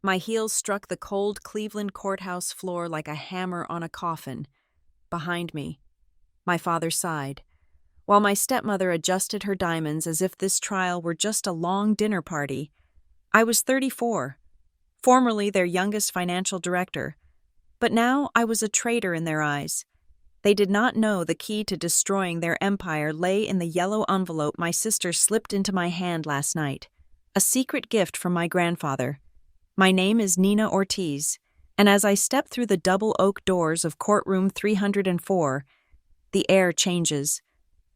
My heels struck the cold Cleveland courthouse floor like a hammer on a coffin. Behind me, my father sighed, while my stepmother adjusted her diamonds as if this trial were just a long dinner party. I was 34, formerly their youngest financial director, but now I was a traitor in their eyes. They did not know the key to destroying their empire lay in the yellow envelope my sister slipped into my hand last night, a secret gift from my grandfather. My name is Nina Ortiz, and as I step through the double oak doors of courtroom 304, the air changes.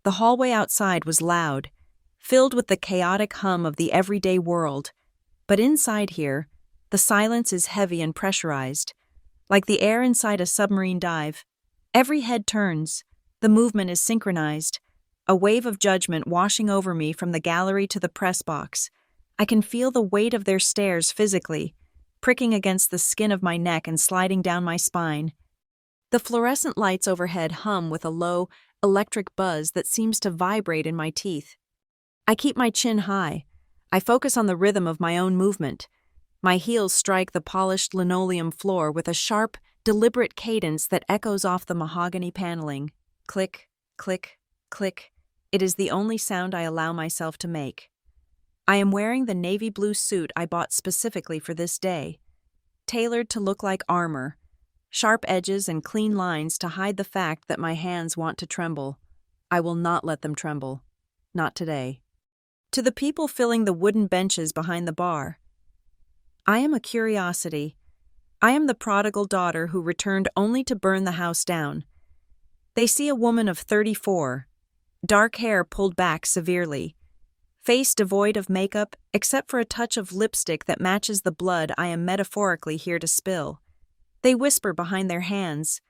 The hallway outside was loud, filled with the chaotic hum of the everyday world, but inside here, the silence is heavy and pressurized, like the air inside a submarine dive. Every head turns, the movement is synchronized, a wave of judgment washing over me from the gallery to the press box. I can feel the weight of their stares physically, pricking against the skin of my neck and sliding down my spine. The fluorescent lights overhead hum with a low, electric buzz that seems to vibrate in my teeth. I keep my chin high. I focus on the rhythm of my own movement. My heels strike the polished linoleum floor with a sharp, deliberate cadence that echoes off the mahogany paneling. Click, click, click. It is the only sound I allow myself to make. I am wearing the navy blue suit I bought specifically for this day, tailored to look like armor, sharp edges and clean lines to hide the fact that my hands want to tremble. I will not let them tremble. Not today. To the people filling the wooden benches behind the bar, I am a curiosity. I am the prodigal daughter who returned only to burn the house down. They see a woman of 34, dark hair pulled back severely, face devoid of makeup except for a touch of lipstick that matches the blood I am metaphorically here to spill. They whisper behind their hands.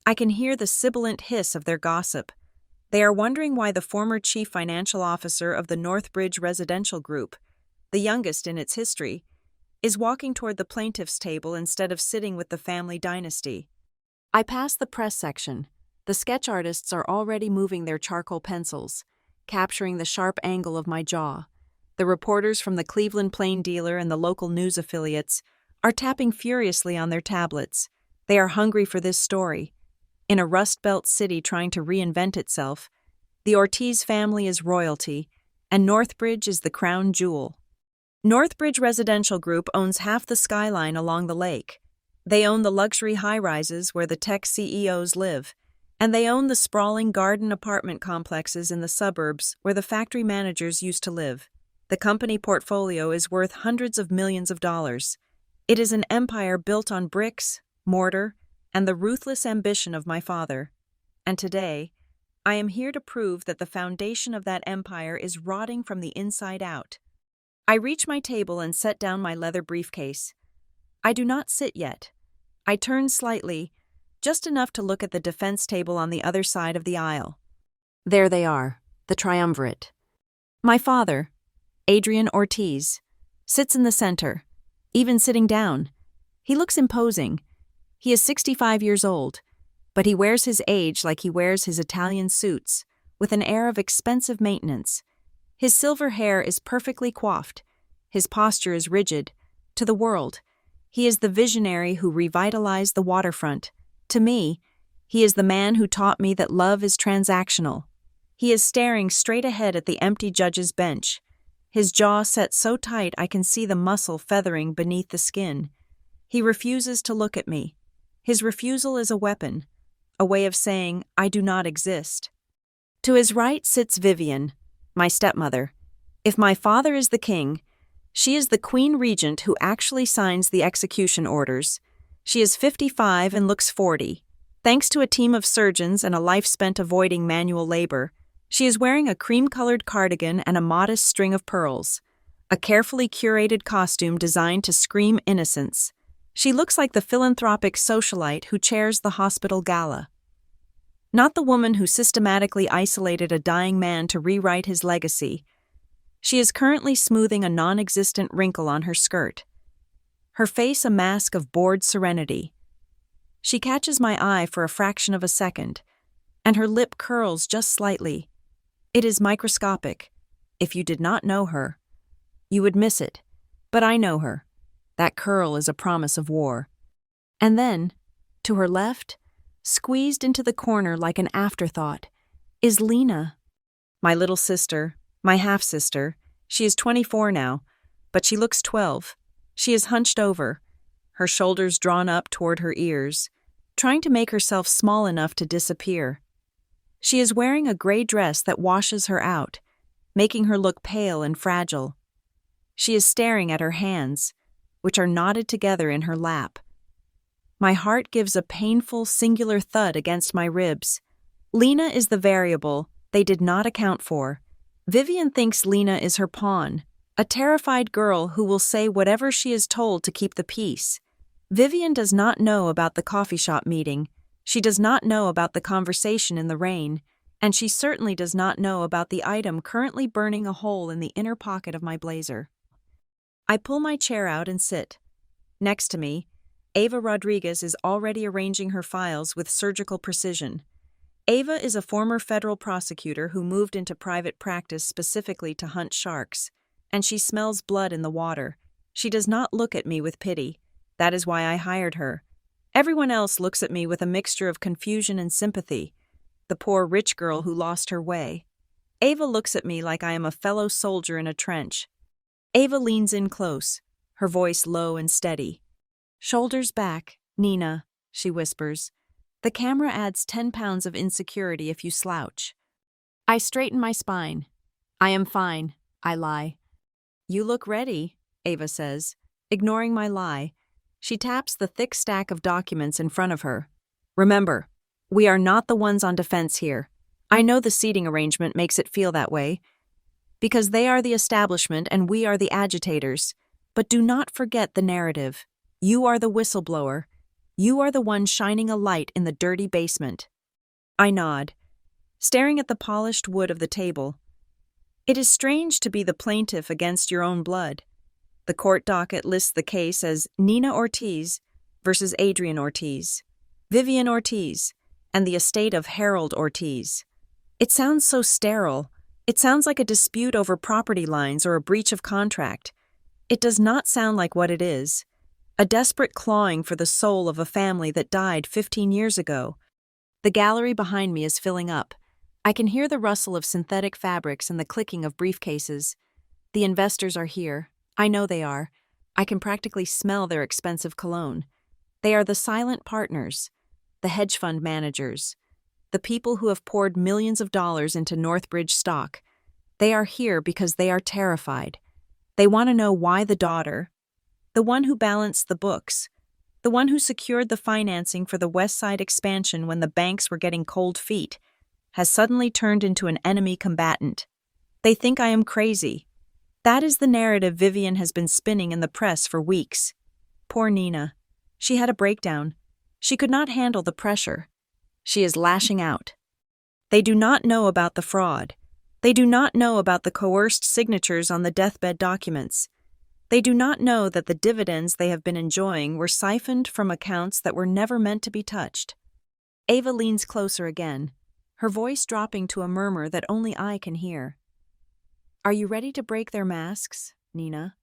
I can hear the sibilant hiss of their gossip. They are wondering why the former chief financial officer of the Northbridge Residential Group, the youngest in its history, is walking toward the plaintiff's table instead of sitting with the family dynasty. I pass the press section. The sketch artists are already moving their charcoal pencils, capturing the sharp angle of my jaw. The reporters from the Cleveland Plain Dealer and the local news affiliates are tapping furiously on their tablets. They are hungry for this story. In a Rust Belt city trying to reinvent itself, the Ortiz family is royalty, and Northbridge is the crown jewel. Northbridge Residential Group owns half the skyline along the lake. They own the luxury high-rises where the tech CEOs live, and they own the sprawling garden apartment complexes in the suburbs where the factory managers used to live. The company portfolio is worth hundreds of millions of dollars. It is an empire built on bricks, mortar, and the ruthless ambition of my father. And today, I am here to prove that the foundation of that empire is rotting from the inside out. I reach my table and set down my leather briefcase. I do not sit yet. I turn slightly, just enough to look at the defense table on the other side of the aisle. There they are, the triumvirate. My father, Adrian Ortiz, sits in the center, even sitting down. He looks imposing. He is 65 years old, but he wears his age like he wears his Italian suits, with an air of expensive maintenance. His silver hair is perfectly coiffed. His posture is rigid. To the world, he is the visionary who revitalized the waterfront. To me, he is the man who taught me that love is transactional. He is staring straight ahead at the empty judge's bench, his jaw set so tight I can see the muscle feathering beneath the skin. He refuses to look at me. His refusal is a weapon, a way of saying, I do not exist. To his right sits Vivian, my stepmother. If my father is the king, she is the queen regent who actually signs the execution orders. She is 55 and looks 40. Thanks to a team of surgeons and a life spent avoiding manual labor, she is wearing a cream-colored cardigan and a modest string of pearls, a carefully curated costume designed to scream innocence. She looks like the philanthropic socialite who chairs the hospital gala. Not the woman who systematically isolated a dying man to rewrite his legacy. She is currently smoothing a non-existent wrinkle on her skirt, her face a mask of bored serenity. She catches my eye for a fraction of a second, and her lip curls just slightly. It is microscopic. If you did not know her, you would miss it. But I know her. That curl is a promise of war. And then, to her left, squeezed into the corner like an afterthought, is Lena. My little sister, my half-sister. She is 24 now, but she looks 12. She is hunched over, her shoulders drawn up toward her ears, trying to make herself small enough to disappear. She is wearing a gray dress that washes her out, making her look pale and fragile. She is staring at her hands, which are knotted together in her lap. My heart gives a painful, singular thud against my ribs. Lena is the variable they did not account for. Vivian thinks Lena is her pawn, a terrified girl who will say whatever she is told to keep the peace. Vivian does not know about the coffee shop meeting. She does not know about the conversation in the rain, and she certainly does not know about the item currently burning a hole in the inner pocket of my blazer. I pull my chair out and sit. Next to me, Ava Rodriguez is already arranging her files with surgical precision. Ava is a former federal prosecutor who moved into private practice specifically to hunt sharks, and she smells blood in the water. She does not look at me with pity. That is why I hired her. Everyone else looks at me with a mixture of confusion and sympathy. The poor rich girl who lost her way. Ava looks at me like I am a fellow soldier in a trench. Ava leans in close, her voice low and steady. "Shoulders back, Nina," she whispers. "The camera adds 10 pounds of insecurity if you slouch." I straighten my spine. "I am fine," I lie. "You look ready," Ava says. Ignoring my lie, she taps the thick stack of documents in front of her. "Remember, we are not the ones on defense here. I know the seating arrangement makes it feel that way, because they are the establishment and we are the agitators. But do not forget the narrative. You are the whistleblower. You are the one shining a light in the dirty basement." I nod, staring at the polished wood of the table. It is strange to be the plaintiff against your own blood. The court docket lists the case as Nina Ortiz versus Adrian Ortiz, Vivian Ortiz, and the estate of Harold Ortiz. It sounds so sterile. It sounds like a dispute over property lines or a breach of contract. It does not sound like what it is. A desperate clawing for the soul of a family that died 15 years ago. The gallery behind me is filling up. I can hear the rustle of synthetic fabrics and the clicking of briefcases. The investors are here. I know they are. I can practically smell their expensive cologne. They are the silent partners, the hedge fund managers, the people who have poured millions of dollars into Northbridge stock. They are here because they are terrified. They want to know why the daughter, the one who balanced the books, the one who secured the financing for the West Side expansion when the banks were getting cold feet, has suddenly turned into an enemy combatant. They think I am crazy. That is the narrative Vivian has been spinning in the press for weeks. Poor Nina. She had a breakdown. She could not handle the pressure. She is lashing out. They do not know about the fraud. They do not know about the coerced signatures on the deathbed documents. They do not know that the dividends they have been enjoying were siphoned from accounts that were never meant to be touched. Ava leans closer again, her voice dropping to a murmur that only I can hear. "Are you ready to break their masks, Nina?"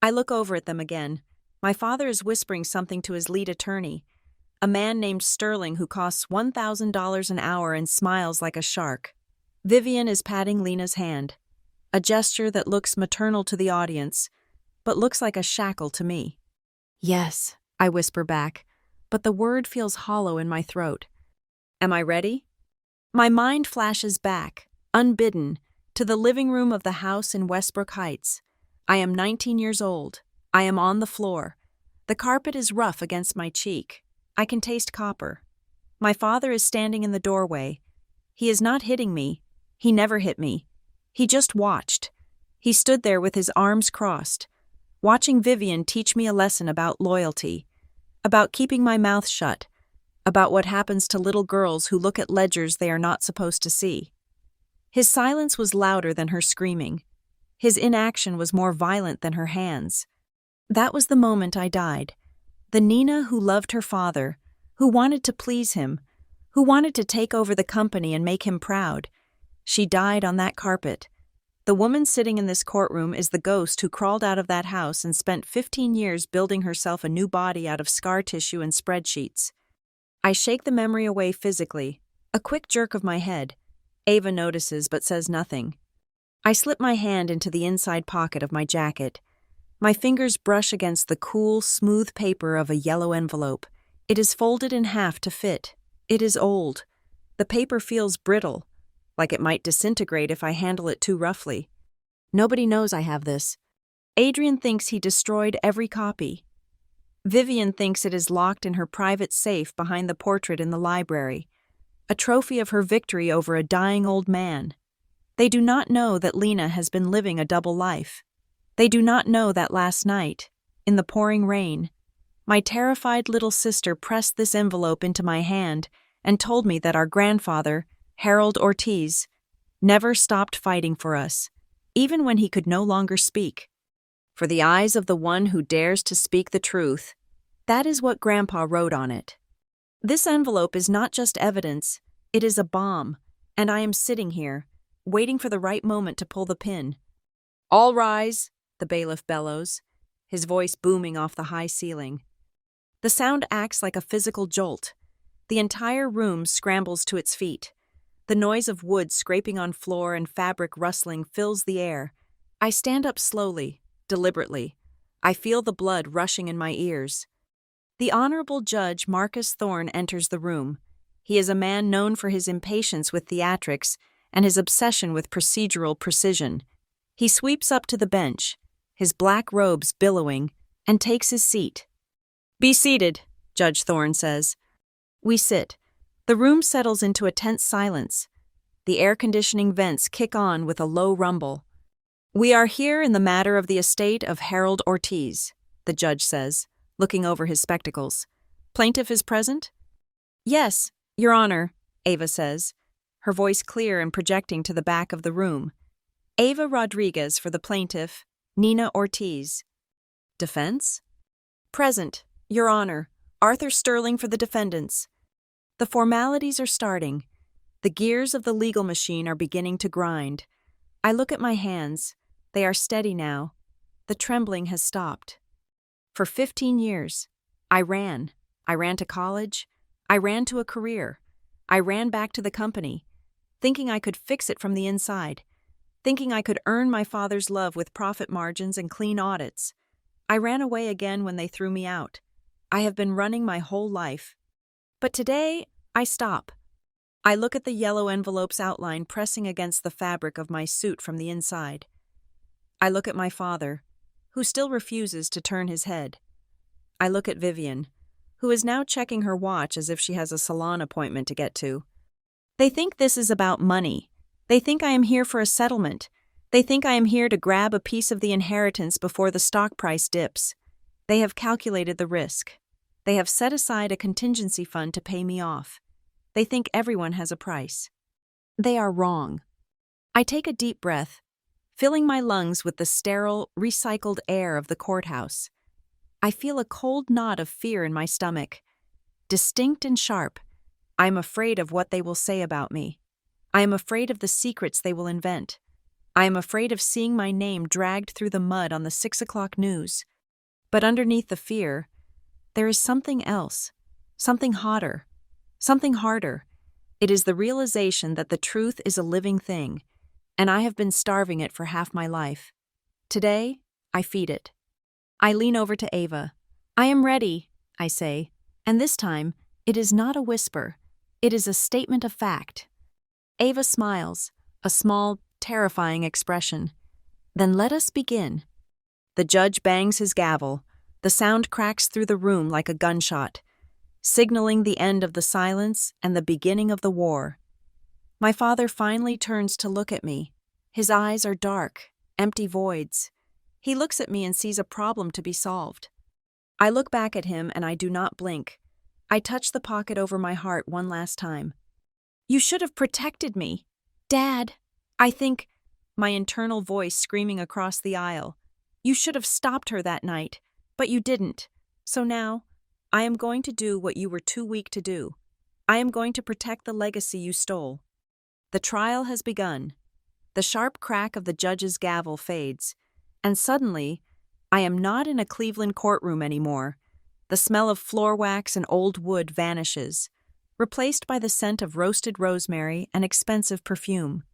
I look over at them again. My father is whispering something to his lead attorney, a man named Sterling who costs $1,000 an hour and smiles like a shark. Vivian is patting Lena's hand, a gesture that looks maternal to the audience, but looks like a shackle to me. "Yes," I whisper back, but the word feels hollow in my throat. Am I ready? My mind flashes back, unbidden, to the living room of the house in Westbrook Heights. I am 19 years old. I am on the floor. The carpet is rough against my cheek. I can taste copper. My father is standing in the doorway. He is not hitting me. He never hit me. He just watched. He stood there with his arms crossed, watching Vivian teach me a lesson about loyalty, about keeping my mouth shut, about what happens to little girls who look at ledgers they are not supposed to see. His silence was louder than her screaming. His inaction was more violent than her hands. That was the moment I died. The Nina who loved her father, who wanted to please him, who wanted to take over the company and make him proud. She died on that carpet. The woman sitting in this courtroom is the ghost who crawled out of that house and spent 15 years building herself a new body out of scar tissue and spreadsheets. I shake the memory away physically, a quick jerk of my head. Ava notices but says nothing. I slip my hand into the inside pocket of my jacket. My fingers brush against the cool, smooth paper of a yellow envelope. It is folded in half to fit. It is old. The paper feels brittle, like it might disintegrate if I handle it too roughly. Nobody knows I have this. Adrian thinks he destroyed every copy. Vivian thinks it is locked in her private safe behind the portrait in the library, a trophy of her victory over a dying old man. They do not know that Lena has been living a double life. They do not know that last night, in the pouring rain, my terrified little sister pressed this envelope into my hand and told me that our grandfather, Harold Ortiz, never stopped fighting for us, even when he could no longer speak. For the eyes of the one who dares to speak the truth, that is what Grandpa wrote on it. This envelope is not just evidence, it is a bomb, and I am sitting here, waiting for the right moment to pull the pin. "All rise," the bailiff bellows, his voice booming off the high ceiling. The sound acts like a physical jolt. The entire room scrambles to its feet. The noise of wood scraping on floor and fabric rustling fills the air. I stand up slowly, deliberately. I feel the blood rushing in my ears. The Honorable Judge Marcus Thorne enters the room. He is a man known for his impatience with theatrics and his obsession with procedural precision. He sweeps up to the bench, his black robes billowing, and takes his seat. "Be seated," Judge Thorne says. We sit. The room settles into a tense silence. The air conditioning vents kick on with a low rumble. "We are here in the matter of the estate of Harold Ortiz," the judge says, looking over his spectacles. "Plaintiff is present?" "Yes, Your Honor," Ava says, her voice clear and projecting to the back of the room. "Ava Rodriguez for the plaintiff, Nina Ortiz." "Defense?" "Present, Your Honor. Arthur Sterling for the defendants." The formalities are starting. The gears of the legal machine are beginning to grind. I look at my hands. They are steady now. The trembling has stopped. For 15 years, I ran. I ran to college. I ran to a career. I ran back to the company, thinking I could fix it from the inside, thinking I could earn my father's love with profit margins and clean audits. I ran away again when they threw me out. I have been running my whole life. But today, I stop. I look at the yellow envelope's outline pressing against the fabric of my suit from the inside. I look at my father, who still refuses to turn his head. I look at Vivian, who is now checking her watch as if she has a salon appointment to get to. They think this is about money. They think I am here for a settlement. They think I am here to grab a piece of the inheritance before the stock price dips. They have calculated the risk. They have set aside a contingency fund to pay me off. They think everyone has a price. They are wrong. I take a deep breath, filling my lungs with the sterile, recycled air of the courthouse. I feel a cold knot of fear in my stomach. Distinct and sharp, I am afraid of what they will say about me. I am afraid of the secrets they will invent. I am afraid of seeing my name dragged through the mud on the 6 o'clock news. But underneath the fear, there is something else, something hotter, something harder. It is the realization that the truth is a living thing, and I have been starving it for half my life. Today, I feed it. I lean over to Ava. "I am ready," I say, and this time, it is not a whisper. It is a statement of fact. Ava smiles, a small, terrifying expression. "Then let us begin." The judge bangs his gavel. The sound cracks through the room like a gunshot, signaling the end of the silence and the beginning of the war. My father finally turns to look at me. His eyes are dark, empty voids. He looks at me and sees a problem to be solved. I look back at him and I do not blink. I touch the pocket over my heart one last time. "You should have protected me. Dad," I think, my internal voice screaming across the aisle. "You should have stopped her that night. But you didn't. So now, I am going to do what you were too weak to do. I am going to protect the legacy you stole." The trial has begun. The sharp crack of the judge's gavel fades, and suddenly, I am not in a Cleveland courtroom anymore. The smell of floor wax and old wood vanishes, replaced by the scent of roasted rosemary and expensive perfume.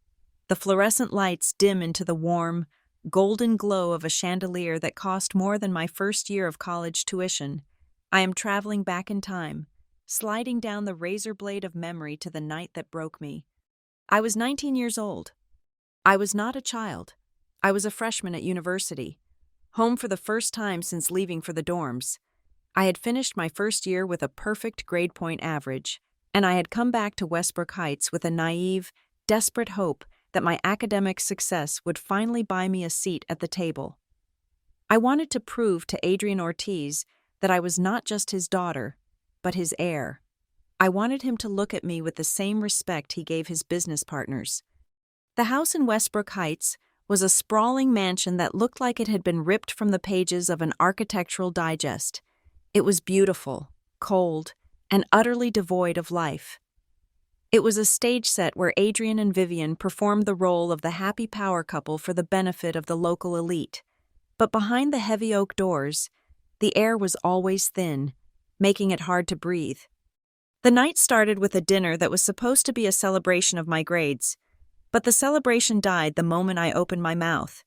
The fluorescent lights dim into the warm, golden glow of a chandelier that cost more than my first year of college tuition. I am traveling back in time, sliding down the razor blade of memory to the night that broke me. I was 19 years old. I was not a child. I was a freshman at university, home for the first time since leaving for the dorms. I had finished my first year with a perfect grade point average, and I had come back to Westbrook Heights with a naive, desperate hope that my academic success would finally buy me a seat at the table. I wanted to prove to Adrian Ortiz that I was not just his daughter, but his heir. I wanted him to look at me with the same respect he gave his business partners. The house in Westbrook Heights was a sprawling mansion that looked like it had been ripped from the pages of an architectural digest. It was beautiful, cold, and utterly devoid of life. It was a stage set where Adrian and Vivian performed the role of the happy power couple for the benefit of the local elite. But behind the heavy oak doors, the air was always thin, making it hard to breathe. The night started with a dinner that was supposed to be a celebration of my grades, but the celebration died the moment I opened my mouth.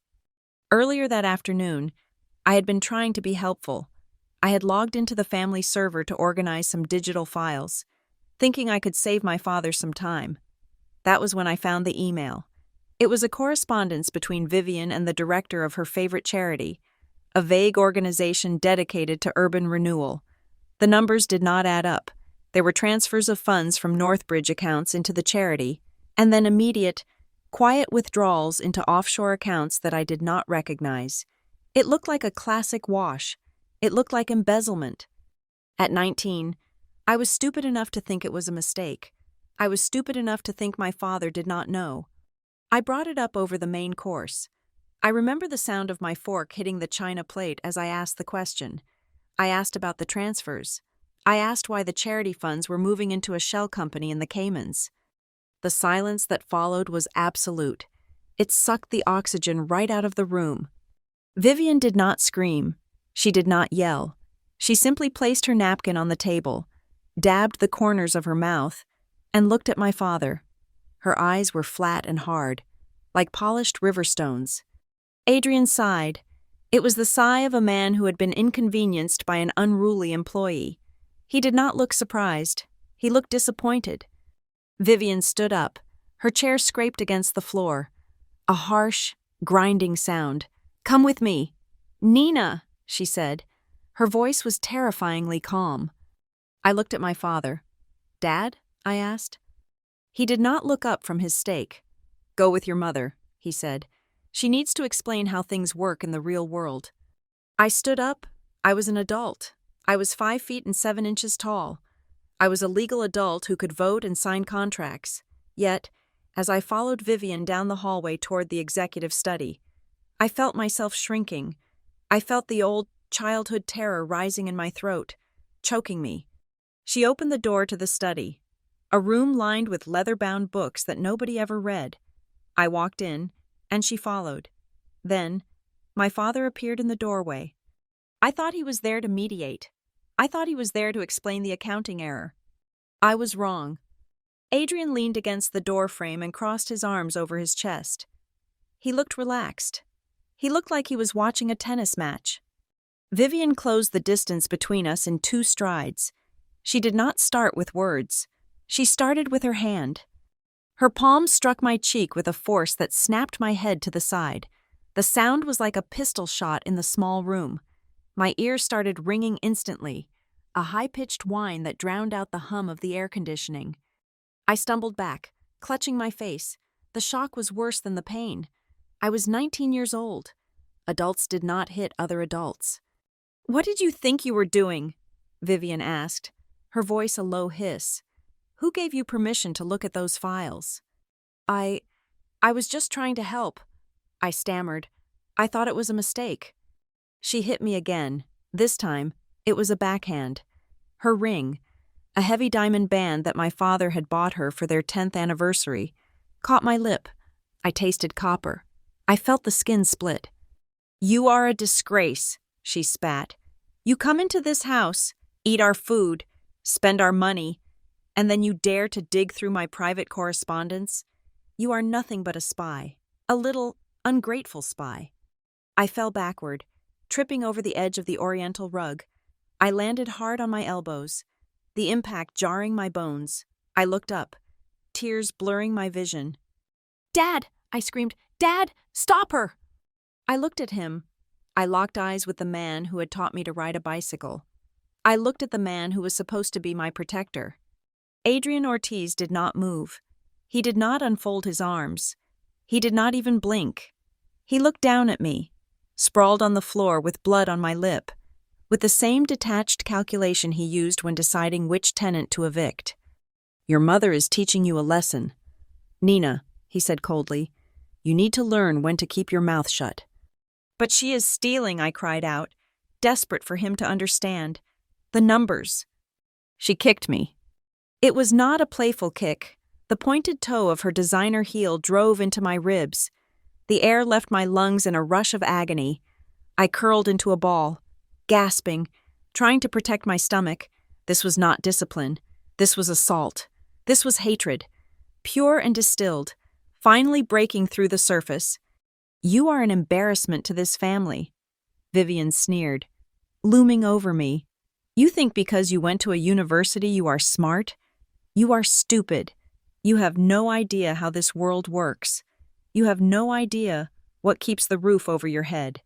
Earlier that afternoon, I had been trying to be helpful. I had logged into the family server to organize some digital files, thinking I could save my father some time. That was when I found the email. It was a correspondence between Vivian and the director of her favorite charity, a vague organization dedicated to urban renewal. The numbers did not add up. There were transfers of funds from Northbridge accounts into the charity, and then immediate, quiet withdrawals into offshore accounts that I did not recognize. It looked like a classic wash. It looked like embezzlement. At 19, I was stupid enough to think it was a mistake. I was stupid enough to think my father did not know. I brought it up over the main course. I remember the sound of my fork hitting the china plate as I asked the question. I asked about the transfers. I asked why the charity funds were moving into a shell company in the Caymans. The silence that followed was absolute. It sucked the oxygen right out of the room. Vivian did not scream. She did not yell. She simply placed her napkin on the table, dabbed the corners of her mouth, and looked at my father. Her eyes were flat and hard, like polished river stones. Adrian sighed. It was the sigh of a man who had been inconvenienced by an unruly employee. He did not look surprised. He looked disappointed. Vivian stood up. Her chair scraped against the floor. A harsh, grinding sound. "Come with me." "Nina," she said. Her voice was terrifyingly calm. I looked at my father. "Dad?" I asked. He did not look up from his steak. "Go with your mother," he said. "She needs to explain how things work in the real world." I stood up. I was an adult. I was 5 feet and 7 inches tall. I was a legal adult who could vote and sign contracts. Yet, as I followed Vivian down the hallway toward the executive study, I felt myself shrinking. I felt the old childhood terror rising in my throat, choking me. She opened the door to the study, a room lined with leather-bound books that nobody ever read. I walked in, and she followed. Then, my father appeared in the doorway. I thought he was there to mediate. I thought he was there to explain the accounting error. I was wrong. Adrian leaned against the door frame and crossed his arms over his chest. He looked relaxed. He looked like he was watching a tennis match. Vivian closed the distance between us in 2 strides. She did not start with words. She started with her hand. Her palm struck my cheek with a force that snapped my head to the side. The sound was like a pistol shot in the small room. My ears started ringing instantly, a high-pitched whine that drowned out the hum of the air conditioning. I stumbled back, clutching my face. The shock was worse than the pain. I was 19 years old. Adults did not hit other adults. "What did you think you were doing?" Vivian asked, her voice a low hiss. "Who gave you permission to look at those files?" I was just trying to help," I stammered. "I thought it was a mistake." She hit me again. This time, it was a backhand. Her ring, a heavy diamond band that my father had bought her for their 10th anniversary, caught my lip. I tasted copper. I felt the skin split. "You are a disgrace," she spat. "You come into this house, eat our food, spend our money, and then you dare to dig through my private correspondence? You are nothing but a spy, a little, ungrateful spy." I fell backward, tripping over the edge of the oriental rug. I landed hard on my elbows, the impact jarring my bones. I looked up, tears blurring my vision. "Dad!" I screamed. "Dad, stop her!" I looked at him. I locked eyes with the man who had taught me to ride a bicycle. I looked at the man who was supposed to be my protector. Adrian Ortiz did not move. He did not unfold his arms. He did not even blink. He looked down at me, sprawled on the floor with blood on my lip, with the same detached calculation he used when deciding which tenant to evict. "Your mother is teaching you a lesson. Nina," he said coldly, "you need to learn when to keep your mouth shut." "But she is stealing," I cried out, desperate for him to understand. "The numbers." She kicked me. It was not a playful kick. The pointed toe of her designer heel drove into my ribs. The air left my lungs in a rush of agony. I curled into a ball, gasping, trying to protect my stomach. This was not discipline. This was assault. This was hatred, pure and distilled, finally breaking through the surface. "You are an embarrassment to this family," Vivian sneered, looming over me. "You think because you went to a university you are smart? You are stupid. You have no idea how this world works. You have no idea what keeps the roof over your head."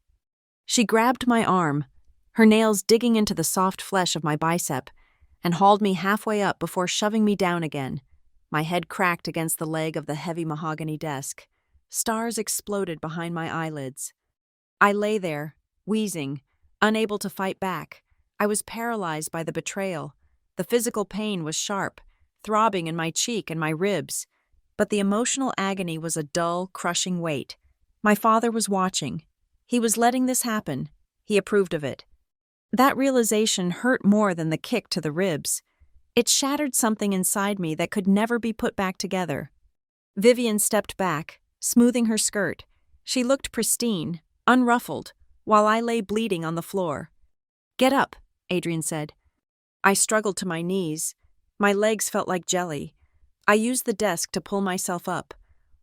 She grabbed my arm, her nails digging into the soft flesh of my bicep, and hauled me halfway up before shoving me down again. My head cracked against the leg of the heavy mahogany desk. Stars exploded behind my eyelids. I lay there, wheezing, unable to fight back. I was paralyzed by the betrayal. The physical pain was sharp, throbbing in my cheek and my ribs, but the emotional agony was a dull, crushing weight. My father was watching. He was letting this happen. He approved of it. That realization hurt more than the kick to the ribs. It shattered something inside me that could never be put back together. Vivian stepped back, smoothing her skirt. She looked pristine, unruffled, while I lay bleeding on the floor. "Get up," Adrian said. I struggled to my knees. My legs felt like jelly. I used the desk to pull myself up,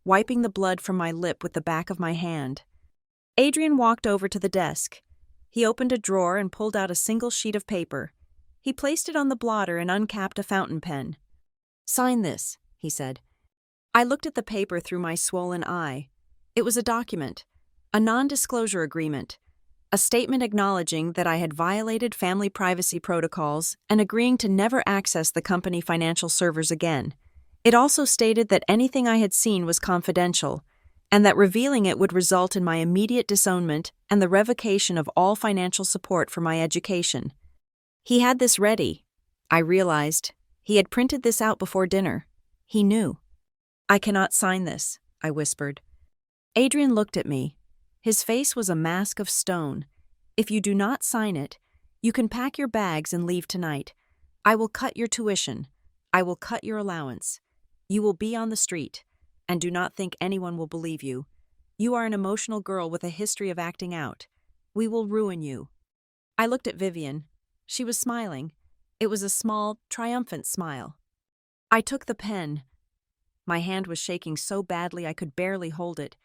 wiping the blood from my lip with the back of my hand. Adrian walked over to the desk. He opened a drawer and pulled out a single sheet of paper. He placed it on the blotter and uncapped a fountain pen. "Sign this," he said. I looked at the paper through my swollen eye. It was a document, a non-disclosure agreement, a statement acknowledging that I had violated family privacy protocols and agreeing to never access the company financial servers again. It also stated that anything I had seen was confidential, and that revealing it would result in my immediate disownment and the revocation of all financial support for my education. He had this ready. I realized. He had printed this out before dinner. He knew. "I cannot sign this," I whispered. Adrian looked at me. His face was a mask of stone. "If you do not sign it, you can pack your bags and leave tonight. I will cut your tuition. I will cut your allowance. You will be on the street, and do not think anyone will believe you. You are an emotional girl with a history of acting out. We will ruin you." I looked at Vivian. She was smiling. It was a small, triumphant smile. I took the pen. My hand was shaking so badly I could barely hold it.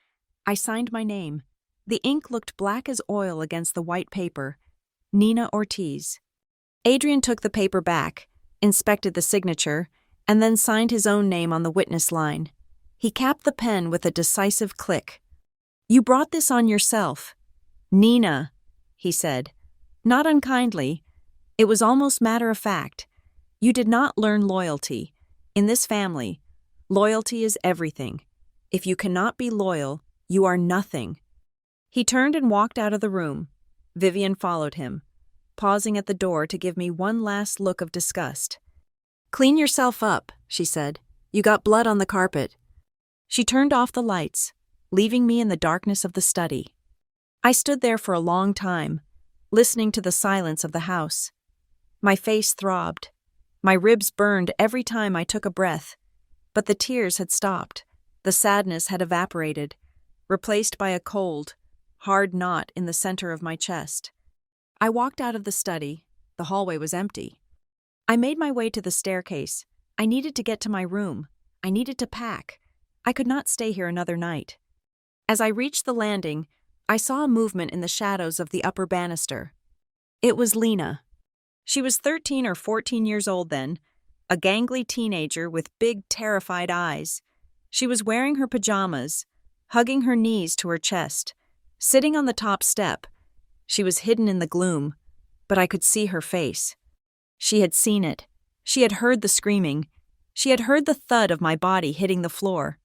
I signed my name. The ink looked black as oil against the white paper. Nina Ortiz. Adrian took the paper back, inspected the signature, and then signed his own name on the witness line. He capped the pen with a decisive click. "You brought this on yourself." "Nina," he said, not unkindly. It was almost matter of fact. "You did not learn loyalty. In this family, loyalty is everything. If you cannot be loyal, you are nothing." He turned and walked out of the room. Vivian followed him, pausing at the door to give me one last look of disgust. "Clean yourself up," she said. "You got blood on the carpet." She turned off the lights, leaving me in the darkness of the study. I stood there for a long time, listening to the silence of the house. My face throbbed. My ribs burned every time I took a breath, but the tears had stopped. The sadness had evaporated, replaced by a cold, hard knot in the center of my chest. I walked out of the study. The hallway was empty. I made my way to the staircase. I needed to get to my room. I needed to pack. I could not stay here another night. As I reached the landing, I saw a movement in the shadows of the upper banister. It was Lena. She was 13 or 14 years old then, a gangly teenager with big, terrified eyes. She was wearing her pajamas, hugging her knees to her chest, sitting on the top step. She was hidden in the gloom, but I could see her face. She had seen it. She had heard the screaming. She had heard the thud of my body hitting the floor.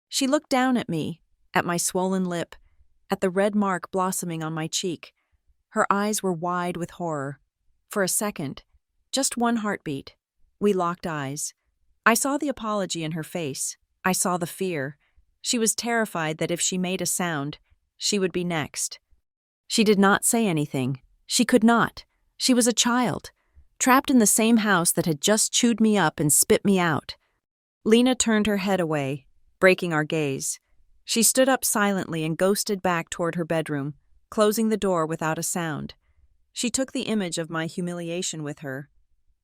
She looked down at me, at my swollen lip, at the red mark blossoming on my cheek. Her eyes were wide with horror. For a second, just one heartbeat, we locked eyes. I saw the apology in her face. I saw the fear. She was terrified that if she made a sound, she would be next. She did not say anything. She could not. She was a child, trapped in the same house that had just chewed me up and spit me out. Lena turned her head away, breaking our gaze. She stood up silently and ghosted back toward her bedroom, closing the door without a sound. She took the image of my humiliation with her,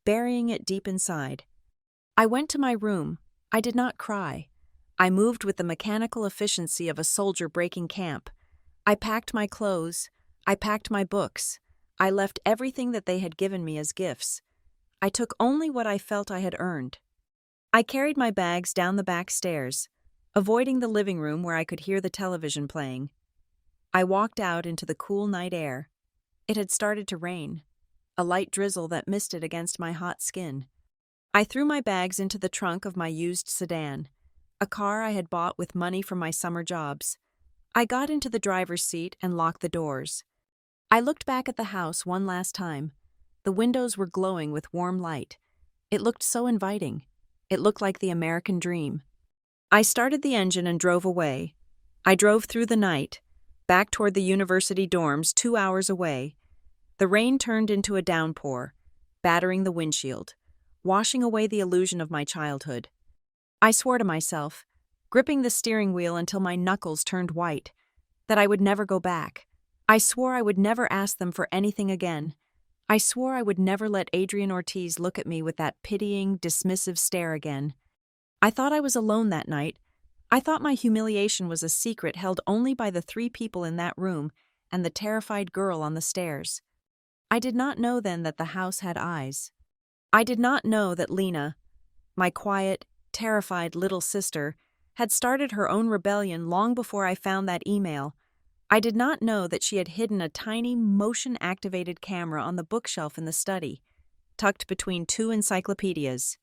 burying it deep inside. I went to my room. I did not cry. I moved with the mechanical efficiency of a soldier breaking camp. I packed my clothes. I packed my books. I left everything that they had given me as gifts. I took only what I felt I had earned. I carried my bags down the back stairs, avoiding the living room where I could hear the television playing. I walked out into the cool night air. It had started to rain, a light drizzle that misted against my hot skin. I threw my bags into the trunk of my used sedan, a car I had bought with money from my summer jobs. I got into the driver's seat and locked the doors. I looked back at the house one last time. The windows were glowing with warm light. It looked so inviting. It looked like the American dream. I started the engine and drove away. I drove through the night, back toward the university dorms 2 hours away. The rain turned into a downpour, battering the windshield, washing away the illusion of my childhood. I swore to myself, gripping the steering wheel until my knuckles turned white, that I would never go back. I swore I would never ask them for anything again. I swore I would never let Adrian Ortiz look at me with that pitying, dismissive stare again. I thought I was alone that night. I thought my humiliation was a secret held only by the 3 people in that room and the terrified girl on the stairs. I did not know then that the house had eyes. I did not know that Lena, my quiet, terrified little sister, had started her own rebellion long before I found that email. I did not know that she had hidden a tiny, motion-activated camera on the bookshelf in the study, tucked between 2 encyclopedias.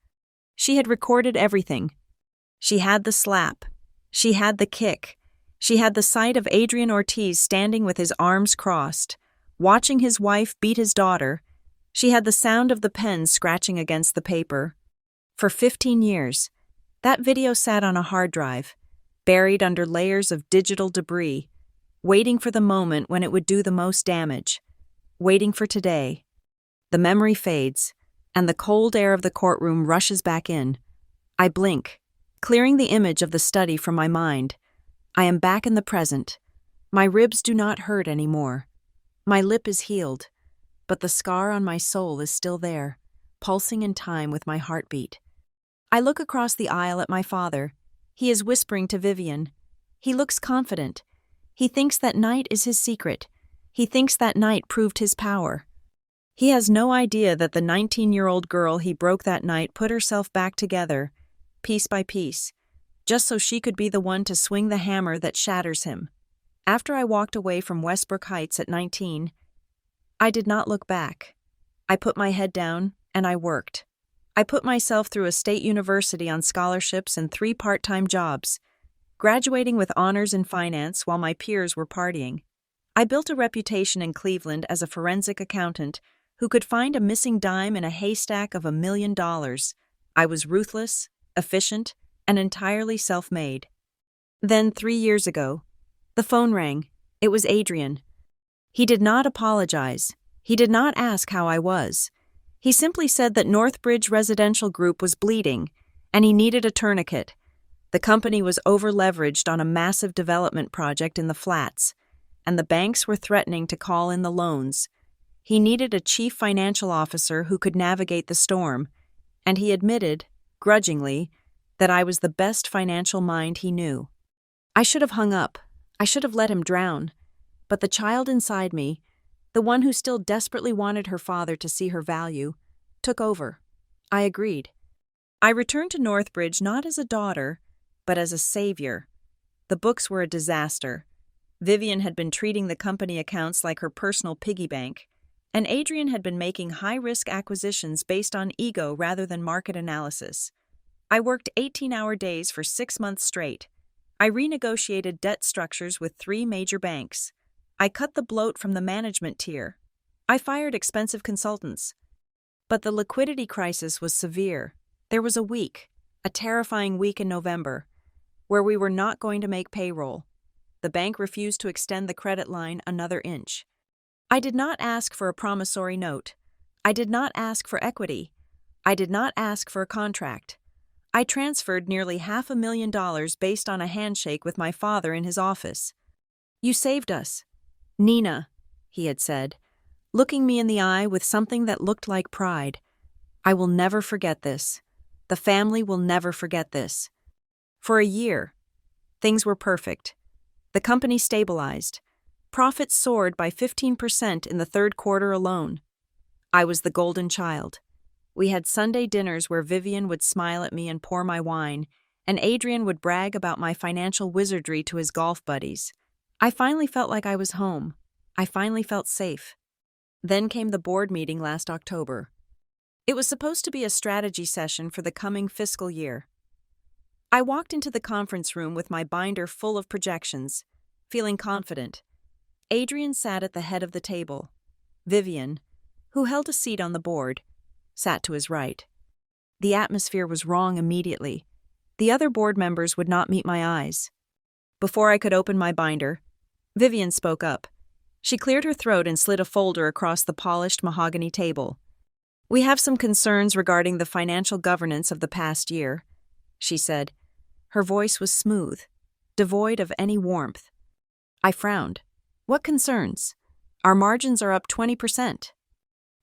She had recorded everything. She had the slap. She had the kick. She had the sight of Adrian Ortiz standing with his arms crossed, watching his wife beat his daughter. She had the sound of the pen scratching against the paper. For 15 years, that video sat on a hard drive, buried under layers of digital debris, waiting for the moment when it would do the most damage, waiting for today. The memory fades, and the cold air of the courtroom rushes back in. I blink, clearing the image of the study from my mind. I am back in the present. My ribs do not hurt anymore. My lip is healed, but the scar on my soul is still there, pulsing in time with my heartbeat. I look across the aisle at my father. He is whispering to Vivian. He looks confident. He thinks that night is his secret. He thinks that night proved his power. He has no idea that the 19-year-old girl he broke that night put herself back together, piece by piece, just so she could be the one to swing the hammer that shatters him. After I walked away from Westbrook Heights at 19, I did not look back. I put my head down and I worked. I put myself through a state university on scholarships and 3 part-time jobs, graduating with honors in finance while my peers were partying. I built a reputation in Cleveland as a forensic accountant who could find a missing dime in a haystack of $1 million. I was ruthless, efficient, and entirely self-made. Then 3 years ago, the phone rang. It was Adrian. He did not apologize. He did not ask how I was. He simply said that Northbridge Residential Group was bleeding, and he needed a tourniquet. The company was over-leveraged on a massive development project in the flats, and the banks were threatening to call in the loans. He needed a chief financial officer who could navigate the storm, and he admitted, grudgingly, that I was the best financial mind he knew. I should have hung up. I should have let him drown. But the child inside me, the one who still desperately wanted her father to see her value, took over. I agreed. I returned to Northbridge not as a daughter, but as a savior. The books were a disaster. Vivian had been treating the company accounts like her personal piggy bank, and Adrian had been making high-risk acquisitions based on ego rather than market analysis. I worked 18-hour days for 6 months straight. I renegotiated debt structures with 3 major banks. I cut the bloat from the management tier. I fired expensive consultants. But the liquidity crisis was severe. There was a terrifying week in November, where we were not going to make payroll. The bank refused to extend the credit line another inch. I did not ask for a promissory note. I did not ask for equity. I did not ask for a contract. I transferred nearly $500,000 based on a handshake with my father in his office. "You saved us, Nina," he had said, looking me in the eye with something that looked like pride. "I will never forget this. The family will never forget this." For a year, things were perfect. The company stabilized. Profits soared by 15% in the third quarter alone. I was the golden child. We had Sunday dinners where Vivian would smile at me and pour my wine, and Adrian would brag about my financial wizardry to his golf buddies. I finally felt like I was home. I finally felt safe. Then came the board meeting last October. It was supposed to be a strategy session for the coming fiscal year. I walked into the conference room with my binder full of projections, feeling confident. Adrian sat at the head of the table. Vivian, who held a seat on the board, sat to his right. The atmosphere was wrong immediately. The other board members would not meet my eyes. Before I could open my binder, Vivian spoke up. She cleared her throat and slid a folder across the polished mahogany table. "We have some concerns regarding the financial governance of the past year," she said. Her voice was smooth, devoid of any warmth. I frowned. "What concerns? Our margins are up 20%.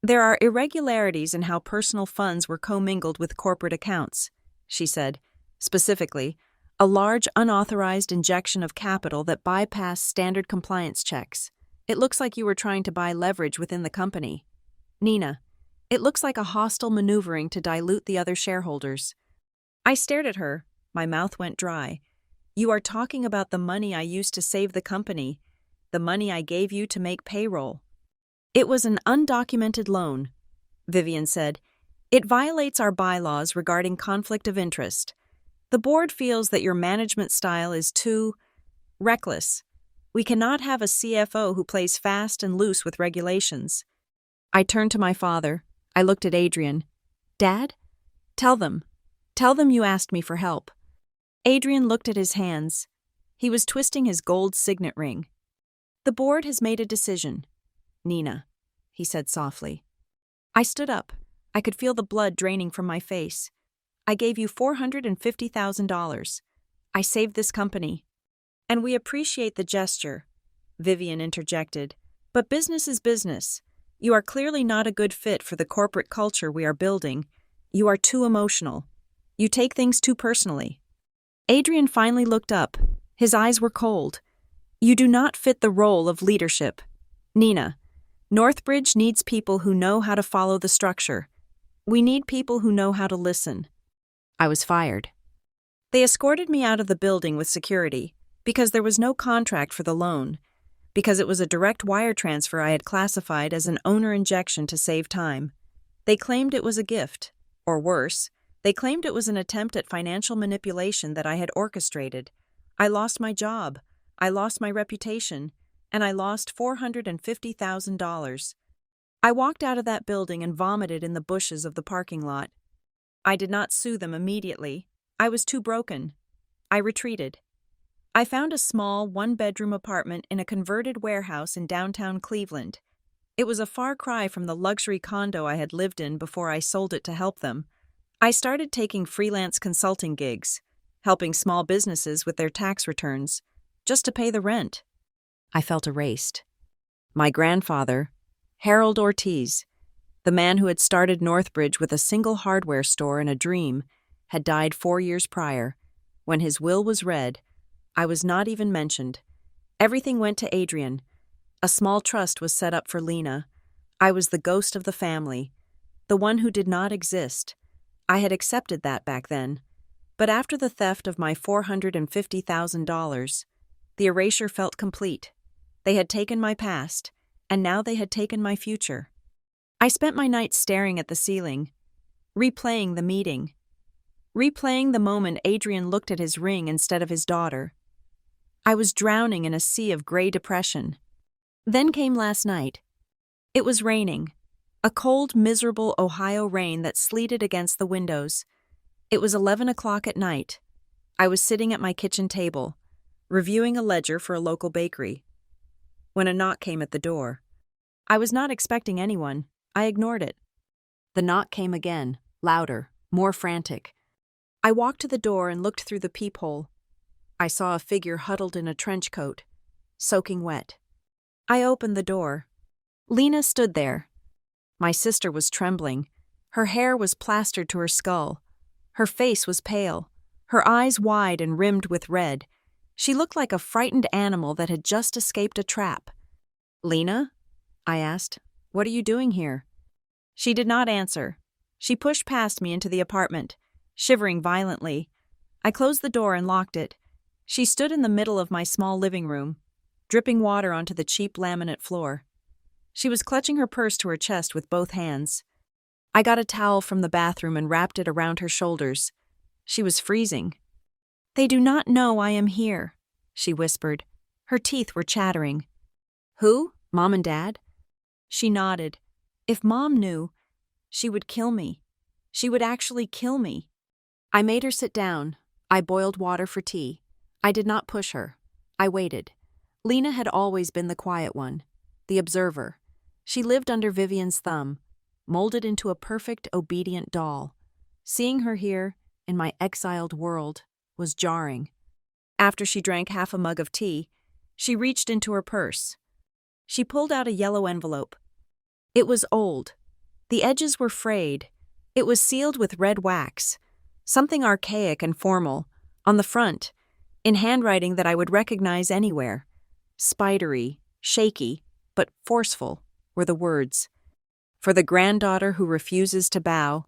There are irregularities in how personal funds were commingled with corporate accounts," she said. "Specifically, a large unauthorized injection of capital that bypassed standard compliance checks. It looks like you were trying to buy leverage within the company. Nina, it looks like a hostile maneuvering to dilute the other shareholders." I stared at her. My mouth went dry. "You are talking about the money I used to save the company, the money I gave you to make payroll." "It was an undocumented loan," Vivian said. "It violates our bylaws regarding conflict of interest. The board feels that your management style is too reckless. We cannot have a CFO who plays fast and loose with regulations." I turned to my father. I looked at Adrian. "Dad? Tell them. Tell them you asked me for help." Adrian looked at his hands. He was twisting his gold signet ring. "The board has made a decision, Nina," he said softly. I stood up. I could feel the blood draining from my face. "I gave you $450,000. I saved this company." "And we appreciate the gesture," Vivian interjected. "But business is business. You are clearly not a good fit for the corporate culture we are building. You are too emotional. You take things too personally." Adrian finally looked up. His eyes were cold. "You do not fit the role of leadership. Nina, Northbridge needs people who know how to follow the structure. We need people who know how to listen." I was fired. They escorted me out of the building with security, because there was no contract for the loan, because it was a direct wire transfer I had classified as an owner injection to save time. They claimed it was a gift, or worse, they claimed it was an attempt at financial manipulation that I had orchestrated. I lost my job, I lost my reputation, and I lost $450,000. I walked out of that building and vomited in the bushes of the parking lot. I did not sue them immediately. I was too broken. I retreated. I found a small, one-bedroom apartment in a converted warehouse in downtown Cleveland. It was a far cry from the luxury condo I had lived in before I sold it to help them. I started taking freelance consulting gigs, helping small businesses with their tax returns, just to pay the rent. I felt erased. My grandfather, Harold Ortiz, the man who had started Northbridge with a single hardware store and a dream, had died 4 years prior. When his will was read, I was not even mentioned. Everything went to Adrian. A small trust was set up for Lena. I was the ghost of the family, the one who did not exist. I had accepted that back then. But after the theft of my $450,000, the erasure felt complete. They had taken my past, and now they had taken my future. I spent my nights staring at the ceiling, replaying the meeting, replaying the moment Adrian looked at his ring instead of his daughter. I was drowning in a sea of gray depression. Then came last night. It was raining, a cold, miserable Ohio rain that sleeted against the windows. It was 11 o'clock at night. I was sitting at my kitchen table, reviewing a ledger for a local bakery, when a knock came at the door. I was not expecting anyone. I ignored it. The knock came again, louder, more frantic. I walked to the door and looked through the peephole. I saw a figure huddled in a trench coat, soaking wet. I opened the door. Lena stood there. My sister was trembling. Her hair was plastered to her skull. Her face was pale, her eyes wide and rimmed with red. She looked like a frightened animal that had just escaped a trap. "Lena?" I asked. "What are you doing here?" She did not answer. She pushed past me into the apartment, shivering violently. I closed the door and locked it. She stood in the middle of my small living room, dripping water onto the cheap laminate floor. She was clutching her purse to her chest with both hands. I got a towel from the bathroom and wrapped it around her shoulders. She was freezing. "They do not know I am here," she whispered. Her teeth were chattering. "Who? Mom and Dad?" She nodded. If Mom knew, she would kill me. She would actually kill me. I made her sit down. I boiled water for tea. I did not push her. I waited. Lena had always been the quiet one, the observer. She lived under Vivian's thumb, molded into a perfect, obedient doll. Seeing her here, in my exiled world, was jarring. After she drank half a mug of tea, she reached into her purse. She pulled out a yellow envelope. It was old. The edges were frayed. It was sealed with red wax, something archaic and formal. On the front, in handwriting that I would recognize anywhere, spidery, shaky, but forceful, were the words, "For the granddaughter who refuses to bow."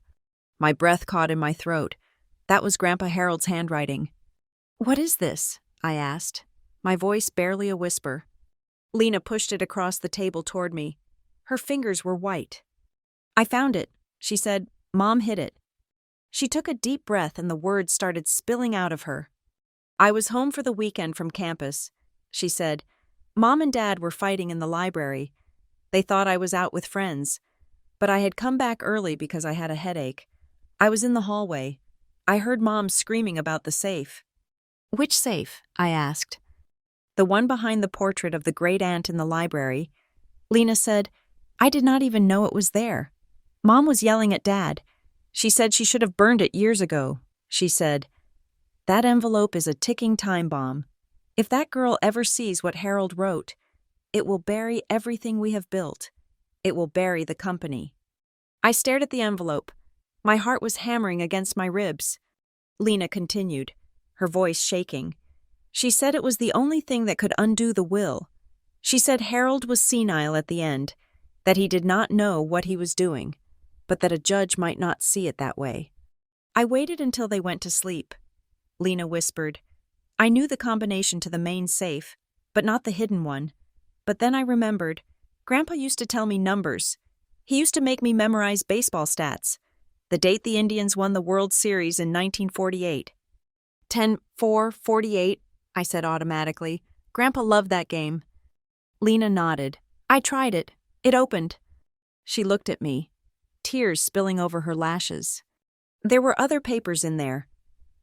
My breath caught in my throat. That was Grandpa Harold's handwriting. "What is this?" I asked, my voice barely a whisper. Lena pushed it across the table toward me. Her fingers were white. "I found it," she said. "Mom hid it." She took a deep breath and the words started spilling out of her. "I was home for the weekend from campus," she said. "Mom and Dad were fighting in the library. They thought I was out with friends, but I had come back early because I had a headache. I was in the hallway. I heard Mom screaming about the safe." "Which safe?" I asked. "The one behind the portrait of the great-aunt in the library." Lena said, "I did not even know it was there. Mom was yelling at Dad. She said she should have burned it years ago." She said, "That envelope is a ticking time bomb. If that girl ever sees what Harold wrote, it will bury everything we have built. It will bury the company." I stared at the envelope. My heart was hammering against my ribs. Lena continued, her voice shaking. She said it was the only thing that could undo the will. She said Harold was senile at the end, that he did not know what he was doing, but that a judge might not see it that way. I waited until they went to sleep. Lena whispered, "I knew the combination to the main safe, but not the hidden one. But then I remembered, Grandpa used to tell me numbers. He used to make me memorize baseball stats. The date the Indians won the World Series in 1948. 10-4-48, I said automatically. Grandpa loved that game. Lena nodded. I tried it. It opened. She looked at me, tears spilling over her lashes. There were other papers in there.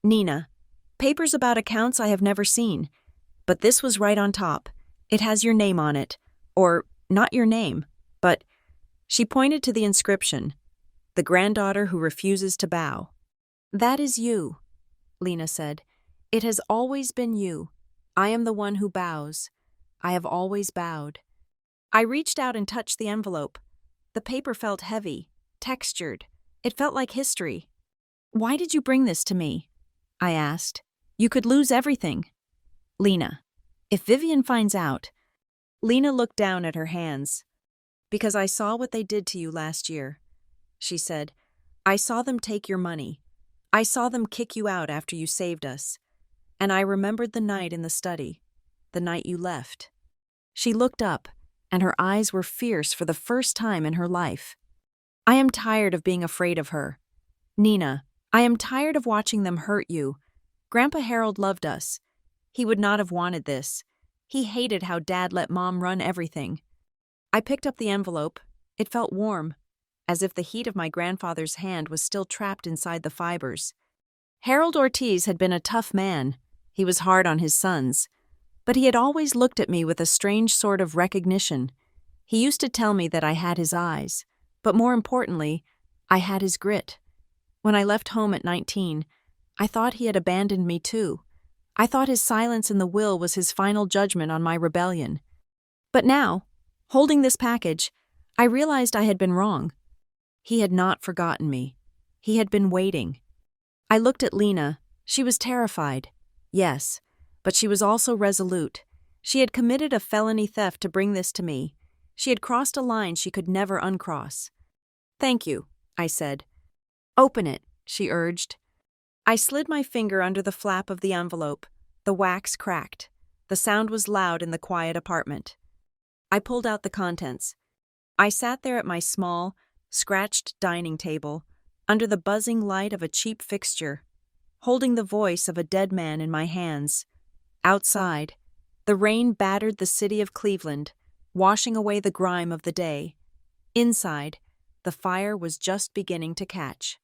Nina, papers about accounts I have never seen. But this was right on top. It has your name on it. Or, not your name, but... She pointed to the inscription. The granddaughter who refuses to bow. That is you, Lena said. It has always been you. I am the one who bows. I have always bowed. I reached out and touched the envelope. The paper felt heavy, textured. It felt like history. "Why did you bring this to me?" I asked. "You could lose everything." "Lena, if Vivian finds out..." Lena looked down at her hands. "Because I saw what they did to you last year," she said. "I saw them take your money. I saw them kick you out after you saved us. And I remembered the night in the study, the night you left." She looked up, and her eyes were fierce for the first time in her life. "I am tired of being afraid of her. Nina, I am tired of watching them hurt you. Grandpa Harold loved us. He would not have wanted this. He hated how Dad let Mom run everything." I picked up the envelope. It felt warm, as if the heat of my grandfather's hand was still trapped inside the fibers. Harold Ortiz had been a tough man. He was hard on his sons. But he had always looked at me with a strange sort of recognition. He used to tell me that I had his eyes, but more importantly, I had his grit. When I left home at 19, I thought he had abandoned me too. I thought his silence in the will was his final judgment on my rebellion. But now, holding this package, I realized I had been wrong. He had not forgotten me. He had been waiting. I looked at Lena. She was terrified. Yes, but she was also resolute. She had committed a felony theft to bring this to me. She had crossed a line she could never uncross. "Thank you," I said. "Open it," she urged. I slid my finger under the flap of the envelope. The wax cracked. The sound was loud in the quiet apartment. I pulled out the contents. I sat there at my small, scratched dining table, under the buzzing light of a cheap fixture, holding the voice of a dead man in my hands. Outside, the rain battered the city of Cleveland, washing away the grime of the day. Inside, the fire was just beginning to catch.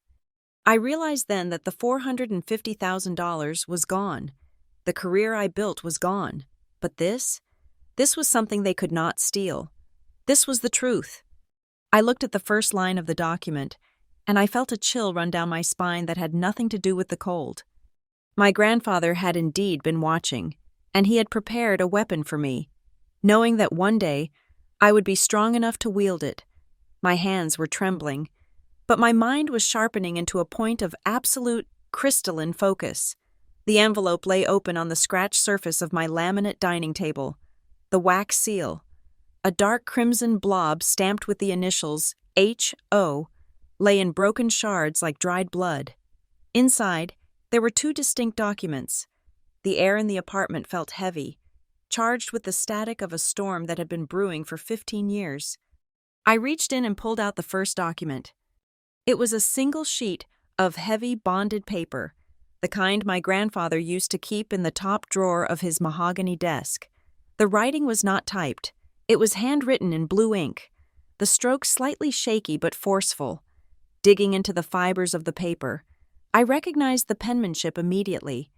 I realized then that the $450,000 was gone. The career I built was gone. But this was something they could not steal. This was the truth. I looked at the first line of the document, and I felt a chill run down my spine that had nothing to do with the cold. My grandfather had indeed been watching, and he had prepared a weapon for me, knowing that one day I would be strong enough to wield it. My hands were trembling, but my mind was sharpening into a point of absolute, crystalline focus. The envelope lay open on the scratched surface of my laminate dining table. The wax seal, a dark crimson blob stamped with the initials H.O., lay in broken shards like dried blood. Inside, there were two distinct documents. The air in the apartment felt heavy, charged with the static of a storm that had been brewing for 15 years. I reached in and pulled out the first document. It was a single sheet of heavy bonded paper, the kind my grandfather used to keep in the top drawer of his mahogany desk. The writing was not typed. It was handwritten in blue ink, the stroke slightly shaky but forceful. Digging into the fibers of the paper, I recognized the penmanship immediately.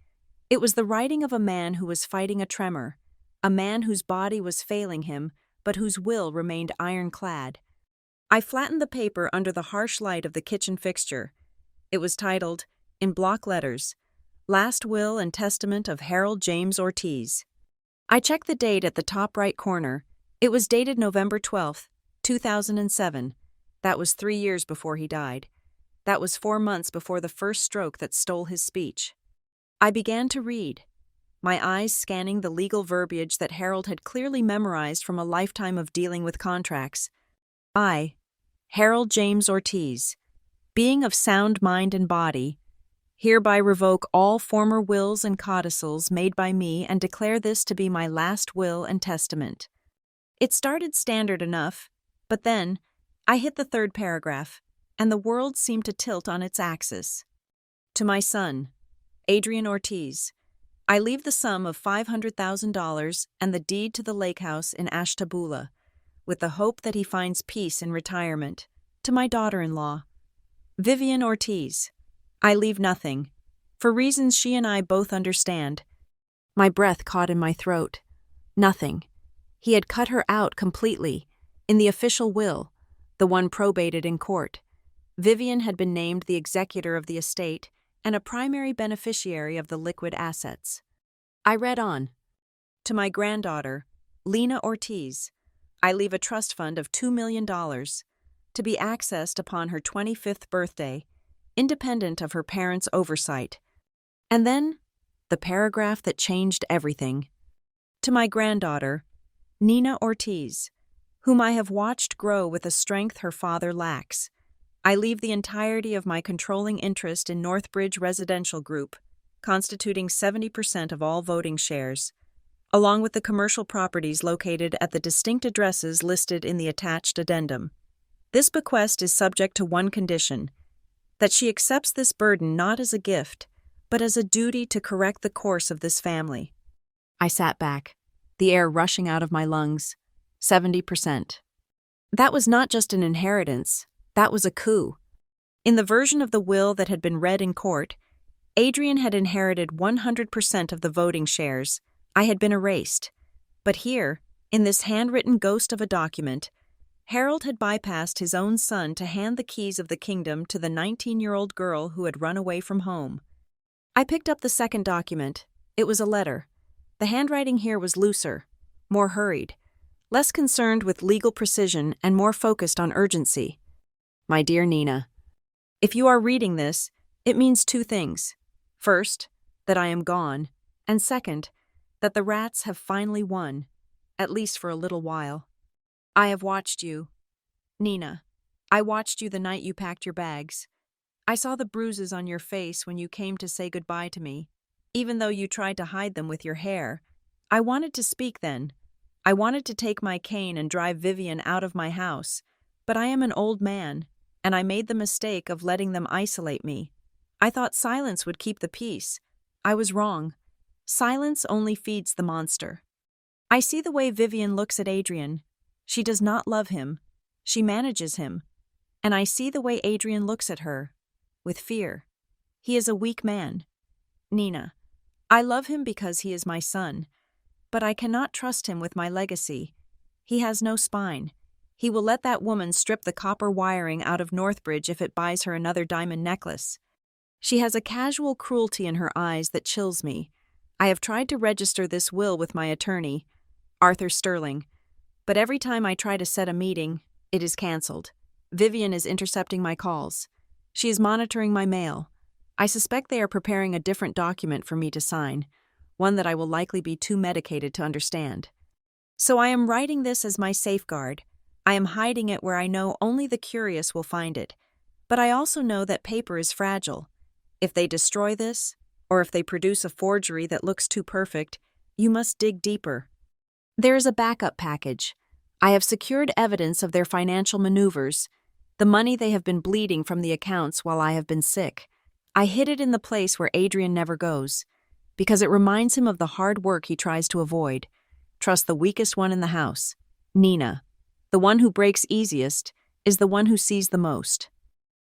It was the writing of a man who was fighting a tremor, a man whose body was failing him, but whose will remained ironclad. I flattened the paper under the harsh light of the kitchen fixture. It was titled, in block letters, "Last Will and Testament of Harold James Ortiz." I checked the date at the top right corner. It was dated November 12, 2007. That was 3 years before he died. That was 4 months before the first stroke that stole his speech. I began to read, my eyes scanning the legal verbiage that Harold had clearly memorized from a lifetime of dealing with contracts. I, Harold James Ortiz, being of sound mind and body, hereby revoke all former wills and codicils made by me and declare this to be my last will and testament. It started standard enough, but then I hit the third paragraph, and the world seemed to tilt on its axis. To my son, Adrian Ortiz, I leave the sum of $500,000 and the deed to the lake house in Ashtabula, with the hope that he finds peace in retirement. To my daughter-in-law, Vivian Ortiz, I leave nothing, for reasons she and I both understand. My breath caught in my throat. Nothing. He had cut her out completely, in the official will, the one probated in court. Vivian had been named the executor of the estate, and a primary beneficiary of the liquid assets. I read on. To my granddaughter, Lina Ortiz, I leave a trust fund of $2 million to be accessed upon her 25th birthday, independent of her parents' oversight. And then, the paragraph that changed everything. To my granddaughter, Nina Ortiz, whom I have watched grow with a strength her father lacks, I leave the entirety of my controlling interest in Northbridge Residential Group, constituting 70% of all voting shares, along with the commercial properties located at the distinct addresses listed in the attached addendum. This bequest is subject to one condition, that she accepts this burden not as a gift, but as a duty to correct the course of this family. I sat back, the air rushing out of my lungs. 70%. That was not just an inheritance, that was a coup. In the version of the will that had been read in court, Adrian had inherited 100% of the voting shares. I had been erased. But here, in this handwritten ghost of a document, Harold had bypassed his own son to hand the keys of the kingdom to the 19-year-old girl who had run away from home. I picked up the second document. It was a letter. The handwriting here was looser, more hurried, less concerned with legal precision and more focused on urgency. My dear Nina, if you are reading this, it means two things. First, that I am gone, and second, that the rats have finally won, at least for a little while. I have watched you. Nina, I watched you the night you packed your bags. I saw the bruises on your face when you came to say goodbye to me. Even though you tried to hide them with your hair, I wanted to speak then. I wanted to take my cane and drive Vivian out of my house, but I am an old man, and I made the mistake of letting them isolate me. I thought silence would keep the peace. I was wrong. Silence only feeds the monster. I see the way Vivian looks at Adrian. She does not love him. She manages him. And I see the way Adrian looks at her, with fear. He is a weak man. Nina, I love him because he is my son, but I cannot trust him with my legacy. He has no spine. He will let that woman strip the copper wiring out of Northbridge if it buys her another diamond necklace. She has a casual cruelty in her eyes that chills me. I have tried to register this will with my attorney, Arthur Sterling, but every time I try to set a meeting, it is cancelled. Vivian is intercepting my calls. She is monitoring my mail. I suspect they are preparing a different document for me to sign, one that I will likely be too medicated to understand. So I am writing this as my safeguard. I am hiding it where I know only the curious will find it. But I also know that paper is fragile. If they destroy this, or if they produce a forgery that looks too perfect, you must dig deeper. There is a backup package. I have secured evidence of their financial maneuvers, the money they have been bleeding from the accounts while I have been sick. I hid it in the place where Adrian never goes, because it reminds him of the hard work he tries to avoid. Trust the weakest one in the house. Nina, the one who breaks easiest, is the one who sees the most.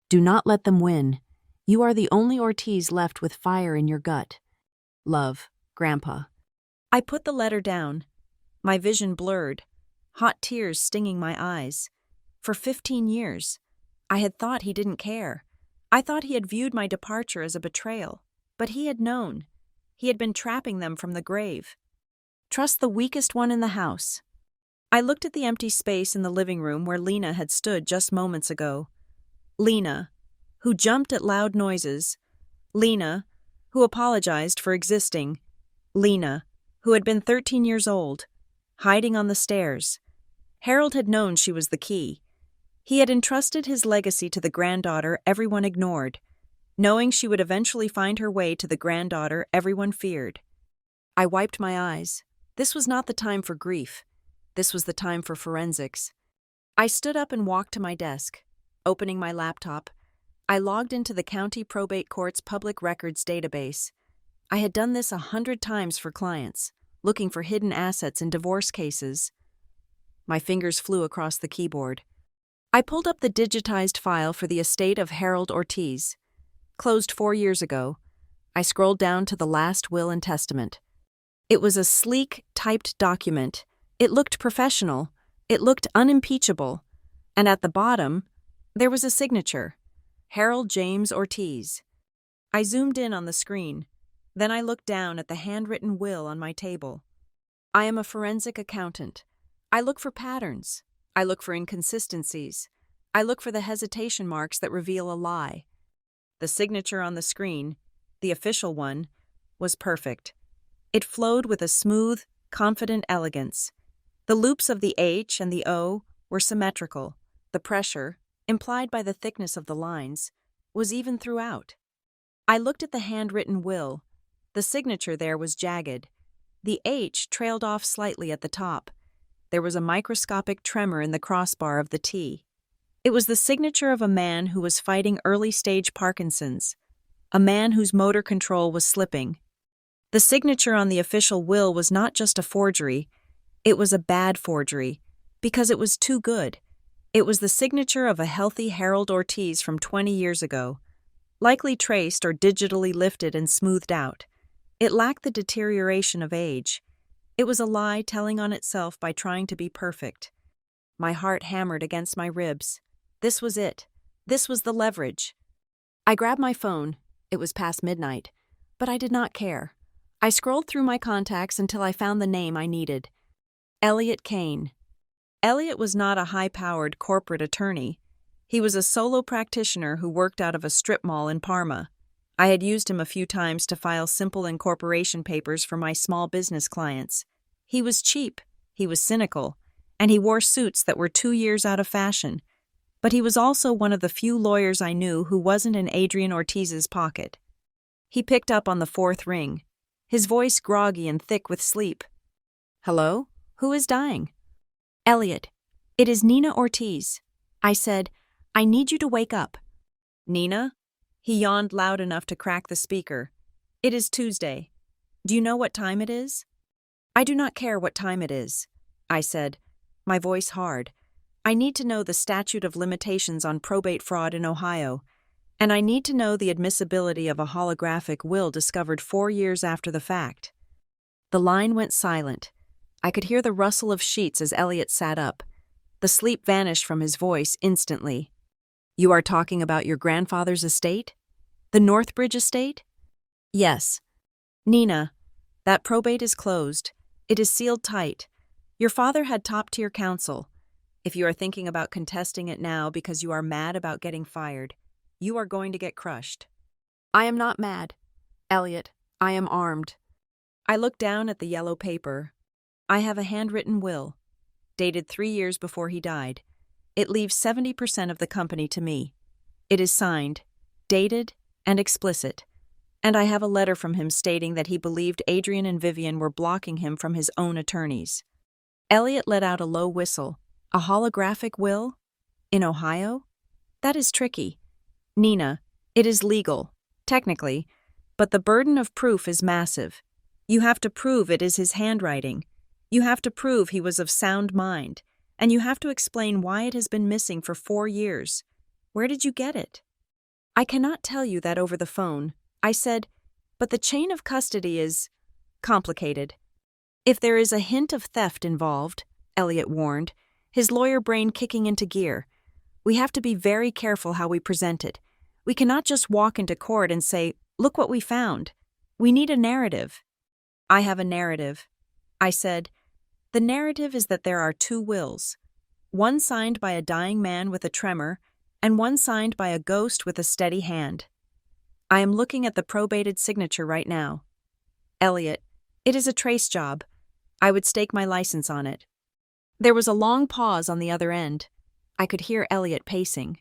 Do not let them win. You are the only Ortiz left with fire in your gut. Love, Grandpa. I put the letter down. My vision blurred, hot tears stinging my eyes. For 15 years, I had thought he didn't care. I thought he had viewed my departure as a betrayal, but he had known. He had been trapping them from the grave. Trust the weakest one in the house. I looked at the empty space in the living room where Lina had stood just moments ago. Lina, who jumped at loud noises. Lina, who apologized for existing. Lina, who had been 13 years old, hiding on the stairs. Harold had known she was the key. He had entrusted his legacy to the granddaughter everyone ignored, knowing she would eventually find her way to the granddaughter everyone feared. I wiped my eyes. This was not the time for grief. This was the time for forensics. I stood up and walked to my desk. Opening my laptop, I logged into the County Probate Court's public records database. I had done this 100 times for clients, looking for hidden assets in divorce cases. My fingers flew across the keyboard. I pulled up the digitized file for the estate of Harold Ortiz. Closed 4 years ago. I scrolled down to the last will and testament. It was a sleek, typed document. It looked professional. It looked unimpeachable. And at the bottom, there was a signature. Harold James Ortiz. I zoomed in on the screen. Then I looked down at the handwritten will on my table. I am a forensic accountant. I look for patterns. I look for inconsistencies. I look for the hesitation marks that reveal a lie. The signature on the screen, the official one, was perfect. It flowed with a smooth, confident elegance. The loops of the H and the O were symmetrical. The pressure, implied by the thickness of the lines, was even throughout. I looked at the handwritten will. The signature there was jagged. The H trailed off slightly at the top. There was a microscopic tremor in the crossbar of the T. It was the signature of a man who was fighting early-stage Parkinson's, a man whose motor control was slipping. The signature on the official will was not just a forgery, it was a bad forgery, because it was too good. It was the signature of a healthy Harold Ortiz from 20 years ago, likely traced or digitally lifted and smoothed out. It lacked the deterioration of age. It was a lie telling on itself by trying to be perfect. My heart hammered against my ribs. This was it. This was the leverage. I grabbed my phone. It was past midnight, but I did not care. I scrolled through my contacts until I found the name I needed. Elliot Kane. Elliot was not a high-powered corporate attorney. He was a solo practitioner who worked out of a strip mall in Parma. I had used him a few times to file simple incorporation papers for my small business clients. He was cheap, he was cynical, and he wore suits that were 2 years out of fashion. But he was also one of the few lawyers I knew who wasn't in Adrian Ortiz's pocket. He picked up on the fourth ring, his voice groggy and thick with sleep. "Hello? Who is dying?" "Elliot, it is Nina Ortiz." I said, "I need you to wake up." "Nina?" He yawned loud enough to crack the speaker. "It is Tuesday. Do you know what time it is?" "I do not care what time it is," I said, my voice hard. "I need to know the statute of limitations on probate fraud in Ohio, and I need to know the admissibility of a holographic will discovered 4 years after the fact." The line went silent. I could hear the rustle of sheets as Elliot sat up. The sleep vanished from his voice instantly. "You are talking about your grandfather's estate? The Northbridge estate?" "Yes." "Nina, that probate is closed. It is sealed tight. Your father had top-tier counsel. If you are thinking about contesting it now because you are mad about getting fired, you are going to get crushed." "I am not mad. Elliot, I am armed." I looked down at the yellow paper. I have a handwritten will, dated 3 years before he died. It leaves 70% of the company to me. It is signed, dated, and explicit. And I have a letter from him stating that he believed Adrian and Vivian were blocking him from his own attorneys. Elliot let out a low whistle. A holographic will? In Ohio? That is tricky. "Nina, it is legal, technically, but the burden of proof is massive. You have to prove it is his handwriting. You have to prove he was of sound mind, and you have to explain why it has been missing for 4 years. Where did you get it?" "I cannot tell you that over the phone," I said, "but the chain of custody is complicated." "If there is a hint of theft involved," Elliot warned, his lawyer brain kicking into gear, "we have to be very careful how we present it. We cannot just walk into court and say, 'Look what we found.' We need a narrative." "I have a narrative," I said. "The narrative is that there are 2 wills, one signed by a dying man with a tremor, and one signed by a ghost with a steady hand. I am looking at the probated signature right now. Elliot, it is a trace job. I would stake my license on it." There was a long pause on the other end. I could hear Elliot pacing.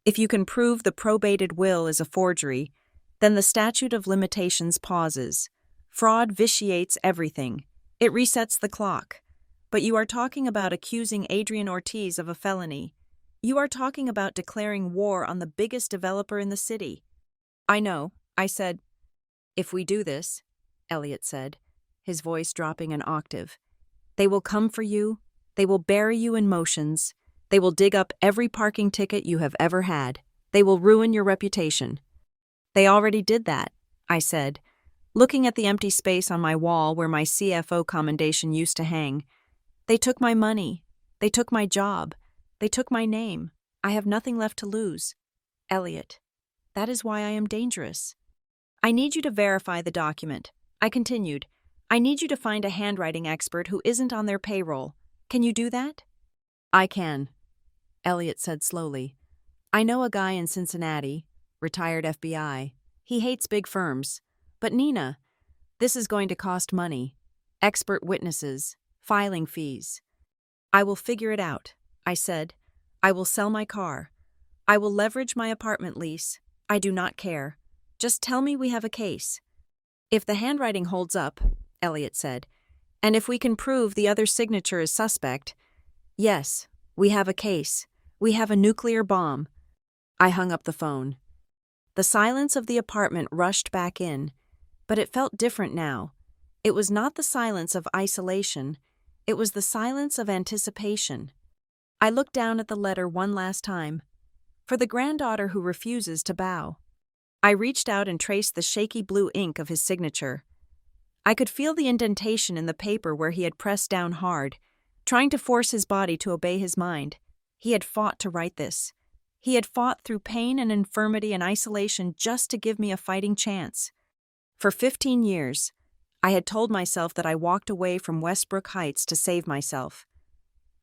"If you can prove the probated will is a forgery, then the statute of limitations pauses. Fraud vitiates everything. It resets the clock. But you are talking about accusing Adrian Ortiz of a felony. You are talking about declaring war on the biggest developer in the city." "I know," I said. "If we do this," Elliot said, his voice dropping an octave, "they will come for you. They will bury you in motions. They will dig up every parking ticket you have ever had. They will ruin your reputation." "They already did that," I said, looking at the empty space on my wall where my CFO commendation used to hang. "They took my money. They took my job. They took my name. I have nothing left to lose. Elliot, that is why I am dangerous. I need you to verify the document. I continued. I need you to find a handwriting expert who isn't on their payroll. Can you do that? I can, Elliot said slowly. I know a guy in Cincinnati, retired FBI. He hates big firms. But Nina, this is going to cost money. Expert witnesses, filing fees. I will figure it out, I said. I will sell my car. I will leverage my apartment lease. I do not care. Just tell me we have a case. If the handwriting holds up, Elliot said, and if we can prove the other signature is suspect, yes, we have a case. We have a nuclear bomb. I hung up the phone. The silence of the apartment rushed back in, but it felt different now. It was not the silence of isolation. It was the silence of anticipation. I looked down at the letter one last time. For the granddaughter who refuses to bow. I reached out and traced the shaky blue ink of his signature. I could feel the indentation in the paper where he had pressed down hard, trying to force his body to obey his mind. He had fought to write this. He had fought through pain and infirmity and isolation just to give me a fighting chance. For 15 years, I had told myself that I walked away from Westbrook Heights to save myself.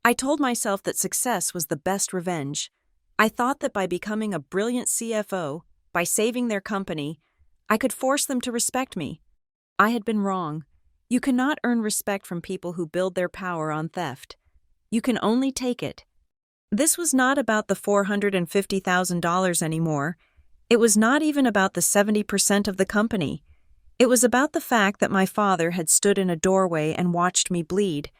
I told myself that success was the best revenge. I thought that by becoming a brilliant CFO, by saving their company, I could force them to respect me. I had been wrong. You cannot earn respect from people who build their power on theft. You can only take it. This was not about the $450,000 anymore. It was not even about the 70% of the company. It was about the fact that my father had stood in a doorway and watched me bleed,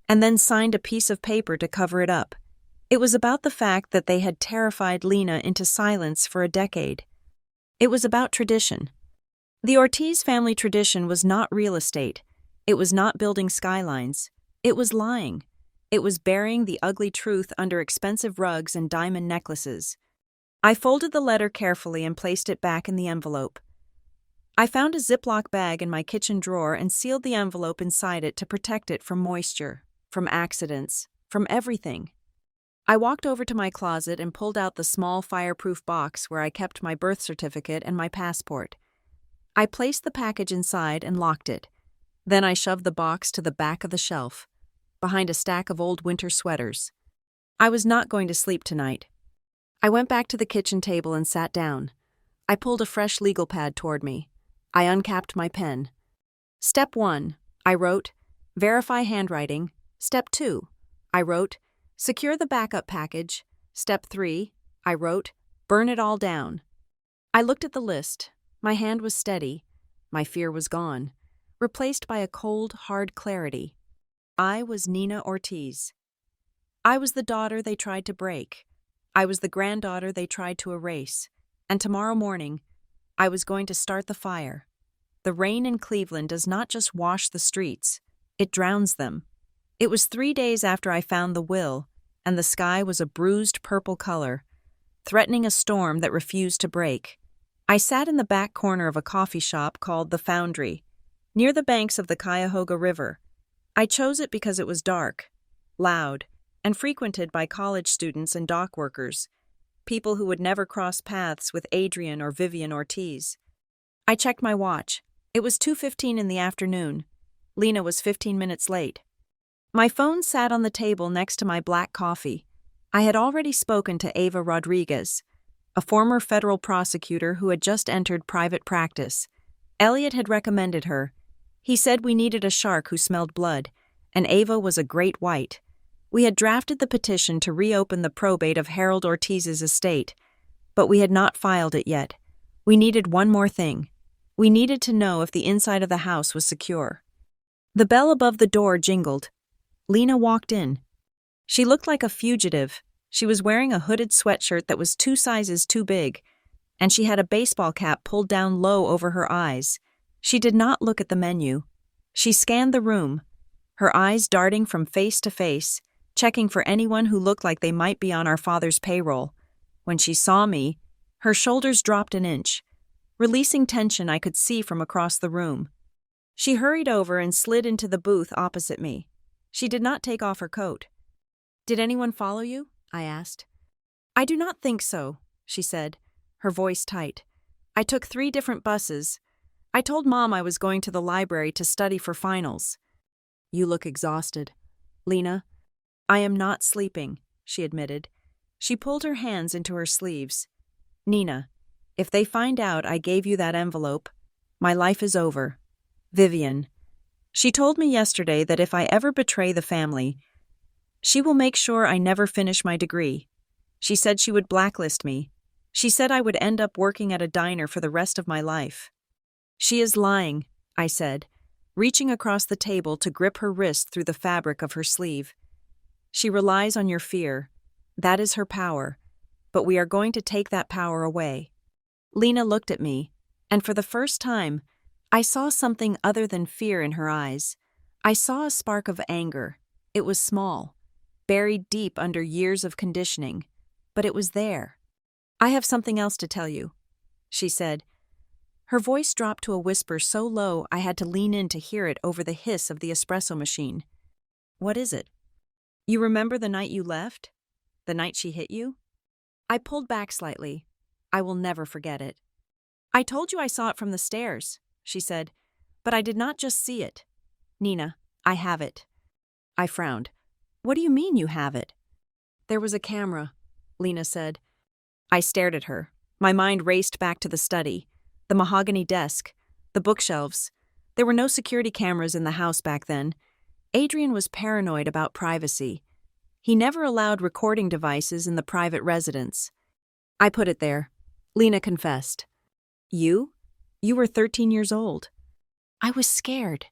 and then signed a piece of paper to cover it up. It was about the fact that they had terrified Lena into silence for a decade. It was about tradition. The Ortiz family tradition was not real estate. It was not building skylines. It was lying. It was burying the ugly truth under expensive rugs and diamond necklaces. I folded the letter carefully and placed it back in the envelope. I found a Ziploc bag in my kitchen drawer and sealed the envelope inside it to protect it from moisture, from accidents, from everything. I walked over to my closet and pulled out the small fireproof box where I kept my birth certificate and my passport. I placed the package inside and locked it. Then I shoved the box to the back of the shelf, behind a stack of old winter sweaters. I was not going to sleep tonight. I went back to the kitchen table and sat down. I pulled a fresh legal pad toward me. I uncapped my pen. Step 1, I wrote, verify handwriting. Step 2, I wrote, secure the backup package. Step 3, I wrote, burn it all down. I looked at the list. My hand was steady. My fear was gone, replaced by a cold, hard clarity. I was Nina Ortiz. I was the daughter they tried to break. I was the granddaughter they tried to erase. And tomorrow morning, I was going to start the fire. The rain in Cleveland does not just wash the streets, it drowns them. It was 3 days after I found the will, and the sky was a bruised purple color, threatening a storm that refused to break. I sat in the back corner of a coffee shop called The Foundry, near the banks of the Cuyahoga River. I chose it because it was dark, loud, and frequented by college students and dock workers, people who would never cross paths with Adrian or Vivian Ortiz. I checked my watch. It was 2:15 in the afternoon. Lena was 15 minutes late. My phone sat on the table next to my black coffee. I had already spoken to Ava Rodriguez, a former federal prosecutor who had just entered private practice. Elliot had recommended her. He said we needed a shark who smelled blood, and Ava was a great white. We had drafted the petition to reopen the probate of Harold Ortiz's estate, but we had not filed it yet. We needed one more thing. We needed to know if the inside of the house was secure. The bell above the door jingled. Lena walked in. She looked like a fugitive. She was wearing a hooded sweatshirt that was 2 sizes too big, and she had a baseball cap pulled down low over her eyes. She did not look at the menu. She scanned the room, her eyes darting from face to face, checking for anyone who looked like they might be on our father's payroll. When she saw me, her shoulders dropped an inch, releasing tension I could see from across the room. She hurried over and slid into the booth opposite me. She did not take off her coat. "Did anyone follow you?" I asked. "I do not think so," she said, her voice tight. "I took 3 different buses. I told Mom I was going to the library to study for finals. You look exhausted. Lena, I am not sleeping, she admitted. She pulled her hands into her sleeves. Nina, if they find out I gave you that envelope, my life is over. Vivian. She told me yesterday that if I ever betray the family, she will make sure I never finish my degree. She said she would blacklist me. She said I would end up working at a diner for the rest of my life. She is lying, I said, reaching across the table to grip her wrist through the fabric of her sleeve. She relies on your fear. That is her power. But we are going to take that power away. Lena looked at me, and for the first time, I saw something other than fear in her eyes. I saw a spark of anger. It was small, buried deep under years of conditioning, but it was there. I have something else to tell you, she said. Her voice dropped to a whisper so low I had to lean in to hear it over the hiss of the espresso machine. What is it? You remember the night you left? The night she hit you? I pulled back slightly. I will never forget it. I told you I saw it from the stairs, she said, but I did not just see it. Nina, I have it. I frowned. What do you mean you have it? There was a camera, Lena said. I stared at her. My mind raced back to the study, the mahogany desk, the bookshelves. There were no security cameras in the house back then. Adrian was paranoid about privacy. He never allowed recording devices in the private residence. I put it there. Lena confessed. You? You were 13 years old. I was scared.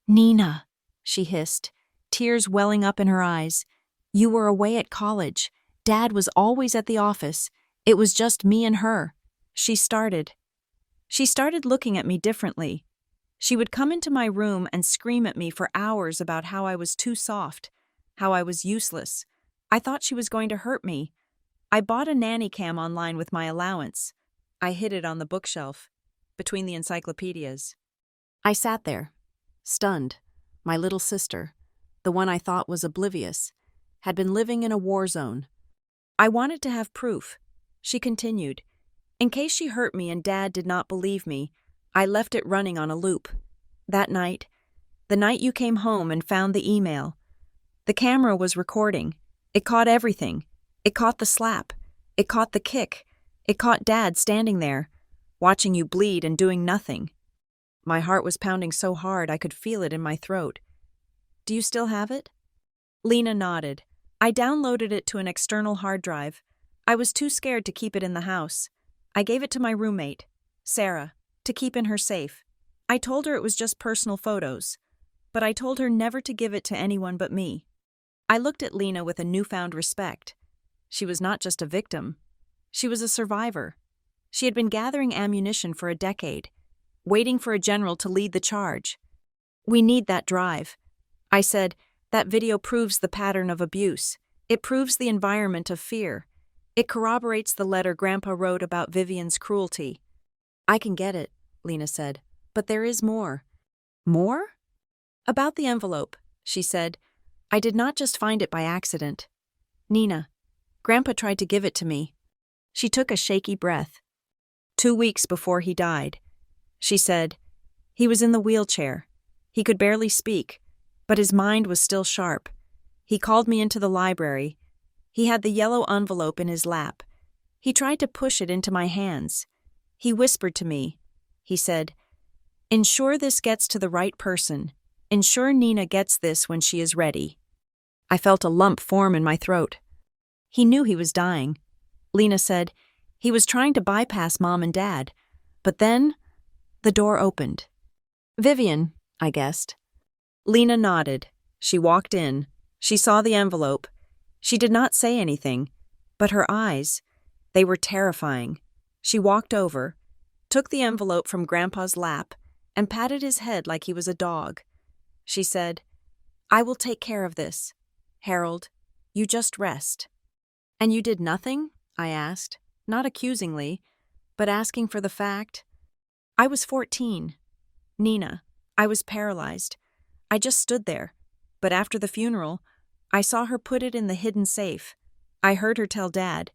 Nina, she hissed, tears welling up in her eyes. You were away at college. Dad was always at the office. It was just me and her. She started looking at me differently. She would come into my room and scream at me for hours about how I was too soft, how I was useless. I thought she was going to hurt me. I bought a nanny cam online with my allowance. I hid it on the bookshelf, between the encyclopedias. I sat there, stunned. My little sister, the one I thought was oblivious, had been living in a war zone. I wanted to have proof. She continued. In case she hurt me and Dad did not believe me, I left it running on a loop. That night, the night you came home and found the email, the camera was recording. It caught everything. It caught the slap. It caught the kick. It caught Dad standing there, watching you bleed and doing nothing. My heart was pounding so hard I could feel it in my throat. Do you still have it? Lena nodded. I downloaded it to an external hard drive. I was too scared to keep it in the house. I gave it to my roommate, Sarah, to keep in her safe. I told her it was just personal photos, but I told her never to give it to anyone but me. I looked at Lena with a newfound respect. She was not just a victim. She was a survivor. She had been gathering ammunition for a decade, waiting for a general to lead the charge. We need that drive. I said, that video proves the pattern of abuse. It proves the environment of fear. It corroborates the letter Grandpa wrote about Vivian's cruelty. I can get it, Lena said, but there is more. More? About the envelope, she said. I did not just find it by accident. Nina, Grandpa tried to give it to me. She took a shaky breath. 2 weeks before he died. She said, he was in the wheelchair. He could barely speak, but his mind was still sharp. He called me into the library. He had the yellow envelope in his lap. He tried to push it into my hands. He whispered to me. He said, ensure this gets to the right person. Ensure Nina gets this when she is ready. I felt a lump form in my throat. He knew he was dying. Lena said, he was trying to bypass Mom and Dad. But then, the door opened. Vivian, I guessed. Lena nodded. She walked in. She saw the envelope. She did not say anything, but her eyes, they were terrifying. She walked over, took the envelope from Grandpa's lap, and patted his head like he was a dog. She said, I will take care of this. Harold, you just rest. And you did nothing? I asked, not accusingly, but asking for the fact. I was 14. Nina, I was paralyzed. I just stood there, but after the funeral, I saw her put it in the hidden safe. I heard her tell Dad,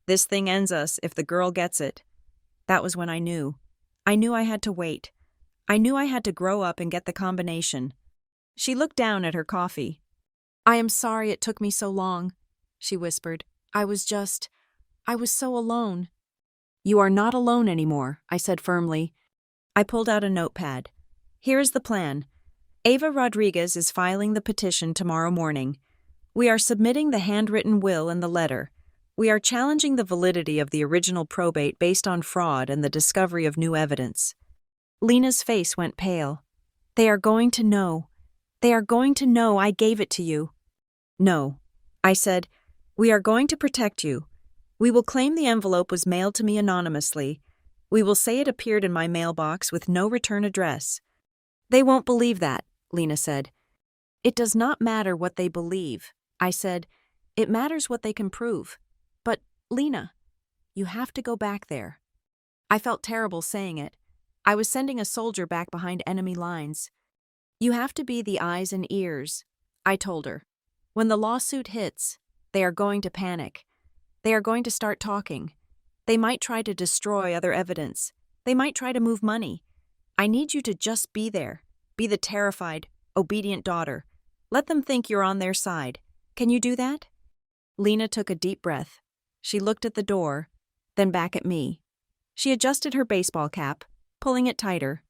this thing ends us if the girl gets it. That was when I knew. I knew I had to wait. I knew I had to grow up and get the combination. She looked down at her coffee. I am sorry it took me so long, she whispered. I was so alone. You are not alone anymore, I said firmly. I pulled out a notepad. Here is the plan. Ava Rodriguez is filing the petition tomorrow morning. We are submitting the handwritten will and the letter. We are challenging the validity of the original probate based on fraud and the discovery of new evidence. Lena's face went pale. They are going to know. They are going to know I gave it to you. No, I said. We are going to protect you. We will claim the envelope was mailed to me anonymously. We will say it appeared in my mailbox with no return address. They won't believe that, Lena said. It does not matter what they believe, I said. It matters what they can prove. But, Lena, you have to go back there. I felt terrible saying it. I was sending a soldier back behind enemy lines. You have to be the eyes and ears, I told her. When the lawsuit hits, they are going to panic. They are going to start talking. They might try to destroy other evidence. They might try to move money. I need you to just be there. Be the terrified, obedient daughter. Let them think you're on their side. Can you do that? Lena took a deep breath. She looked at the door, then back at me. She adjusted her baseball cap, pulling it tighter.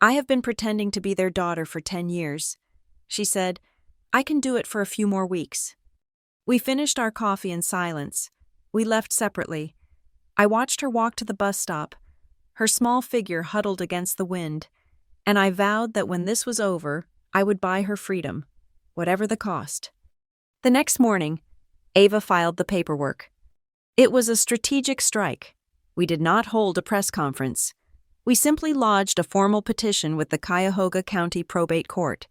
I have been pretending to be their daughter for 10 years. She said, I can do it for a few more weeks. We finished our coffee in silence. We left separately. I watched her walk to the bus stop, her small figure huddled against the wind, and I vowed that when this was over, I would buy her freedom, whatever the cost. The next morning, Ava filed the paperwork. It was a strategic strike. We did not hold a press conference. We simply lodged a formal petition with the Cuyahoga County Probate Court,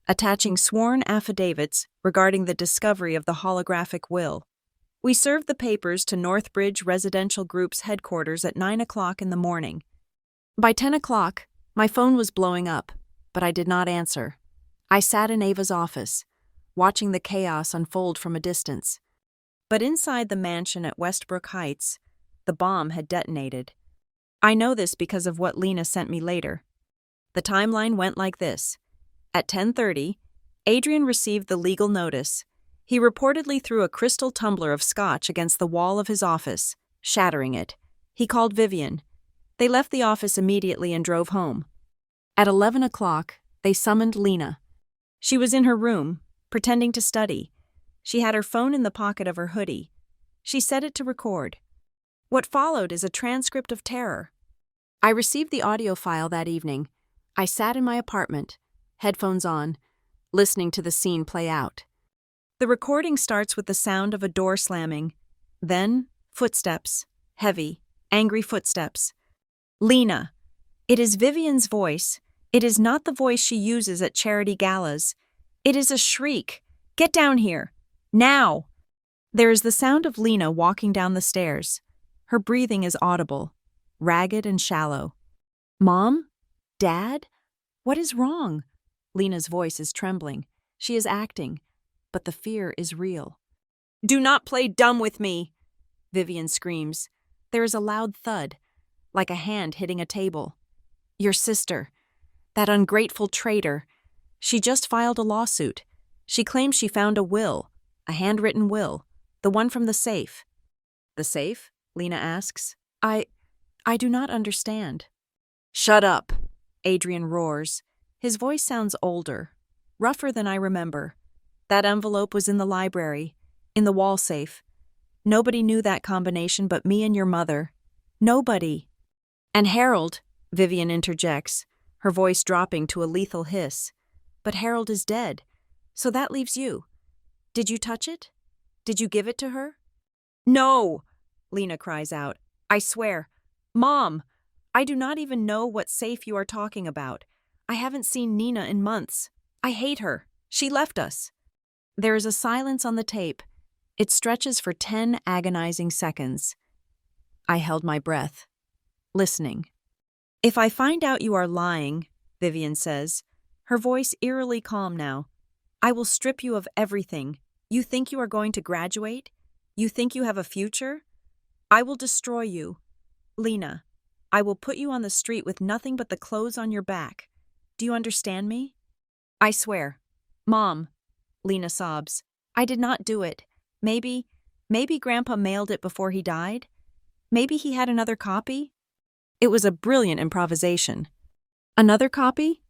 attaching sworn affidavits regarding the discovery of the holographic will. We served the papers to Northbridge Residential Group's headquarters at 9 o'clock in the morning. By 10 o'clock, my phone was blowing up, but I did not answer. I sat in Ava's office, watching the chaos unfold from a distance. But inside the mansion at Westbrook Heights, the bomb had detonated. I know this because of what Lena sent me later. The timeline went like this. At 10:30, Adrian received the legal notice. He reportedly threw a crystal tumbler of scotch against the wall of his office, shattering it. He called Vivian. They left the office immediately and drove home. At 11 o'clock, they summoned Lena. She was in her room, pretending to study. She had her phone in the pocket of her hoodie. She set it to record. What followed is a transcript of terror. I received the audio file that evening. I sat in my apartment, headphones on, listening to the scene play out. The recording starts with the sound of a door slamming. Then, footsteps. Heavy, angry footsteps. Lena. It is Vivian's voice. It is not the voice she uses at charity galas. It is a shriek. Get down here. Now. There is the sound of Lena walking down the stairs. Her breathing is audible, ragged and shallow. Mom? Dad? What is wrong? Lena's voice is trembling. She is acting, but the fear is real. Do not play dumb with me, Vivian screams. There is a loud thud, like a hand hitting a table. Your sister, that ungrateful traitor. She just filed a lawsuit. She claims she found a will, a handwritten will, the one from the safe. The safe? Lena asks. I do not understand. Shut up, Adrian roars. His voice sounds older, rougher than I remember. That envelope was in the library, in the wall safe. Nobody knew that combination but me and your mother. Nobody. And Harold, Vivian interjects, her voice dropping to a lethal hiss. But Harold is dead, so that leaves you. Did you touch it? Did you give it to her? No, Lena cries out. I swear. Mom, I do not even know what safe you are talking about. I haven't seen Nina in months. I hate her. She left us. There is a silence on the tape. It stretches for 10 agonizing seconds. I held my breath, listening. If I find out you are lying, Vivian says, her voice eerily calm now, I will strip you of everything. You think you are going to graduate? You think you have a future? I will destroy you. Lena, I will put you on the street with nothing but the clothes on your back. Do you understand me? I swear. Mom, Lena sobs. I did not do it. Maybe Grandpa mailed it before he died? Maybe he had another copy? It was a brilliant improvisation. Another copy?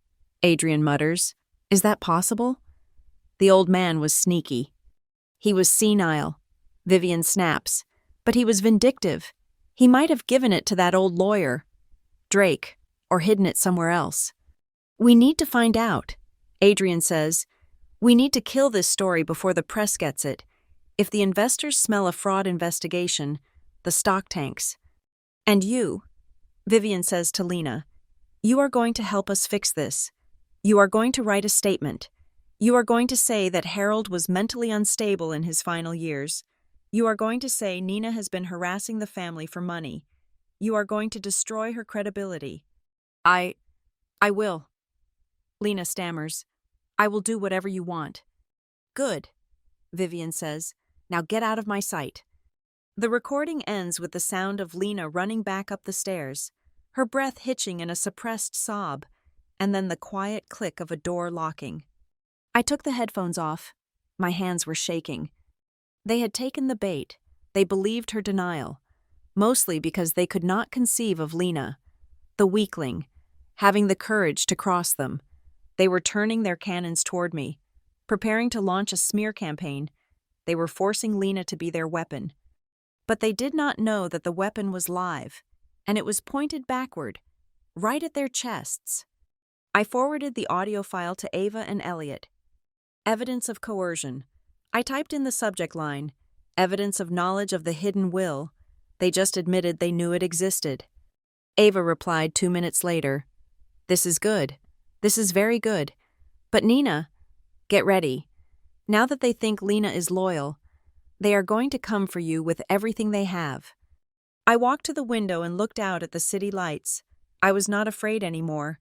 Adrian mutters. Is that possible? The old man was sneaky. He was senile. Vivian snaps. But he was vindictive. He might have given it to that old lawyer, Drake, or hidden it somewhere else. We need to find out, Adrian says. We need to kill this story before the press gets it. If the investors smell a fraud investigation, the stock tanks. And you, Vivian says to Lena, you are going to help us fix this. You are going to write a statement. You are going to say that Harold was mentally unstable in his final years. You are going to say Nina has been harassing the family for money. You are going to destroy her credibility. I will. Lena stammers. I will do whatever you want. Good, Vivian says. Now get out of my sight. The recording ends with the sound of Lena running back up the stairs, her breath hitching in a suppressed sob, and then the quiet click of a door locking. I took the headphones off. My hands were shaking. They had taken the bait. They believed her denial, mostly because they could not conceive of Lena, the weakling, having the courage to cross them. They were turning their cannons toward me, preparing to launch a smear campaign. They were forcing Lena to be their weapon. But they did not know that the weapon was live, and it was pointed backward, right at their chests. I forwarded the audio file to Ava and Elliot. Evidence of coercion. I typed in the subject line, evidence of knowledge of the hidden will. They just admitted they knew it existed. Ava replied 2 minutes later, This is good. This is very good. But Nina, get ready. Now that they think Lena is loyal, they are going to come for you with everything they have. I walked to the window and looked out at the city lights. I was not afraid anymore.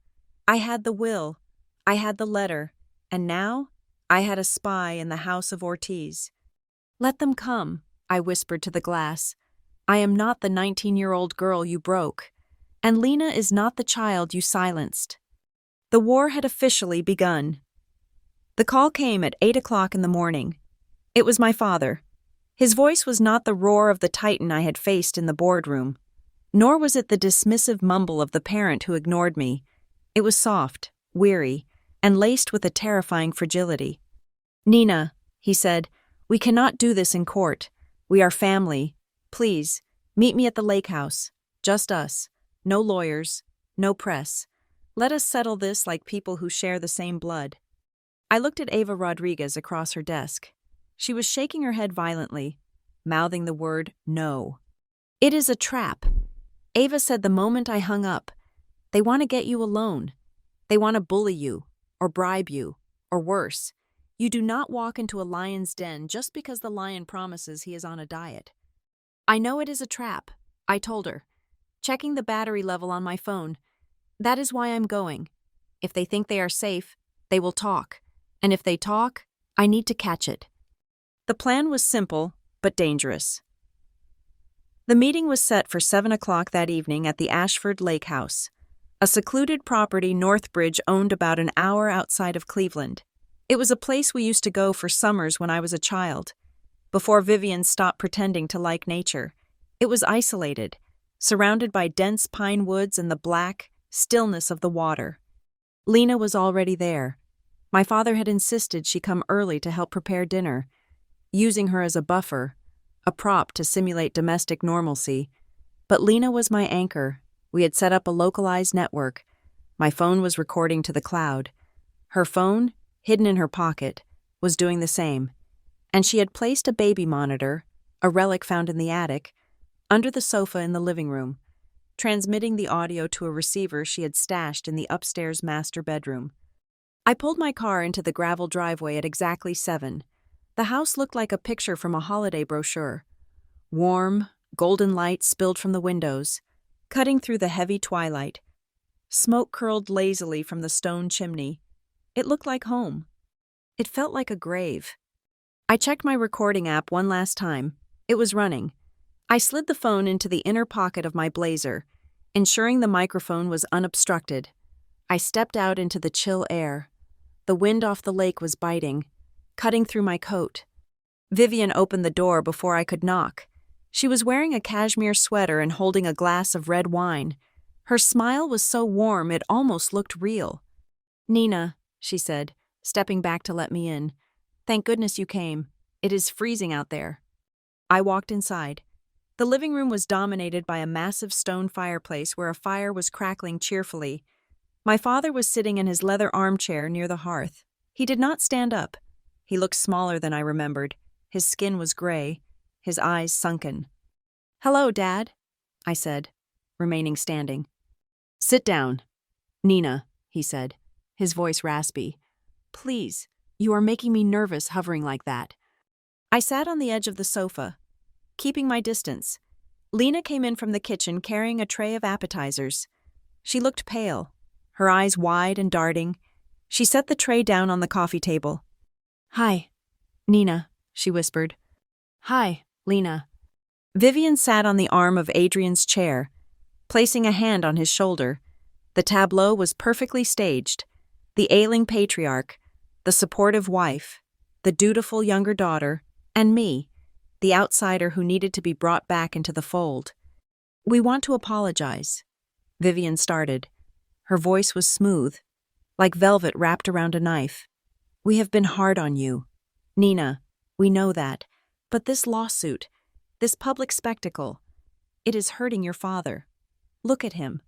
I had the will. I had the letter. And now, I had a spy in the house of Ortiz. Let them come, I whispered to the glass. I am not the 19-year-old girl you broke, and Lena is not the child you silenced. The war had officially begun. The call came at 8 o'clock in the morning. It was my father. His voice was not the roar of the titan I had faced in the boardroom, nor was it the dismissive mumble of the parent who ignored me. It was soft, weary, and laced with a terrifying fragility. Nina, he said, we cannot do this in court. We are family. Please, meet me at the lake house. Just us. No lawyers. No press. Let us settle this like people who share the same blood. I looked at Ava Rodriguez across her desk. She was shaking her head violently, mouthing the word no. It is a trap. Ava said the moment I hung up. They want to get you alone. They want to bully you, or bribe you, or worse. You do not walk into a lion's den just because the lion promises he is on a diet. I know it is a trap, I told her, checking the battery level on my phone. That is why I'm going. If they think they are safe, they will talk. And if they talk, I need to catch it. The plan was simple, but dangerous. The meeting was set for 7 o'clock that evening at the Ashford Lake House, a secluded property Northbridge owned about an hour outside of Cleveland. It was a place we used to go for summers when I was a child, before Vivian stopped pretending to like nature. It was isolated, surrounded by dense pine woods and the black stillness of the water. Lena was already there. My father had insisted she come early to help prepare dinner, using her as a buffer, a prop to simulate domestic normalcy. But Lena was my anchor. We had set up a localized network. My phone was recording to the cloud. Her phone, hidden in her pocket, was doing the same. And she had placed a baby monitor, a relic found in the attic, under the sofa in the living room, transmitting the audio to a receiver she had stashed in the upstairs master bedroom. I pulled my car into the gravel driveway at exactly 7. The house looked like a picture from a holiday brochure. Warm, golden light spilled from the windows, cutting through the heavy twilight. Smoke curled lazily from the stone chimney. It looked like home. It felt like a grave. I checked my recording app one last time. It was running. I slid the phone into the inner pocket of my blazer. ensuring the microphone was unobstructed. I stepped out into the chill air. The wind off the lake was biting, cutting through my coat. Vivian opened the door before I could knock. She was wearing a cashmere sweater and holding a glass of red wine. Her smile was so warm it almost looked real. "Nina," she said, stepping back to let me in. "Thank goodness you came. It is freezing out there." I walked inside. The living room was dominated by a massive stone fireplace where a fire was crackling cheerfully. My father was sitting in his leather armchair near the hearth. He did not stand up. He looked smaller than I remembered. His skin was gray, his eyes sunken. "Hello, Dad," I said, remaining standing. "Sit down." "Nina," he said, his voice raspy. "Please, you are making me nervous hovering like that." I sat on the edge of the sofa, keeping my distance. Lena came in from the kitchen carrying a tray of appetizers. She looked pale, her eyes wide and darting. She set the tray down on the coffee table. "Hi, Nina," she whispered. "Hi, Lena." Vivian sat on the arm of Adrian's chair, placing a hand on his shoulder. The tableau was perfectly staged. The ailing patriarch, the supportive wife, the dutiful younger daughter, and me, the outsider who needed to be brought back into the fold. "We want to apologize," Vivian started. Her voice was smooth, like velvet wrapped around a knife. "We have been hard on you. Nina, we know that. But this lawsuit, this public spectacle, it is hurting your father. Look at him."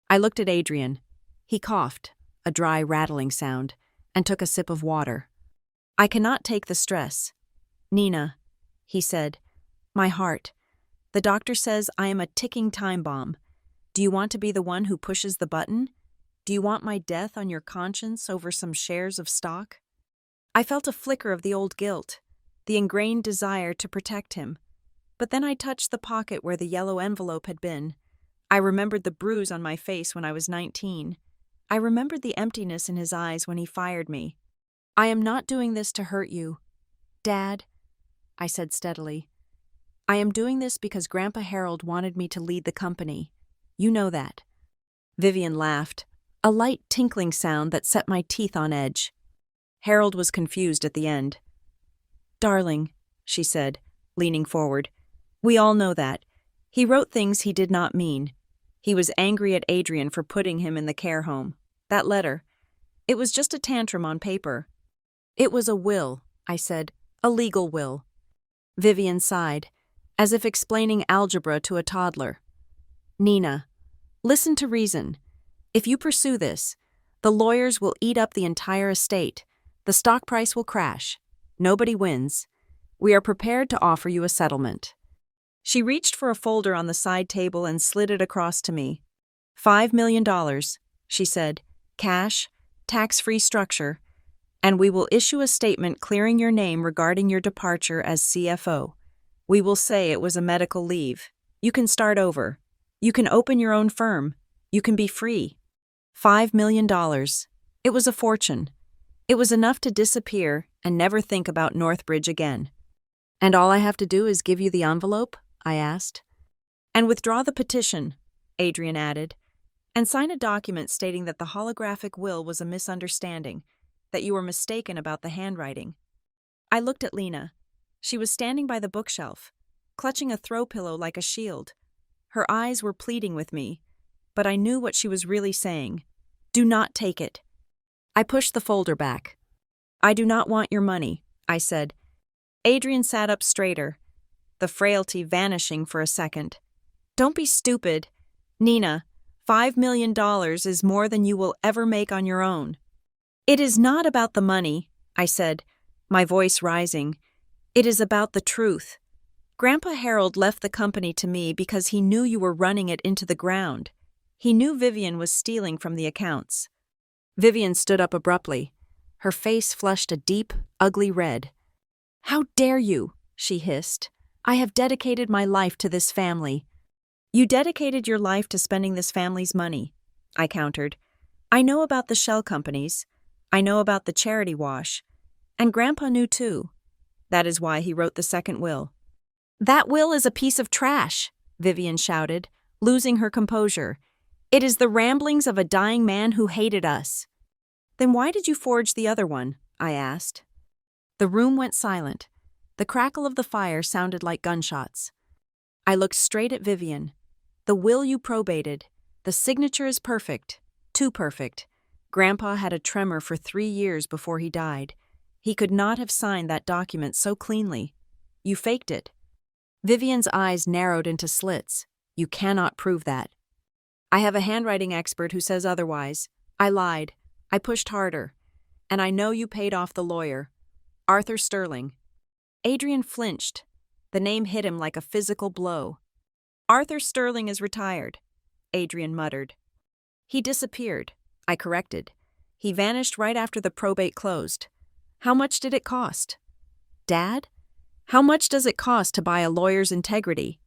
I looked at Adrian. He coughed, a dry rattling sound, and took a sip of water. "I cannot take the stress. Nina," he said, "my heart. The doctor says I am a ticking time bomb. Do you want to be the one who pushes the button? Do you want my death on your conscience over some shares of stock?" I felt a flicker of the old guilt, the ingrained desire to protect him. But then I touched the pocket where the yellow envelope had been. I remembered the bruise on my face when I was 19. I remembered the emptiness in his eyes when he fired me. "I am not doing this to hurt you, Dad," I said steadily. "I am doing this because Grandpa Harold wanted me to lead the company. You know that." Vivian laughed, a light tinkling sound that set my teeth on edge. Harold was confused at the end. "Darling," she said, leaning forward, "we all know that. He wrote things he did not mean. He was angry at Adrian for putting him in the care home. That letter, it was just a tantrum on paper." "It was a will," I said, "a legal will." Vivian sighed, as if explaining algebra to a toddler. "Nina, listen to reason. If you pursue this, the lawyers will eat up the entire estate. The stock price will crash. Nobody wins. We are prepared to offer you a settlement." She reached for a folder on the side table and slid it across to me. $5 million, she said, cash, tax-free structure, and we will issue a statement clearing your name regarding your departure as CFO. We will say it was a medical leave. You can start over. You can open your own firm. You can be free. $5 million. It was a fortune. It was enough to disappear and never think about Northbridge again. "And all I have to do is give you the envelope?" I asked. "And withdraw the petition," Adrian added, "and sign a document stating that the holographic will was a misunderstanding, that you were mistaken about the handwriting." I looked at Lena. She was standing by the bookshelf, clutching a throw pillow like a shield. Her eyes were pleading with me, but I knew what she was really saying. "Do not take it." I pushed the folder back. "I do not want your money," I said. Adrian sat up straighter, the frailty vanishing for a second. "Don't be stupid. Nina, $5 million is more than you will ever make on your own." "It is not about the money," I said, my voice rising. "It is about the truth. Grandpa Harold left the company to me because he knew you were running it into the ground. He knew Vivian was stealing from the accounts." Vivian stood up abruptly. Her face flushed a deep, ugly red. "How dare you?" she hissed. "I have dedicated my life to this family." "You dedicated your life to spending this family's money," I countered. "I know about the shell companies. I know about the charity wash. And Grandpa knew too. That is why he wrote the second will." "That will is a piece of trash," Vivian shouted, losing her composure. "It is the ramblings of a dying man who hated us." "Then why did you forge the other one?" I asked. The room went silent. The crackle of the fire sounded like gunshots. I looked straight at Vivian. "The will you probated. The signature is perfect. Too perfect. Grandpa had a tremor for 3 years before he died. He could not have signed that document so cleanly. You faked it." Vivian's eyes narrowed into slits. "You cannot prove that." "I have a handwriting expert who says otherwise. I lied. I pushed harder. And I know you paid off the lawyer. Arthur Sterling." Adrian flinched. The name hit him like a physical blow. "Arthur Sterling is retired," Adrian muttered. "He disappeared," I corrected. "He vanished right after the probate closed. How much did it cost?" "Dad? How much does it cost to buy a lawyer's integrity?"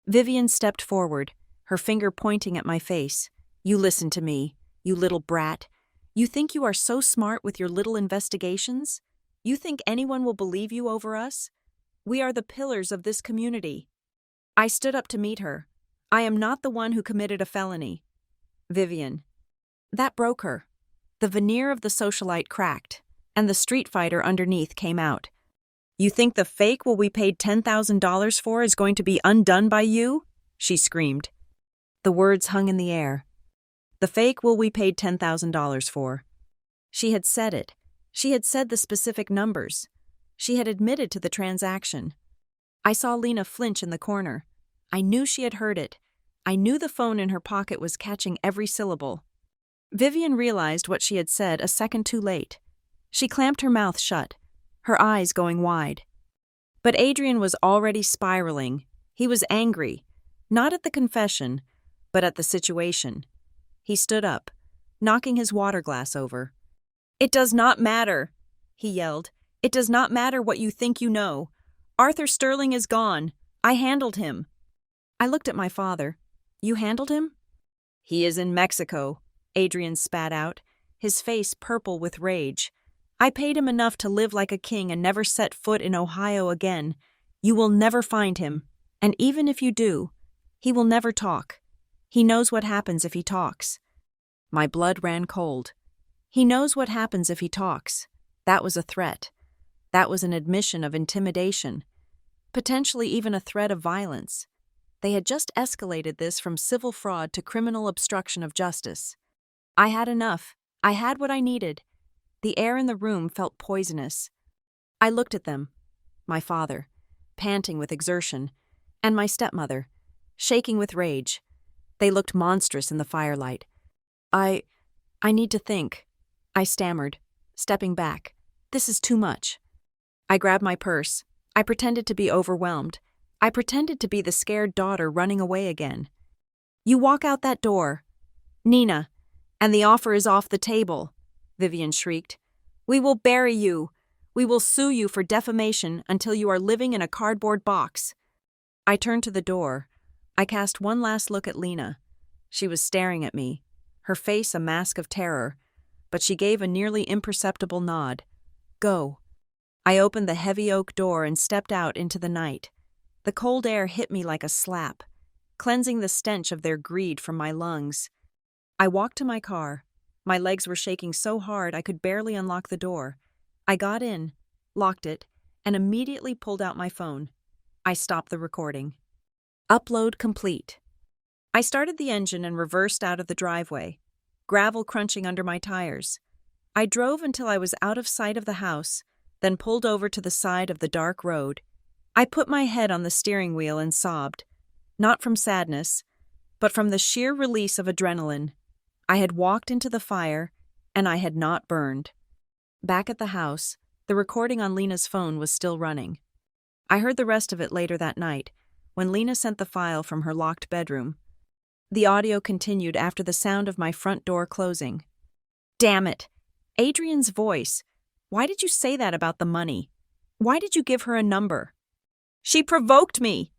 Vivian stepped forward, her finger pointing at my face. "You listen to me, you little brat. You think you are so smart with your little investigations? You think anyone will believe you over us? We are the pillars of this community." I stood up to meet her. "I am not the one who committed a felony." Vivian. That broke her. The veneer of the socialite cracked, and the street fighter underneath came out. "You think the fake we paid $10,000 for is going to be undone by you?" she screamed. The words hung in the air. "The fake we paid $10,000 for." She had said it. She had said the specific numbers. She had admitted to the transaction. I saw Lena flinch in the corner. I knew she had heard it. I knew the phone in her pocket was catching every syllable. Vivian realized what she had said a second too late. She clamped her mouth shut, her eyes going wide. But Adrian was already spiraling. He was angry, not at the confession, but at the situation. He stood up, knocking his water glass over. "It does not matter," he yelled. "It does not matter what you think you know. Arthur Sterling is gone. I handled him." I looked at my father. "You handled him?" "He is in Mexico," Adrian spat out, his face purple with rage. "I paid him enough to live like a king and never set foot in Ohio again. You will never find him. And even if you do, he will never talk. He knows what happens if he talks." My blood ran cold. He knows what happens if he talks. That was a threat. That was an admission of intimidation. Potentially even a threat of violence. They had just escalated this from civil fraud to criminal obstruction of justice. I had enough. I had what I needed. The air in the room felt poisonous. I looked at them. My father, panting with exertion, and my stepmother, shaking with rage. They looked monstrous in the firelight. I need to think," I stammered, stepping back. "This is too much." I grabbed my purse. I pretended to be overwhelmed. I pretended to be the scared daughter running away again. "You walk out that door, Nina, and the offer is off the table," Vivian shrieked. "We will bury you. We will sue you for defamation until you are living in a cardboard box." I turned to the door. I cast one last look at Lena. She was staring at me, her face a mask of terror, but she gave a nearly imperceptible nod. "Go." I opened the heavy oak door and stepped out into the night. The cold air hit me like a slap, cleansing the stench of their greed from my lungs. I walked to my car. My legs were shaking so hard I could barely unlock the door. I got in, locked it, and immediately pulled out my phone. I stopped the recording. Upload complete. I started the engine and reversed out of the driveway, gravel crunching under my tires. I drove until I was out of sight of the house, then pulled over to the side of the dark road. I put my head on the steering wheel and sobbed, not from sadness, but from the sheer release of adrenaline. I had walked into the fire, and I had not burned. Back at the house, the recording on Lena's phone was still running. I heard the rest of it later that night, when Lena sent the file from her locked bedroom. The audio continued after the sound of my front door closing. "Damn it! Adrian's voice. Why did you say that about the money? Why did you give her a number?" "She provoked me!"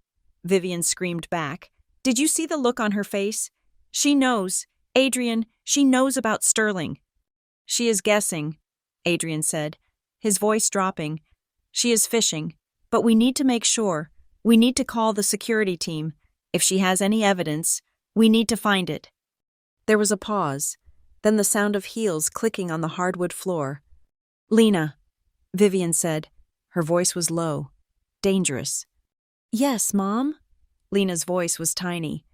Vivian screamed back. "Did you see the look on her face? She knows. Adrian, she knows about Sterling." "She is guessing," Adrian said, his voice dropping. "She is fishing, but we need to make sure. We need to call the security team. If she has any evidence, We need to find it. There was a pause, then the sound of heels clicking on the hardwood floor. Lena, Vivian said. Her voice was low, dangerous. Yes, Mom? Lena's voice was tiny.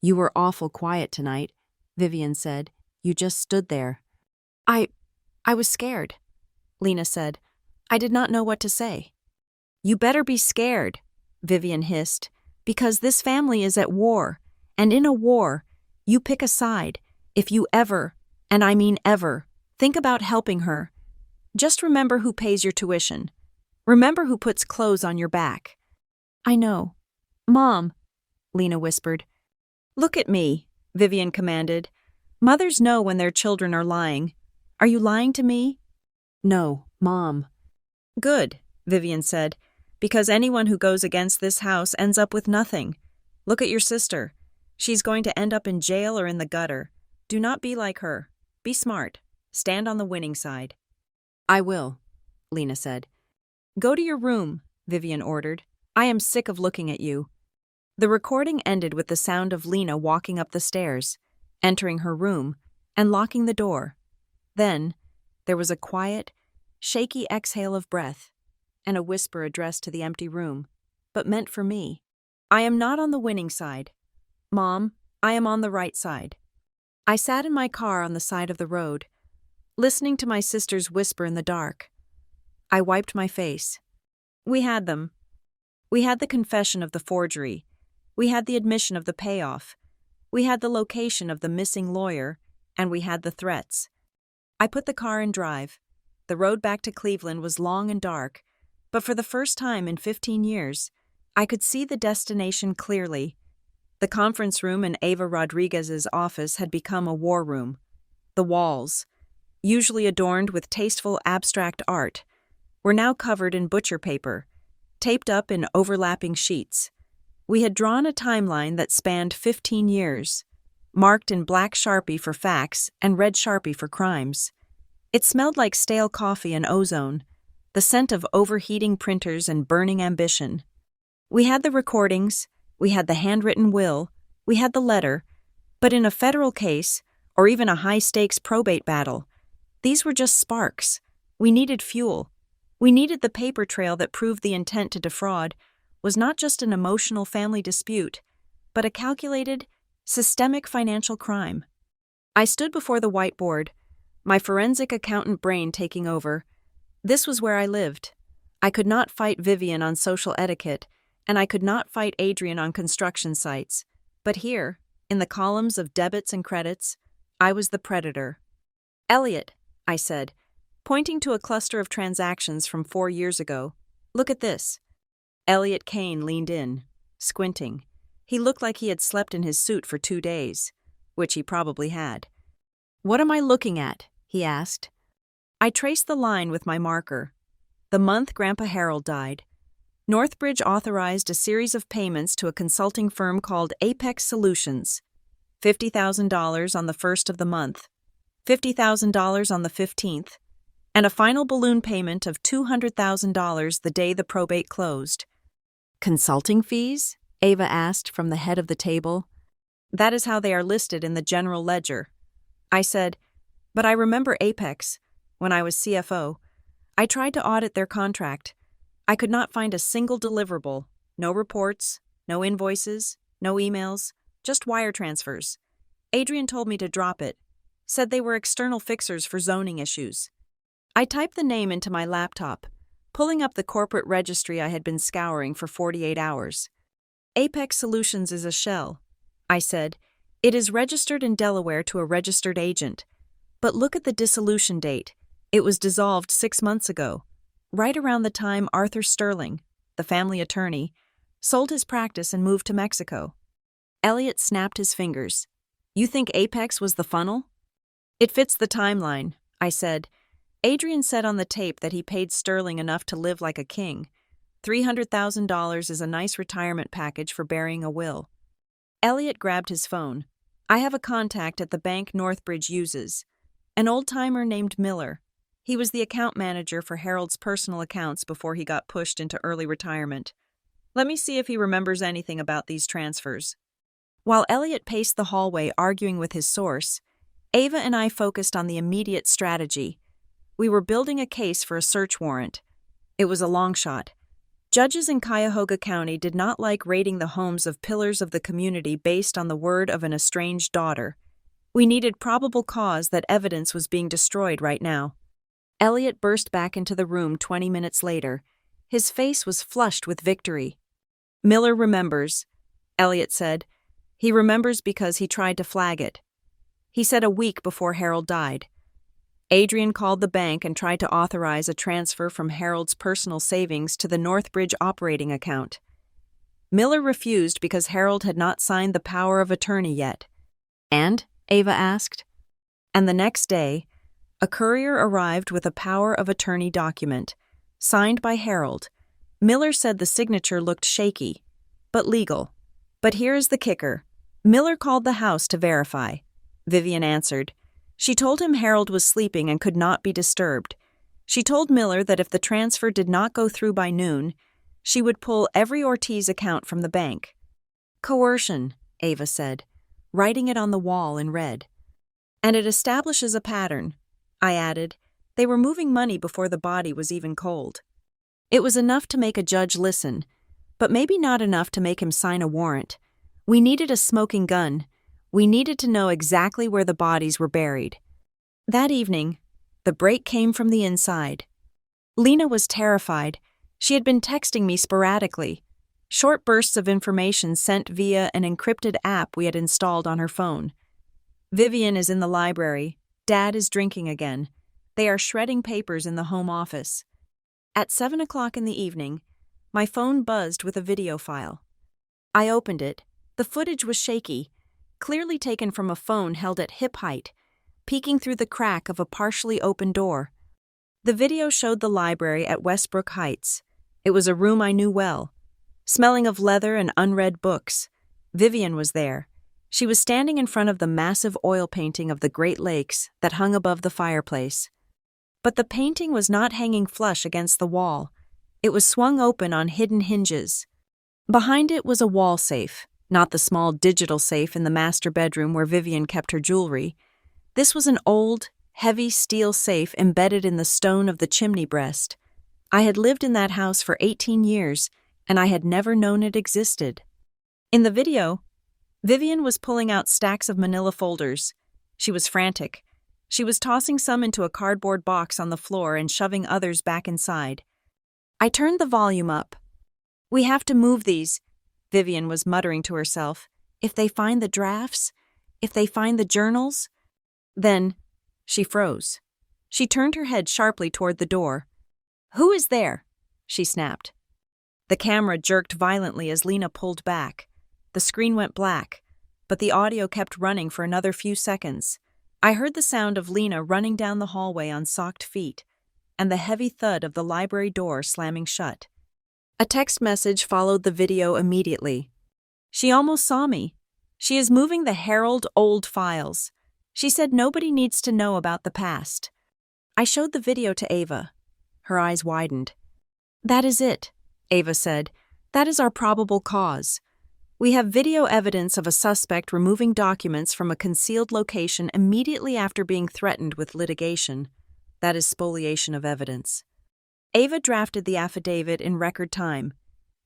You were awful quiet tonight, Vivian said. You just stood there. I was scared, Lena said. I did not know what to say. You better be scared, Vivian hissed, because this family is at war, and in a war, you pick a side. If you ever, and I mean ever, think about helping her, just remember who pays your tuition. Remember who puts clothes on your back. I know. Mom, Lena whispered. Look at me, Vivian commanded. Mothers know when their children are lying. Are you lying to me? No, Mom. Good, Vivian said, because anyone who goes against this house ends up with nothing. Look at your sister. She's going to end up in jail or in the gutter. Do not be like her. Be smart. Stand on the winning side. I will, Lena said. Go to your room, Vivian ordered. I am sick of looking at you. The recording ended with the sound of Lena walking up the stairs, entering her room, and locking the door. Then, there was a quiet, shaky exhale of breath, and a whisper addressed to the empty room, but meant for me. I am not on the winning side. Mom, I am on the right side. I sat in my car on the side of the road, listening to my sister's whisper in the dark. I wiped my face. We had them. We had the confession of the forgery. We had the admission of the payoff. We had the location of the missing lawyer, and we had the threats. I put the car in drive. The road back to Cleveland was long and dark, but for the first time in 15 years, I could see the destination clearly. The conference room in Ava Rodriguez's office had become a war room. The walls, usually adorned with tasteful abstract art, were now covered in butcher paper, taped up in overlapping sheets. We had drawn a timeline that spanned 15 years, marked in black Sharpie for facts and red Sharpie for crimes. It smelled like stale coffee and ozone, the scent of overheating printers and burning ambition. We had the recordings, we had the handwritten will, we had the letter, but in a federal case, or even a high-stakes probate battle, these were just sparks. We needed fuel. We needed the paper trail that proved the intent to defraud was not just an emotional family dispute, but a calculated, systemic financial crime. I stood before the whiteboard, my forensic accountant brain taking over. This was where I lived. I could not fight Vivian on social etiquette, and I could not fight Adrian on construction sites. But here, in the columns of debits and credits, I was the predator. Elliot, I said, pointing to a cluster of transactions from 4 years ago. Look at this. Elliot Kane leaned in, squinting. He looked like he had slept in his suit for 2 days, which he probably had. What am I looking at? He asked. I traced the line with my marker. The month Grandpa Harold died. Northbridge authorized a series of payments to a consulting firm called Apex Solutions. $50,000 on the 1st of the month, $50,000 on the 15th, and a final balloon payment of $200,000 the day the probate closed. Consulting fees? Ava asked from the head of the table. That is how they are listed in the general ledger. I said, but I remember Apex. When I was CFO, I tried to audit their contract. I could not find a single deliverable. No reports, no invoices, no emails, just wire transfers. Adrian told me to drop it, said they were external fixers for zoning issues. I typed the name into my laptop, pulling up the corporate registry I had been scouring for 48 hours. Apex Solutions is a shell, I said. It is registered in Delaware to a registered agent. But look at the dissolution date. It was dissolved 6 months ago, right around the time Arthur Sterling, the family attorney, sold his practice and moved to Mexico. Elliot snapped his fingers. You think Apex was the funnel? It fits the timeline, I said. Adrian said on the tape that he paid Sterling enough to live like a king. $300,000 is a nice retirement package for burying a will. Elliot grabbed his phone. I have a contact at the bank Northbridge uses. An old-timer named Miller. He was the account manager for Harold's personal accounts before he got pushed into early retirement. Let me see if he remembers anything about these transfers. While Elliot paced the hallway arguing with his source, Ava and I focused on the immediate strategy. We were building a case for a search warrant. It was a long shot. Judges in Cuyahoga County did not like raiding the homes of pillars of the community based on the word of an estranged daughter. We needed probable cause that evidence was being destroyed right now. Elliot burst back into the room 20 minutes later. His face was flushed with victory. "Miller remembers," Elliot said. "He remembers because he tried to flag it. He said a week before Harold died. Adrian called the bank and tried to authorize a transfer from Harold's personal savings to the Northbridge operating account. Miller refused because Harold had not signed the power of attorney yet." "And?" Ava asked. "And the next day, a courier arrived with a power of attorney document, signed by Harold. Miller said the signature looked shaky, but legal. But here is the kicker. Miller called the house to verify." Vivian answered. She told him Harold was sleeping and could not be disturbed. She told Miller that if the transfer did not go through by noon, she would pull every Ortiz account from the bank. "Coercion," Ava said, writing it on the wall in red. "And it establishes a pattern," I added. "They were moving money before the body was even cold." It was enough to make a judge listen, but maybe not enough to make him sign a warrant. We needed a smoking gun. We needed to know exactly where the bodies were buried. That evening, the break came from the inside. Lena was terrified. She had been texting me sporadically, short bursts of information sent via an encrypted app we had installed on her phone. "Vivian is in the library. Dad is drinking again. They are shredding papers in the home office." At 7 o'clock in the evening, my phone buzzed with a video file. I opened it. The footage was shaky, clearly taken from a phone held at hip height, peeking through the crack of a partially open door. The video showed the library at Westbrook Heights. It was a room I knew well, smelling of leather and unread books. Vivian was there. She was standing in front of the massive oil painting of the Great Lakes that hung above the fireplace. But the painting was not hanging flush against the wall. It was swung open on hidden hinges. Behind it was a wall safe, not the small digital safe in the master bedroom where Vivian kept her jewelry. This was an old, heavy steel safe embedded in the stone of the chimney breast. I had lived in that house for 18 years, and I had never known it existed. In the video, Vivian was pulling out stacks of manila folders. She was frantic. She was tossing some into a cardboard box on the floor and shoving others back inside. I turned the volume up. "We have to move these," Vivian was muttering to herself. "If they find the drafts, if they find the journals." Then she froze. She turned her head sharply toward the door. "Who is there?" she snapped. The camera jerked violently as Lena pulled back. The screen went black, but the audio kept running for another few seconds. I heard the sound of Lena running down the hallway on socked feet, and the heavy thud of the library door slamming shut. A text message followed the video immediately. "She almost saw me. She is moving the Herald old files. She said nobody needs to know about the past." I showed the video to Ava. Her eyes widened. "That is it," Ava said. "That is our probable cause. We have video evidence of a suspect removing documents from a concealed location immediately after being threatened with litigation. That is spoliation of evidence." Ava drafted the affidavit in record time.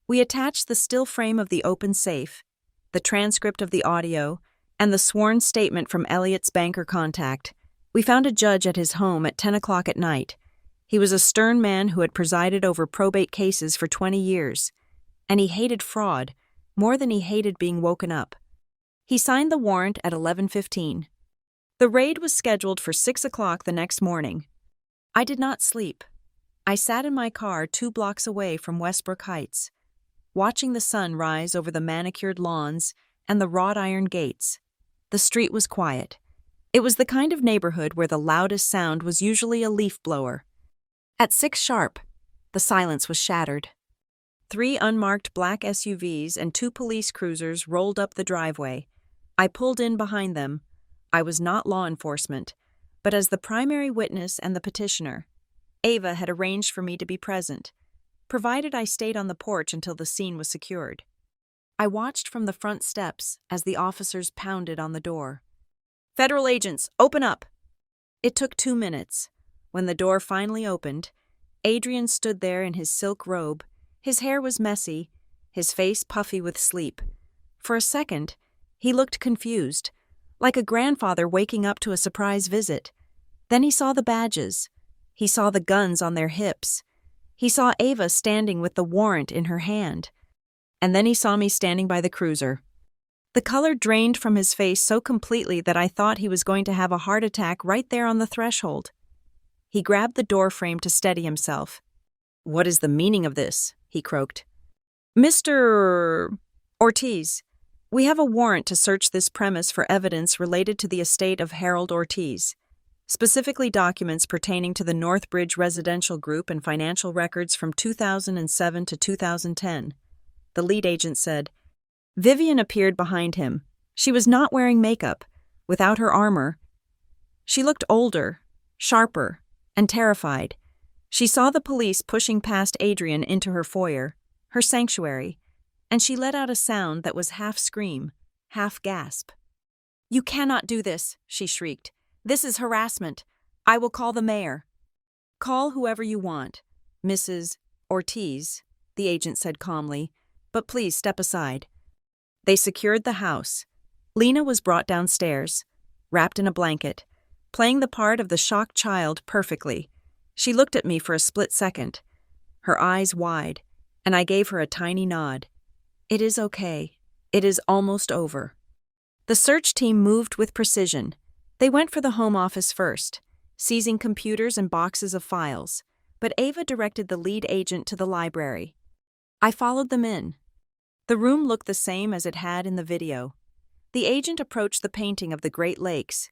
We attached the still frame of the open safe, the transcript of the audio, and the sworn statement from Elliot's banker contact. We found a judge at his home at 10 o'clock at night. He was a stern man who had presided over probate cases for 20 years, and he hated fraud more than he hated being woken up. He signed the warrant at 11:15. The raid was scheduled for 6 o'clock the next morning. I did not sleep. I sat in my car 2 blocks away from Westbrook Heights, watching the sun rise over the manicured lawns and the wrought iron gates. The street was quiet. It was the kind of neighborhood where the loudest sound was usually a leaf blower. At 6 sharp, the silence was shattered. 3 unmarked black SUVs and 2 police cruisers rolled up the driveway. I pulled in behind them. I was not law enforcement, but as the primary witness and the petitioner, Ava had arranged for me to be present, provided I stayed on the porch until the scene was secured. I watched from the front steps as the officers pounded on the door. "Federal agents, open up!" It took 2 minutes. When the door finally opened, Adrian stood there in his silk robe. His hair was messy, his face puffy with sleep. For a second, he looked confused, like a grandfather waking up to a surprise visit. Then he saw the badges. He saw the guns on their hips. He saw Ava standing with the warrant in her hand. And then he saw me standing by the cruiser. The color drained from his face so completely that I thought he was going to have a heart attack right there on the threshold. He grabbed the door frame to steady himself. "What is the meaning of this?" he croaked. "Mr. Ortiz, we have a warrant to search this premise for evidence related to the estate of Harold Ortiz, specifically documents pertaining to the Northbridge Residential Group and financial records from 2007 to 2010. The lead agent said. Vivian appeared behind him. She was not wearing makeup, without her armor. She looked older, sharper, and terrified. She saw the police pushing past Adrian into her foyer, her sanctuary, and she let out a sound that was half scream, half gasp. "You cannot do this," she shrieked. "This is harassment. I will call the mayor." "Call whoever you want, Mrs. Ortiz," the agent said calmly, "but please step aside." They secured the house. Lena was brought downstairs, wrapped in a blanket, playing the part of the shocked child perfectly. She looked at me for a split second, her eyes wide, and I gave her a tiny nod. "It is okay. It is almost over." The search team moved with precision. They went for the home office first, seizing computers and boxes of files, but Ava directed the lead agent to the library. I followed them in. The room looked the same as it had in the video. The agent approached the painting of the Great Lakes.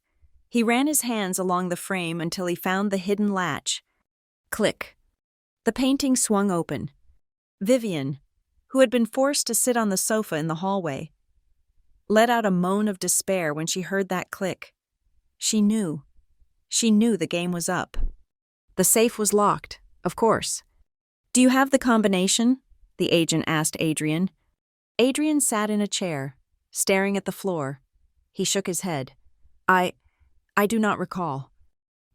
He ran his hands along the frame until he found the hidden latch. Click. The painting swung open. Vivian, who had been forced to sit on the sofa in the hallway, let out a moan of despair when she heard that click. She knew. She knew the game was up. The safe was locked, of course. "Do you have the combination?" the agent asked Adrian. Adrian sat in a chair, staring at the floor. He shook his head. I do not recall."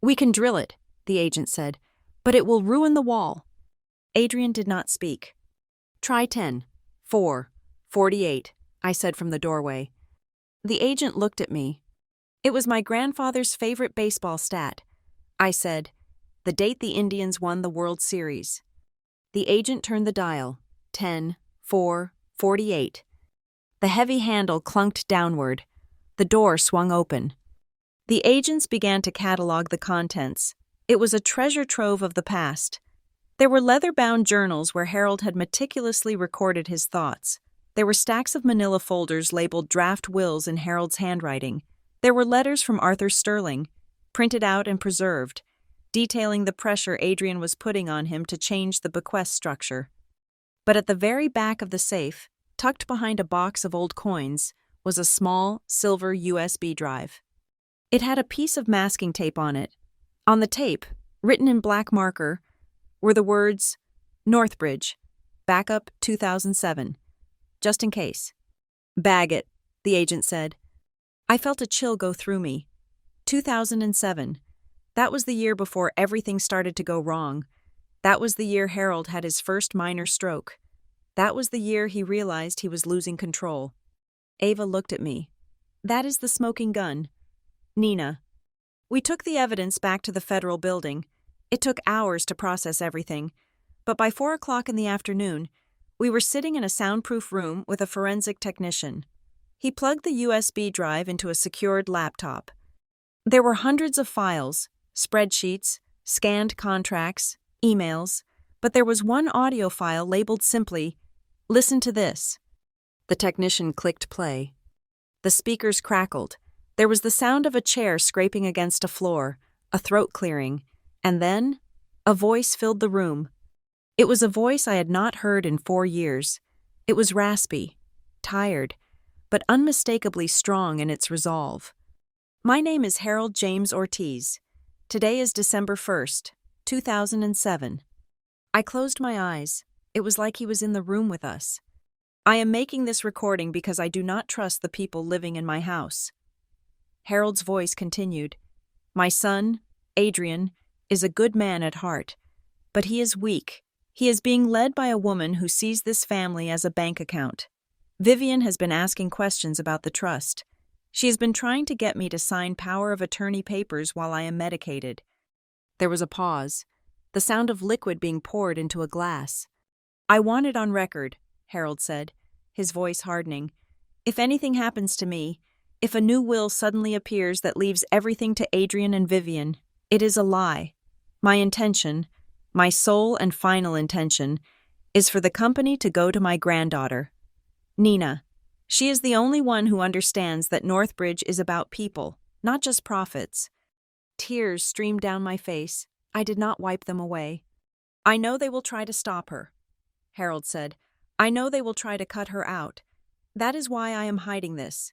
"We can drill it," the agent said, "but it will ruin the wall." Adrian did not speak. "Try 10, 4, 48, I said from the doorway. The agent looked at me. It was my grandfather's favorite baseball stat. I said, "The date the Indians won the World Series." The agent turned the dial. 10, 4, 48. The heavy handle clunked downward. The door swung open. The agents began to catalog the contents. It was a treasure trove of the past. There were leather-bound journals where Harold had meticulously recorded his thoughts. There were stacks of manila folders labeled draft wills in Harold's handwriting. There were letters from Arthur Sterling, printed out and preserved, detailing the pressure Adrian was putting on him to change the bequest structure. But at the very back of the safe, tucked behind a box of old coins, was a small, silver USB drive. It had a piece of masking tape on it. On the tape, written in black marker, were the words, "Northbridge, backup 2007, just in case." "Bag it," the agent said. I felt a chill go through me. 2007. That was the year before everything started to go wrong. That was the year Harold had his first minor stroke. That was the year he realized he was losing control. Ava looked at me. "That is the smoking gun. Nina." We took the evidence back to the federal building. It took hours to process everything, but by 4 o'clock in the afternoon, we were sitting in a soundproof room with a forensic technician. He plugged the USB drive into a secured laptop. There were hundreds of files, spreadsheets, scanned contracts, emails, but there was one audio file labeled simply, "Listen to this." The technician clicked play. The speakers crackled. There was the sound of a chair scraping against a floor, a throat clearing, and then a voice filled the room. It was a voice I had not heard in 4 years. It was raspy, tired, but unmistakably strong in its resolve. "My name is Harold James Ortiz. Today is December 1st, 2007. I closed my eyes. It was like he was in the room with us. I am making this recording because I do not trust the people living in my house. Harold's voice continued. My son, Adrian, is a good man at heart, but he is weak. He is being led by a woman who sees this family as a bank account. Vivian has been asking questions about the trust. She has been trying to get me to sign power of attorney papers while I am medicated. There was a pause, the sound of liquid being poured into a glass. I want it on record, Harold said, his voice hardening. If anything happens to me, if a new will suddenly appears that leaves everything to Adrian and Vivian, it is a lie. My intention, my sole and final intention, is for the company to go to my granddaughter, Nina. She is the only one who understands that Northbridge is about people, not just profits. Tears streamed down my face. I did not wipe them away. I know they will try to stop her, Harold said. I know they will try to cut her out. That is why I am hiding this.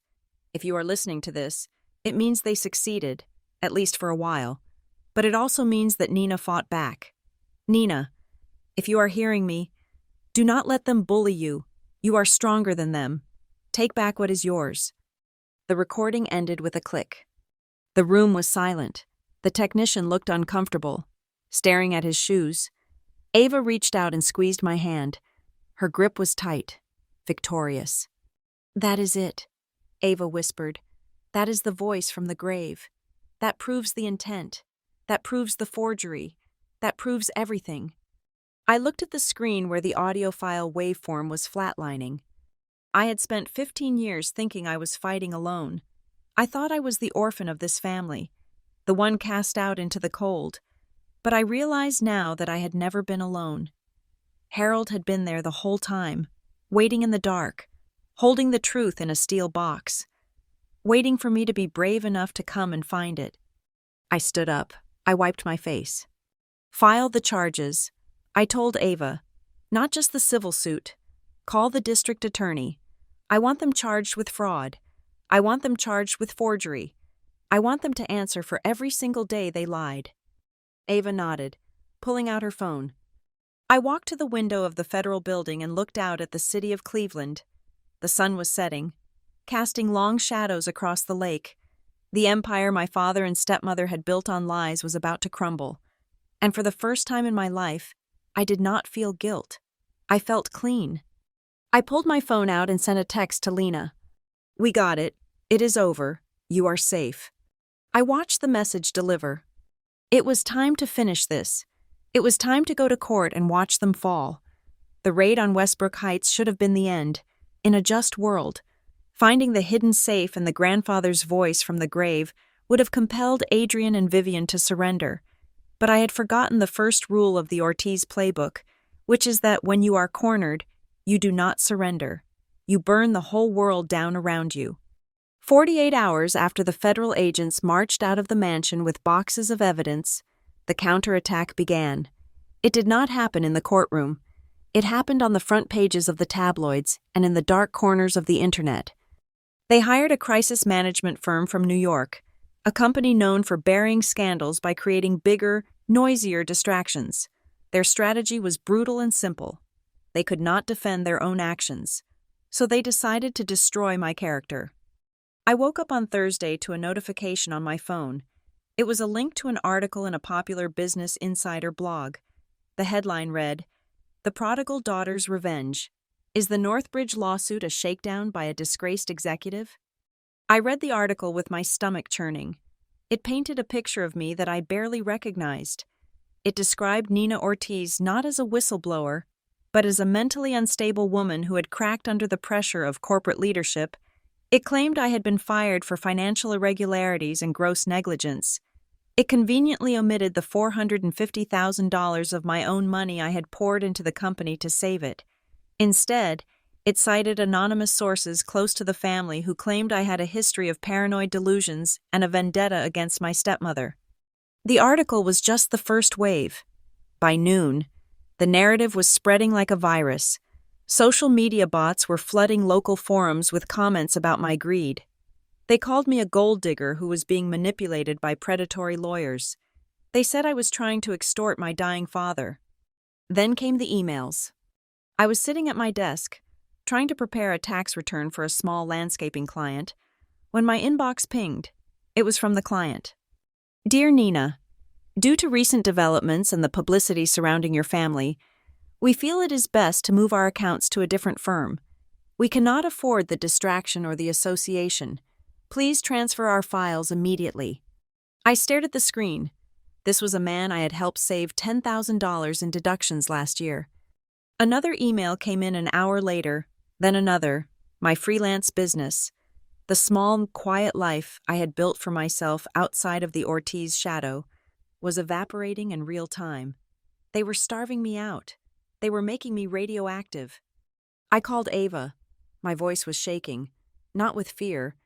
If you are listening to this, it means they succeeded, at least for a while. But it also means that Nina fought back. Nina, if you are hearing me, do not let them bully you. You are stronger than them. Take back what is yours. The recording ended with a click. The room was silent. The technician looked uncomfortable, staring at his shoes. Ava reached out and squeezed my hand. Her grip was tight, victorious. That is it, Ava whispered. That is the voice from the grave. That proves the intent. That proves the forgery. That proves everything. I looked at the screen where the audio file waveform was flatlining. I had spent 15 years thinking I was fighting alone. I thought I was the orphan of this family, the one cast out into the cold. But I realized now that I had never been alone. Harold had been there the whole time, waiting in the dark, holding the truth in a steel box, waiting for me to be brave enough to come and find it. I stood up. I wiped my face. File the charges. I told Ava, not just the civil suit. Call the district attorney. I want them charged with fraud. I want them charged with forgery. I want them to answer for every single day they lied. Ava nodded, pulling out her phone. I walked to the window of the federal building and looked out at the city of Cleveland. The sun was setting, casting long shadows across the lake. The empire my father and stepmother had built on lies was about to crumble. And for the first time in my life, I did not feel guilt. I felt clean. I pulled my phone out and sent a text to Lena. We got it. It is over. You are safe. I watched the message deliver. It was time to finish this. It was time to go to court and watch them fall. The raid on Westbrook Heights should have been the end. In a just world, finding the hidden safe and the grandfather's voice from the grave would have compelled Adrian and Vivian to surrender. But I had forgotten the first rule of the Ortiz playbook, which is that when you are cornered, you do not surrender. You burn the whole world down around you. 48 hours after the federal agents marched out of the mansion with boxes of evidence, the counterattack began. It did not happen in the courtroom. It happened on the front pages of the tabloids and in the dark corners of the internet. They hired a crisis management firm from New York, a company known for burying scandals by creating bigger, noisier distractions. Their strategy was brutal and simple. They could not defend their own actions, so they decided to destroy my character. I woke up on Thursday to a notification on my phone. It was a link to an article in a popular Business Insider blog. The headline read, "The Prodigal Daughter's Revenge. Is the Northbridge lawsuit a shakedown by a disgraced executive?" I read the article with my stomach churning. It painted a picture of me that I barely recognized. It described Nina Ortiz not as a whistleblower, but as a mentally unstable woman who had cracked under the pressure of corporate leadership. It claimed I had been fired for financial irregularities and gross negligence. It conveniently omitted the $450,000 of my own money I had poured into the company to save it. Instead, it cited anonymous sources close to the family who claimed I had a history of paranoid delusions and a vendetta against my stepmother. The article was just the first wave. By noon, the narrative was spreading like a virus. Social media bots were flooding local forums with comments about my greed. They called me a gold digger who was being manipulated by predatory lawyers. They said I was trying to extort my dying father. Then came the emails. I was sitting at my desk, trying to prepare a tax return for a small landscaping client, when my inbox pinged. It was from the client. Dear Nina, due to recent developments and the publicity surrounding your family, we feel it is best to move our accounts to a different firm. We cannot afford the distraction or the association. Please transfer our files immediately. I stared at the screen. This was a man I had helped save $10,000 in deductions last year. Another email came in an hour later, then another, my freelance business. The small, quiet life I had built for myself outside of the Ortiz shadow was evaporating in real time. They were starving me out. They were making me radioactive. I called Ava. My voice was shaking, not with fear,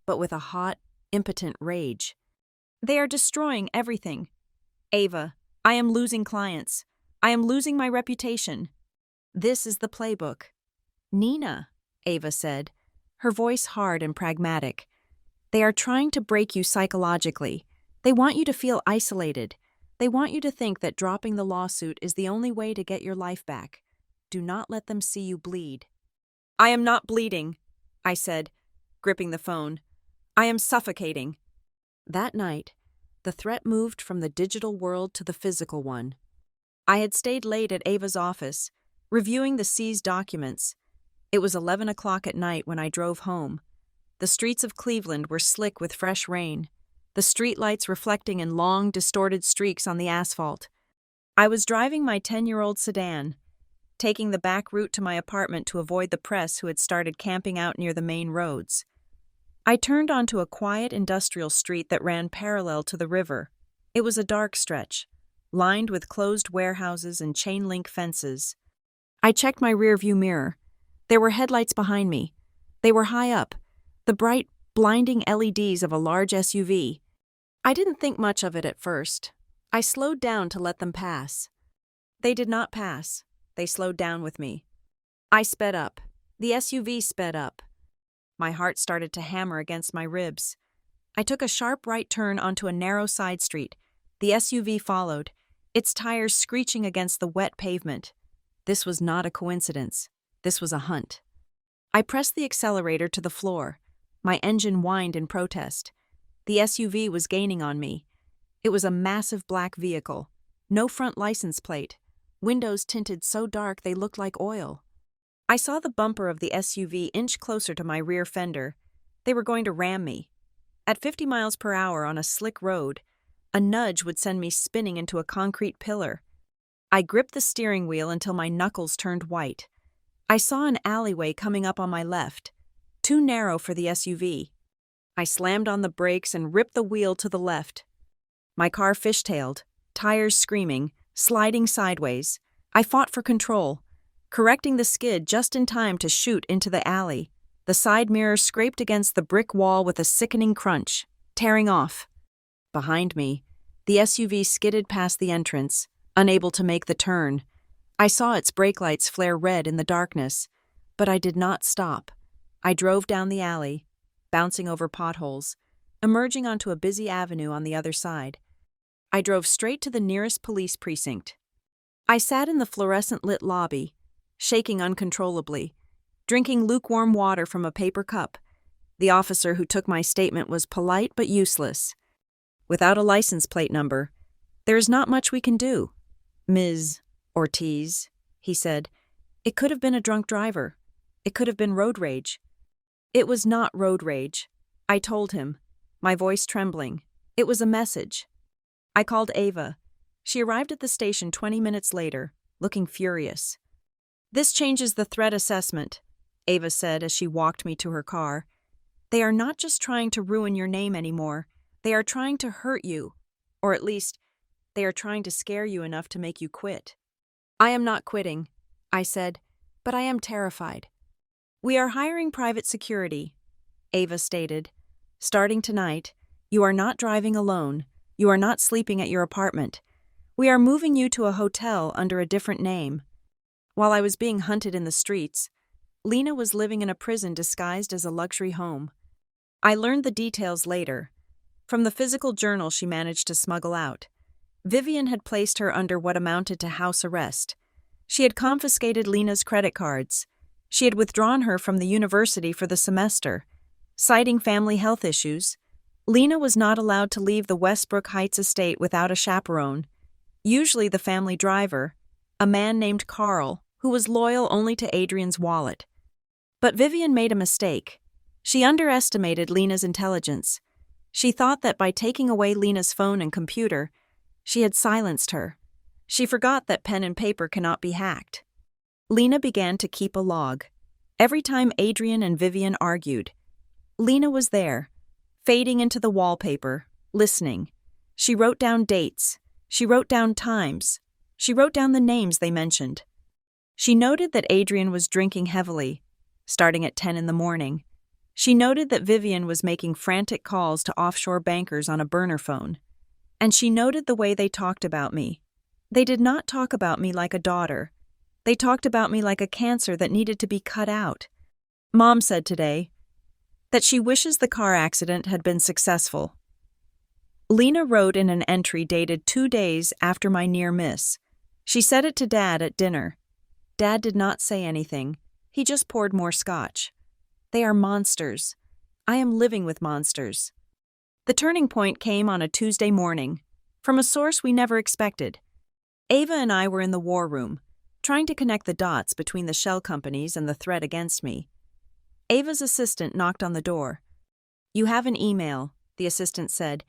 but with a hot, impotent rage. They are destroying everything. Ava, I am losing clients. I am losing my reputation. This is the playbook. Nina, Ava said, her voice hard and pragmatic. They are trying to break you psychologically. They want you to feel isolated. They want you to think that dropping the lawsuit is the only way to get your life back. Do not let them see you bleed. I am not bleeding, I said, gripping the phone. I am suffocating. That night, the threat moved from the digital world to the physical one. I had stayed late at Ava's office, reviewing the seized documents. It was 11 o'clock at night when I drove home. The streets of Cleveland were slick with fresh rain, the streetlights reflecting in long, distorted streaks on the asphalt. I was driving my 10-year-old sedan, taking the back route to my apartment to avoid the press who had started camping out near the main roads. I turned onto a quiet industrial street that ran parallel to the river. It was a dark stretch, lined with closed warehouses and chain-link fences. I checked my rearview mirror. There were headlights behind me. They were high up, the bright, blinding LEDs of a large SUV. I didn't think much of it at first. I slowed down to let them pass. They did not pass. They slowed down with me. I sped up. The SUV sped up. My heart started to hammer against my ribs. I took a sharp right turn onto a narrow side street. The SUV followed, its tires screeching against the wet pavement. This was not a coincidence. This was a hunt. I pressed the accelerator to the floor. My engine whined in protest. The SUV was gaining on me. It was a massive black vehicle. No front license plate. Windows tinted so dark they looked like oil. I saw the bumper of the SUV inch closer to my rear fender. They were going to ram me. At 50 miles per hour on a slick road, a nudge would send me spinning into a concrete pillar. I gripped the steering wheel until my knuckles turned white. I saw an alleyway coming up on my left, too narrow for the SUV. I slammed on the brakes and ripped the wheel to the left. My car fishtailed, tires screaming, sliding sideways. I fought for control, correcting the skid just in time to shoot into the alley. The side mirror scraped against the brick wall with a sickening crunch, tearing off. Behind me, the SUV skidded past the entrance, unable to make the turn. I saw its brake lights flare red in the darkness, but I did not stop. I drove down the alley, bouncing over potholes, emerging onto a busy avenue on the other side. I drove straight to the nearest police precinct. I sat in the fluorescent-lit lobby, shaking uncontrollably, drinking lukewarm water from a paper cup. The officer who took my statement was polite but useless. Without a license plate number, there is not much we can do. Ms. Ortiz, he said. It could have been a drunk driver. It could have been road rage. It was not road rage, I told him, my voice trembling. It was a message. I called Ava. She arrived at the station 20 minutes later, looking furious. This changes the threat assessment, Ava said as she walked me to her car. They are not just trying to ruin your name anymore. They are trying to hurt you. Or at least, they are trying to scare you enough to make you quit. I am not quitting, I said, but I am terrified. We are hiring private security, Ava stated. Starting tonight, you are not driving alone. You are not sleeping at your apartment. We are moving you to a hotel under a different name. While I was being hunted in the streets, Lena was living in a prison disguised as a luxury home. I learned the details later. From the physical journal she managed to smuggle out, Vivian had placed her under what amounted to house arrest. She had confiscated Lena's credit cards. She had withdrawn her from the university for the semester, citing family health issues. Lena was not allowed to leave the Westbrook Heights estate without a chaperone, usually the family driver, a man named Carl, who was loyal only to Adrian's wallet. But Vivian made a mistake. She underestimated Lena's intelligence. She thought that by taking away Lena's phone and computer, she had silenced her. She forgot that pen and paper cannot be hacked. Lena began to keep a log. Every time Adrian and Vivian argued, Lena was there, fading into the wallpaper, listening. She wrote down dates. She wrote down times. She wrote down the names they mentioned. She noted that Adrian was drinking heavily, starting at 10 in the morning. She noted that Vivian was making frantic calls to offshore bankers on a burner phone. And she noted the way they talked about me. They did not talk about me like a daughter. They talked about me like a cancer that needed to be cut out. Mom said today that she wishes the car accident had been successful. Lena wrote in an entry dated 2 days after my near miss. She said it to Dad at dinner. Dad did not say anything. He just poured more scotch. They are monsters. I am living with monsters. The turning point came on a Tuesday morning, from a source we never expected. Ava and I were in the war room, trying to connect the dots between the shell companies and the threat against me. Ava's assistant knocked on the door. "You have an email," the assistant said.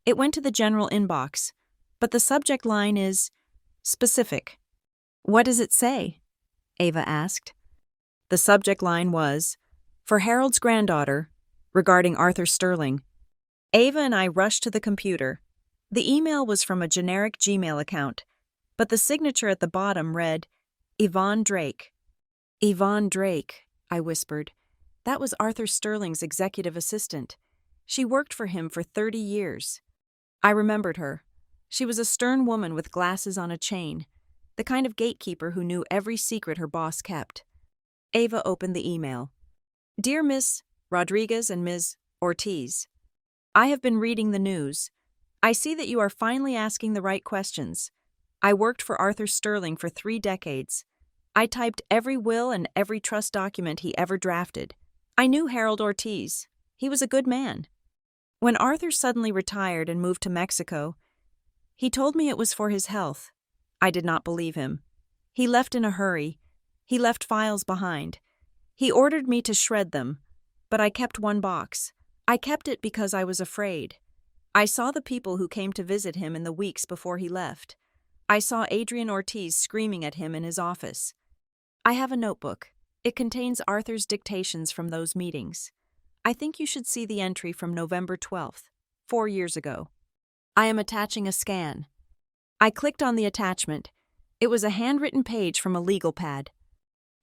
"It went to the general inbox, but the subject line is specific." "What does it say?" Ava asked. The subject line was, "For Harold's granddaughter, regarding Arthur Sterling." Ava and I rushed to the computer. The email was from a generic Gmail account, but the signature at the bottom read, Yvonne Drake. "Yvonne Drake," I whispered. "That was Arthur Sterling's executive assistant. She worked for him for 30 years. I remembered her. She was a stern woman with glasses on a chain, the kind of gatekeeper who knew every secret her boss kept. Ava opened the email. "Dear Miss Rodriguez and Ms. Ortiz, I have been reading the news. I see that you are finally asking the right questions. I worked for Arthur Sterling for 3 decades. I typed every will and every trust document he ever drafted. I knew Harold Ortiz. He was a good man. When Arthur suddenly retired and moved to Mexico, he told me it was for his health. I did not believe him. He left in a hurry. He left files behind. He ordered me to shred them, but I kept one box. I kept it because I was afraid. I saw the people who came to visit him in the weeks before he left. I saw Adrian Ortiz screaming at him in his office. I have a notebook. It contains Arthur's dictations from those meetings. I think you should see the entry from November 12th, 4 years ago. I am attaching a scan." I clicked on the attachment. It was a handwritten page from a legal pad.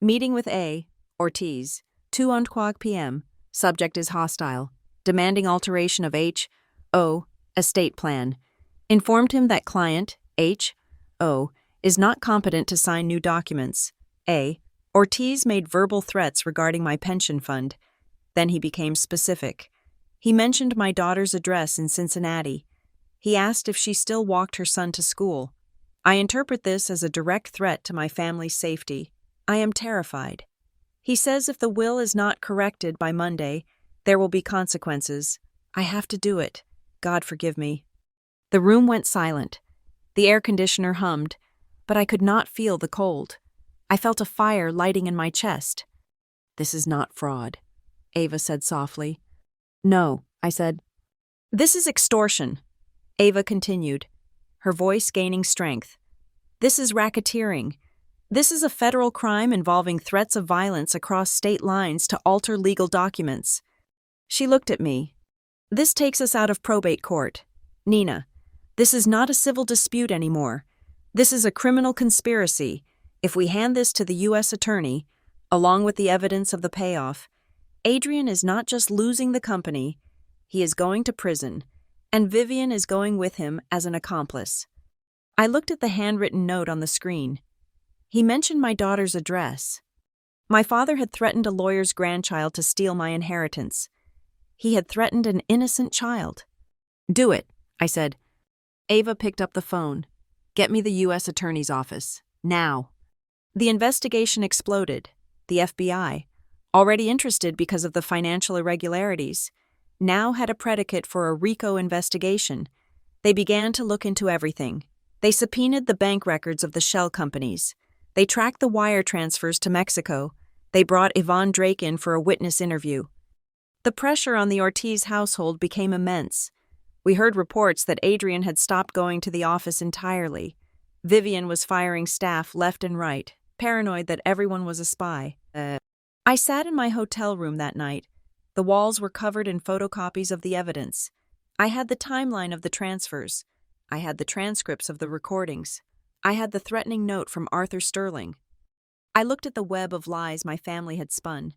"Meeting with A. Ortiz, 2:00 p.m. Subject is hostile. Demanding alteration of H.O. estate plan. Informed him that client, H.O., is not competent to sign new documents. A. Ortiz made verbal threats regarding my pension fund. Then he became specific. He mentioned my daughter's address in Cincinnati. He asked if she still walked her son to school. I interpret this as a direct threat to my family's safety. I am terrified. He says if the will is not corrected by Monday, there will be consequences. I have to do it. God forgive me." The room went silent. The air conditioner hummed, but I could not feel the cold. I felt a fire lighting in my chest. "This is not fraud," Ava said softly. "No," I said. "This is extortion," Ava continued, her voice gaining strength. "This is racketeering. This is a federal crime involving threats of violence across state lines to alter legal documents." She looked at me. "This takes us out of probate court. Nina, this is not a civil dispute anymore. This is a criminal conspiracy. If we hand this to the U.S. attorney, along with the evidence of the payoff, Adrian is not just losing the company, he is going to prison, and Vivian is going with him as an accomplice." I looked at the handwritten note on the screen. He mentioned my daughter's address. My father had threatened a lawyer's grandchild to steal my inheritance. He had threatened an innocent child. "Do it," I said. Ava picked up the phone. "Get me the U.S. Attorney's office. Now." The investigation exploded. the FBI, already interested because of the financial irregularities, now had a predicate for a RICO investigation. They began to look into everything. They subpoenaed the bank records of the shell companies. They tracked the wire transfers to Mexico. They brought Yvonne Drake in for a witness interview. The pressure on the Ortiz household became immense. We heard reports that Adrian had stopped going to the office entirely. Vivian was firing staff left and right, paranoid that everyone was a spy. I sat in my hotel room that night. The walls were covered in photocopies of the evidence. I had the timeline of the transfers. I had the transcripts of the recordings. I had the threatening note from Arthur Sterling. I looked at the web of lies my family had spun.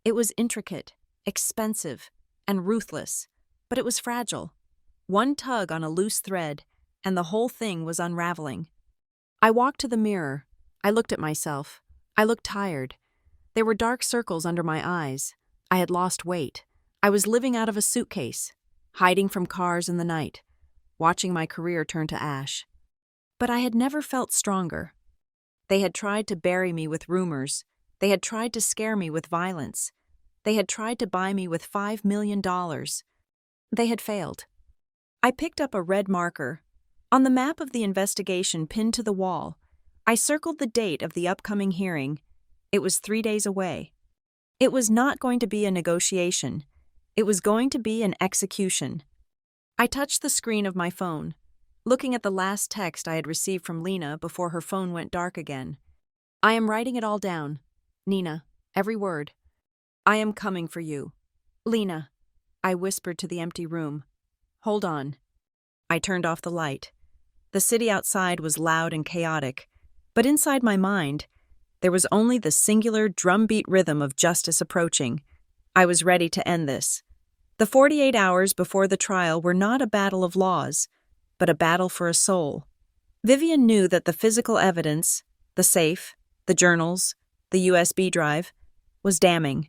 It was intricate, expensive, and ruthless, but it was fragile. One tug on a loose thread, and the whole thing was unraveling. I walked to the mirror. I looked at myself. I looked tired. There were dark circles under my eyes. I had lost weight. I was living out of a suitcase, hiding from cars in the night, watching my career turn to ash. But I had never felt stronger. They had tried to bury me with rumors. They had tried to scare me with violence. They had tried to buy me with $5 million. They had failed. I picked up a red marker. On the map of the investigation pinned to the wall, I circled the date of the upcoming hearing. It was 3 days away. It was not going to be a negotiation. It was going to be an execution. I touched the screen of my phone, looking at the last text I had received from Lena before her phone went dark again. I am writing it all down. Nina, every word. I am coming for you. Lena, I whispered to the empty room. Hold on. I turned off the light. The city outside was loud and chaotic, but inside my mind, there was only the singular drumbeat rhythm of justice approaching. I was ready to end this. The 48 hours before the trial were not a battle of laws, but a battle for a soul. Vivian knew that the physical evidence, the safe, the journals, the USB drive, was damning.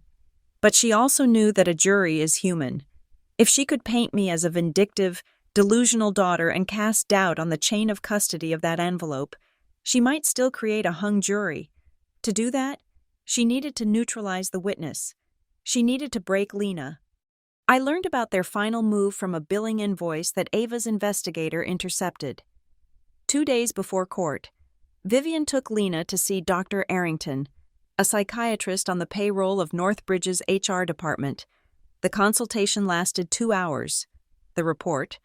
But she also knew that a jury is human. If she could paint me as a vindictive, delusional daughter and cast doubt on the chain of custody of that envelope, she might still create a hung jury. To do that, she needed to neutralize the witness. She needed to break Lena. I learned about their final move from a billing invoice that Ava's investigator intercepted. 2 days before court, Vivian took Lena to see Dr. Arrington, a psychiatrist on the payroll of Northbridge's HR department. The consultation lasted 2 hours. The report,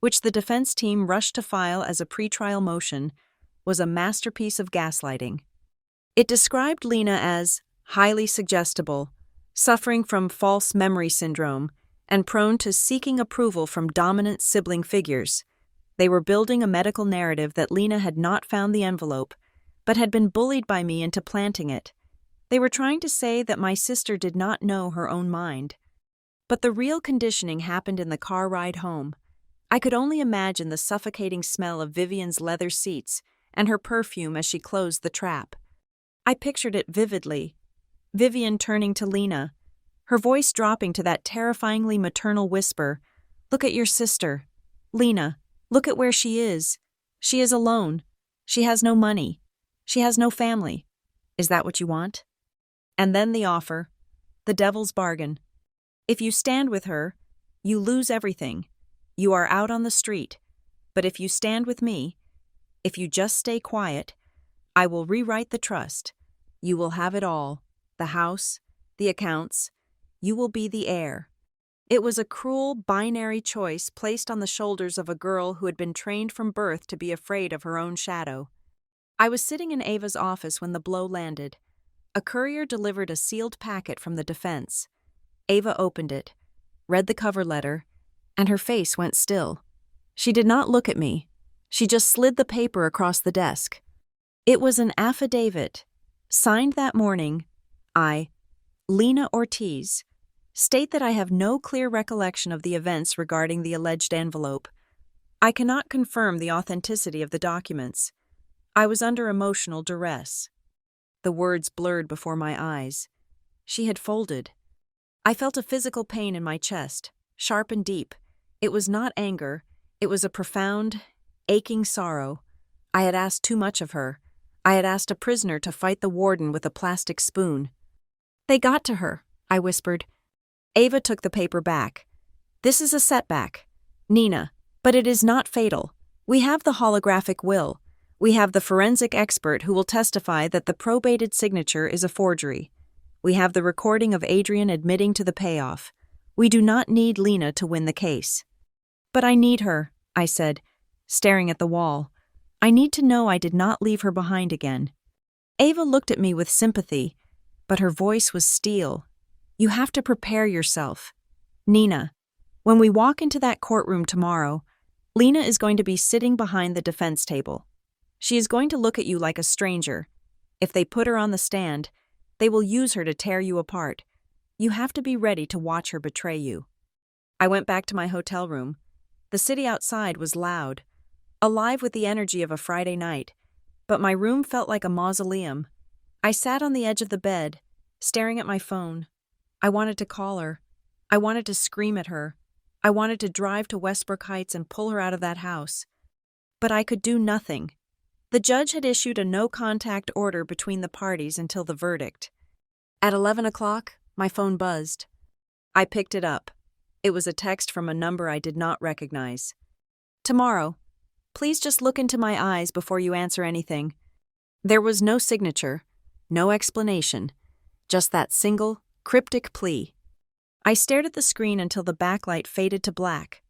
which the defense team rushed to file as a pretrial motion, was a masterpiece of gaslighting. It described Lena as highly suggestible, suffering from false memory syndrome, and prone to seeking approval from dominant sibling figures. They were building a medical narrative that Lena had not found the envelope, but had been bullied by me into planting it. They were trying to say that my sister did not know her own mind. But the real conditioning happened in the car ride home. I could only imagine the suffocating smell of Vivian's leather seats and her perfume as she closed the trap. I pictured it vividly. Vivian turning to Lena, her voice dropping to that terrifyingly maternal whisper, "Look at your sister. Lena, look at where she is. She is alone. She has no money. She has no family. Is that what you want?" And then the offer, the devil's bargain. If you stand with her, you lose everything. You are out on the street. But if you stand with me, if you just stay quiet, I will rewrite the trust. You will have it all, the house, the accounts. You will be the heir. It was a cruel, binary choice placed on the shoulders of a girl who had been trained from birth to be afraid of her own shadow. I was sitting in Ava's office when the blow landed. A courier delivered a sealed packet from the defense. Ava opened it, read the cover letter, and her face went still. She did not look at me. She just slid the paper across the desk. It was an affidavit, signed that morning. I, Lena Ortiz, state that I have no clear recollection of the events regarding the alleged envelope. I cannot confirm the authenticity of the documents. I was under emotional duress. The words blurred before my eyes. She had folded. I felt a physical pain in my chest, sharp and deep. It was not anger. It was a profound, aching sorrow. I had asked too much of her. I had asked a prisoner to fight the warden with a plastic spoon. They got to her, I whispered. Ava took the paper back. This is a setback. Nina, but it is not fatal. We have the holographic will. We have the forensic expert who will testify that the probated signature is a forgery. We have the recording of Adrian admitting to the payoff. We do not need Lena to win the case. But I need her, I said, staring at the wall. I need to know I did not leave her behind again. Ava looked at me with sympathy, but her voice was steel. You have to prepare yourself. Nina, when we walk into that courtroom tomorrow, Lena is going to be sitting behind the defense table. She is going to look at you like a stranger. If they put her on the stand, they will use her to tear you apart. You have to be ready to watch her betray you. I went back to my hotel room. The city outside was loud, alive with the energy of a Friday night, but my room felt like a mausoleum. I sat on the edge of the bed, staring at my phone. I wanted to call her. I wanted to scream at her. I wanted to drive to Westbrook Heights and pull her out of that house. But I could do nothing. The judge had issued a no-contact order between the parties until the verdict. At 11 o'clock, my phone buzzed. I picked it up. It was a text from a number I did not recognize. Tomorrow, please just look into my eyes before you answer anything. There was no signature, no explanation, just that single, cryptic plea. I stared at the screen until the backlight faded to black.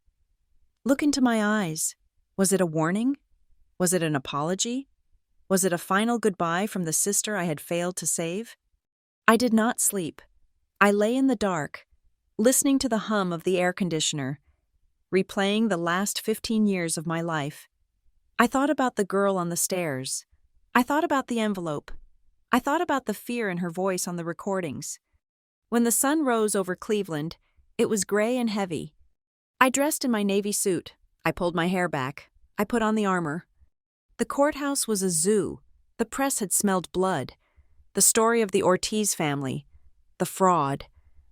Look into my eyes. Was it a warning? Was it an apology? Was it a final goodbye from the sister I had failed to save? I did not sleep. I lay in the dark, listening to the hum of the air conditioner, replaying the last 15 years of my life. I thought about the girl on the stairs. I thought about the envelope. I thought about the fear in her voice on the recordings. When the sun rose over Cleveland, it was gray and heavy. I dressed in my navy suit. I pulled my hair back. I put on the armor. The courthouse was a zoo. The press had smelled blood. The story of the Ortiz family, the fraud,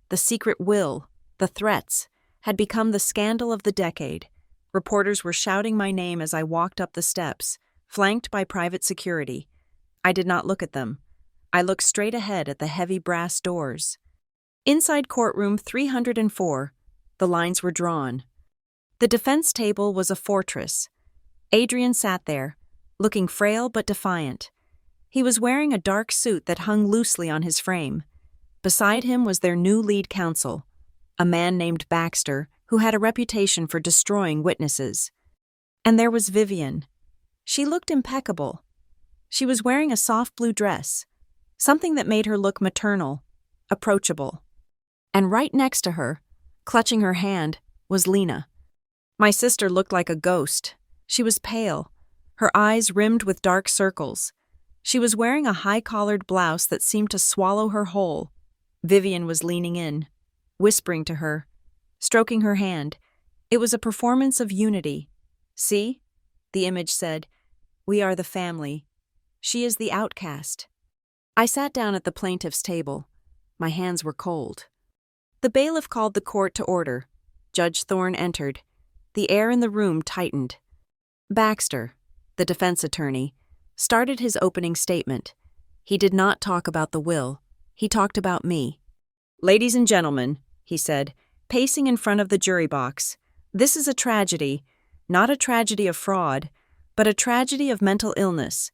the secret will, the threats, had become the scandal of the decade. Reporters were shouting my name as I walked up the steps, flanked by private security. I did not look at them. I looked straight ahead at the heavy brass doors. Inside courtroom 304, the lines were drawn. The defense table was a fortress. Adrian sat there, looking frail but defiant. He was wearing a dark suit that hung loosely on his frame. Beside him was their new lead counsel, a man named Baxter, who had a reputation for destroying witnesses. And there was Vivian. She looked impeccable. She was wearing a soft blue dress, something that made her look maternal, approachable. And right next to her, clutching her hand, was Lena. My sister looked like a ghost. She was pale, her eyes rimmed with dark circles. She was wearing a high-collared blouse that seemed to swallow her whole. Vivian was leaning in, whispering to her, stroking her hand. It was a performance of unity. See? The image said, "We are the family. She is the outcast." I sat down at the plaintiff's table. My hands were cold. The bailiff called the court to order. Judge Thorne entered. The air in the room tightened. Baxter, the defense attorney, started his opening statement. He did not talk about the will. He talked about me. "Ladies and gentlemen," he said, pacing in front of the jury box, "this is a tragedy, not a tragedy of fraud, but a tragedy of mental illness.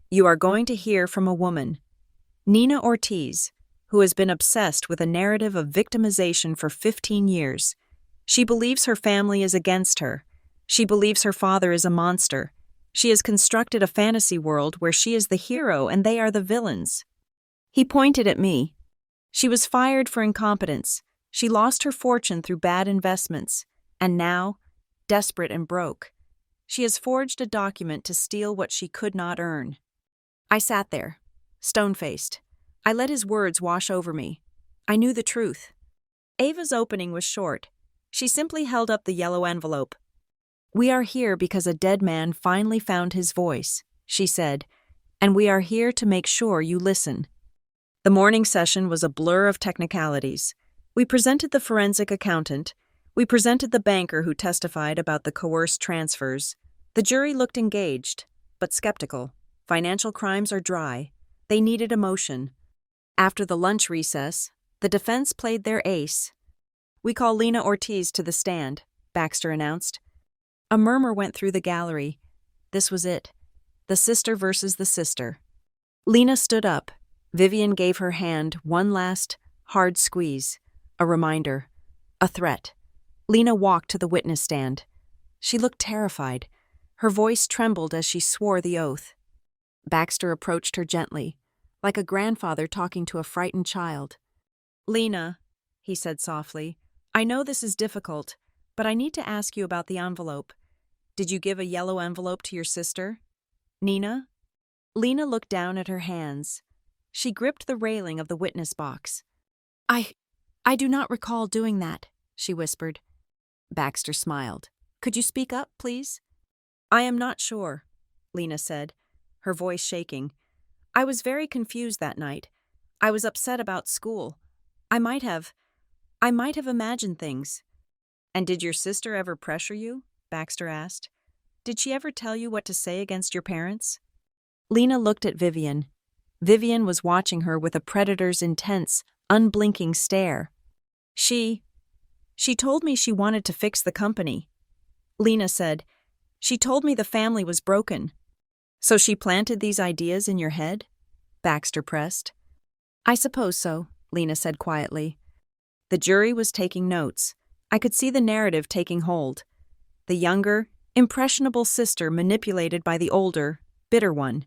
You are going to hear from a woman, Nina Ortiz, who has been obsessed with a narrative of victimization for 15 years. She believes her family is against her. She believes her father is a monster. She has constructed a fantasy world where she is the hero and they are the villains." He pointed at me. She was fired for incompetence. She lost her fortune through bad investments. And now, desperate and broke, she has forged a document to steal what she could not earn. I sat there, stone-faced. I let his words wash over me. I knew the truth. Ava's opening was short. She simply held up the yellow envelope. "We are here because a dead man finally found his voice," she said, "and we are here to make sure you listen." The morning session was a blur of technicalities. We presented the forensic accountant. We presented the banker who testified about the coerced transfers. The jury looked engaged, but skeptical. Financial crimes are dry. They needed emotion. After the lunch recess, the defense played their ace. "We call Lena Ortiz to the stand," Baxter announced. A murmur went through the gallery. This was it. The sister versus the sister. Lena stood up. Vivian gave her hand one last, hard squeeze. A reminder. A threat. Lena walked to the witness stand. She looked terrified. Her voice trembled as she swore the oath. Baxter approached her gently, like a grandfather talking to a frightened child. "Lena," he said softly, "I know this is difficult, but I need to ask you about the envelope. Did you give a yellow envelope to your sister? Nina?" Lena looked down at her hands. She gripped the railing of the witness box. I do not recall doing that," she whispered. Baxter smiled. "Could you speak up, please?" "I am not sure," Lena said, her voice shaking. "I was very confused that night. I was upset about school. I might have imagined things." "And did your sister ever pressure you?" Baxter asked. "Did she ever tell you what to say against your parents?" Lena looked at Vivian. Vivian was watching her with a predator's intense, unblinking stare. She told me she wanted to fix the company." Lena said, "She told me the family was broken." "So she planted these ideas in your head?" Baxter pressed. "I suppose so," Lena said quietly. The jury was taking notes. I could see the narrative taking hold. The younger, impressionable sister manipulated by the older, bitter one.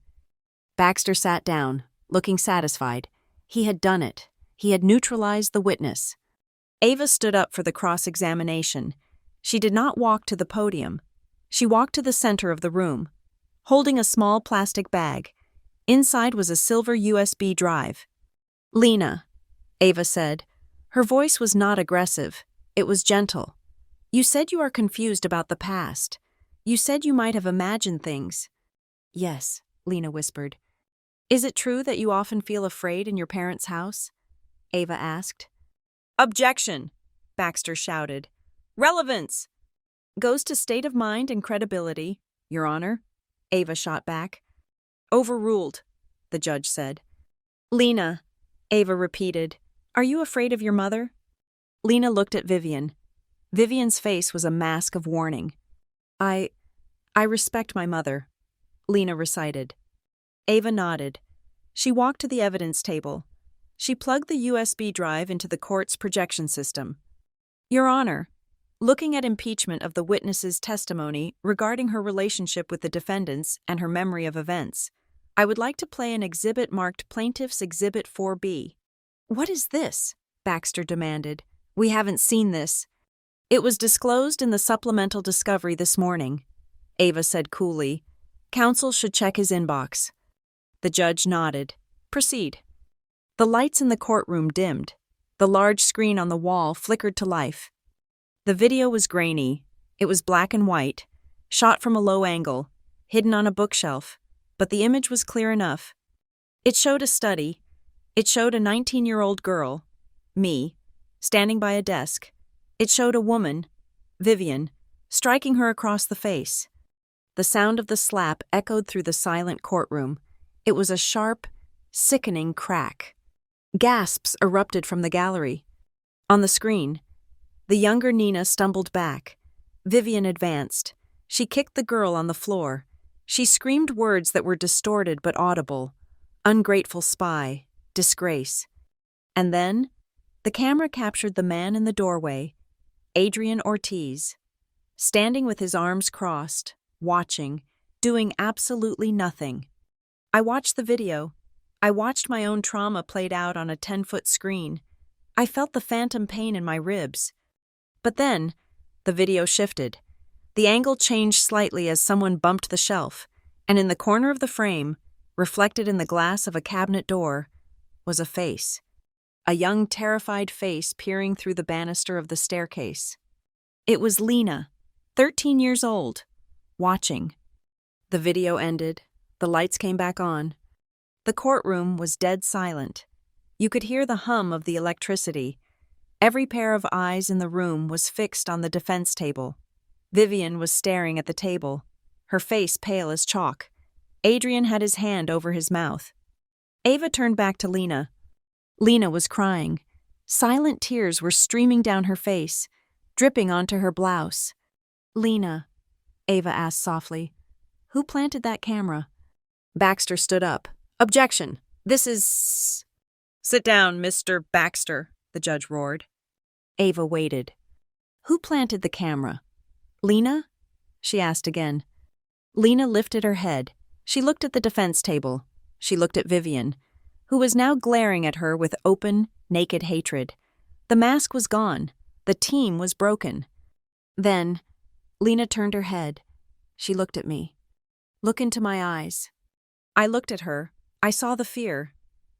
Baxter sat down, looking satisfied. He had done it. He had neutralized the witness. Ava stood up for the cross-examination. She did not walk to the podium. She walked to the center of the room, holding a small plastic bag. Inside was a silver USB drive. "Lena," Ava said. Her voice was not aggressive. It was gentle. "You said you are confused about the past. You said you might have imagined things." "Yes," Lena whispered. "Is it true that you often feel afraid in your parents' house?" Ava asked. "Objection!" Baxter shouted. "Relevance!" "Goes to state of mind and credibility, Your Honor," Ava shot back. "Overruled," the judge said. "Lena," Ava repeated, "are you afraid of your mother?" Lena looked at Vivian. Vivian's face was a mask of warning. I respect my mother," Lena recited. Ava nodded. She walked to the evidence table. She plugged the USB drive into the court's projection system. "Your Honor, looking at impeachment of the witness's testimony regarding her relationship with the defendants and her memory of events, I would like to play an exhibit marked Plaintiff's Exhibit 4B. "What is this?" Baxter demanded. "We haven't seen this." "It was disclosed in the supplemental discovery this morning," Ava said coolly. "Counsel should check his inbox." The judge nodded. "Proceed." The lights in the courtroom dimmed. The large screen on the wall flickered to life. The video was grainy. It was black and white, shot from a low angle, hidden on a bookshelf, but the image was clear enough. It showed a study. It showed a 19-year-old girl, me, standing by a desk. It showed a woman, Vivian, striking her across the face. The sound of the slap echoed through the silent courtroom. It was a sharp, sickening crack. Gasps erupted from the gallery. On the screen, the younger Nina stumbled back. Vivian advanced. She kicked the girl on the floor. She screamed words that were distorted but audible. Ungrateful spy, disgrace. And then, the camera captured the man in the doorway, Adrian Ortiz, standing with his arms crossed, watching, doing absolutely nothing. I watched the video. I watched my own trauma played out on a 10-foot screen. I felt the phantom pain in my ribs. But then, the video shifted. The angle changed slightly as someone bumped the shelf, and in the corner of the frame, reflected in the glass of a cabinet door, was a face. A young, terrified face peering through the banister of the staircase. It was Lena, 13 years old, watching. The video ended. The lights came back on. The courtroom was dead silent. You could hear the hum of the electricity. Every pair of eyes in the room was fixed on the defense table. Vivian was staring at the table, her face pale as chalk. Adrian had his hand over his mouth. Ava turned back to Lena. Lena was crying. Silent tears were streaming down her face, dripping onto her blouse. "Lena," Ava asked softly, "who planted that camera?" Baxter stood up. "Objection! This is—" "Sit down, Mr. Baxter," the judge roared. Ava waited. "Who planted the camera? Lena?" she asked again. Lena lifted her head. She looked at the defense table. She looked at Vivian, who was now glaring at her with open, naked hatred. The mask was gone. The team was broken. Then, Lena turned her head. She looked at me. "Look into my eyes." I looked at her. I saw the fear.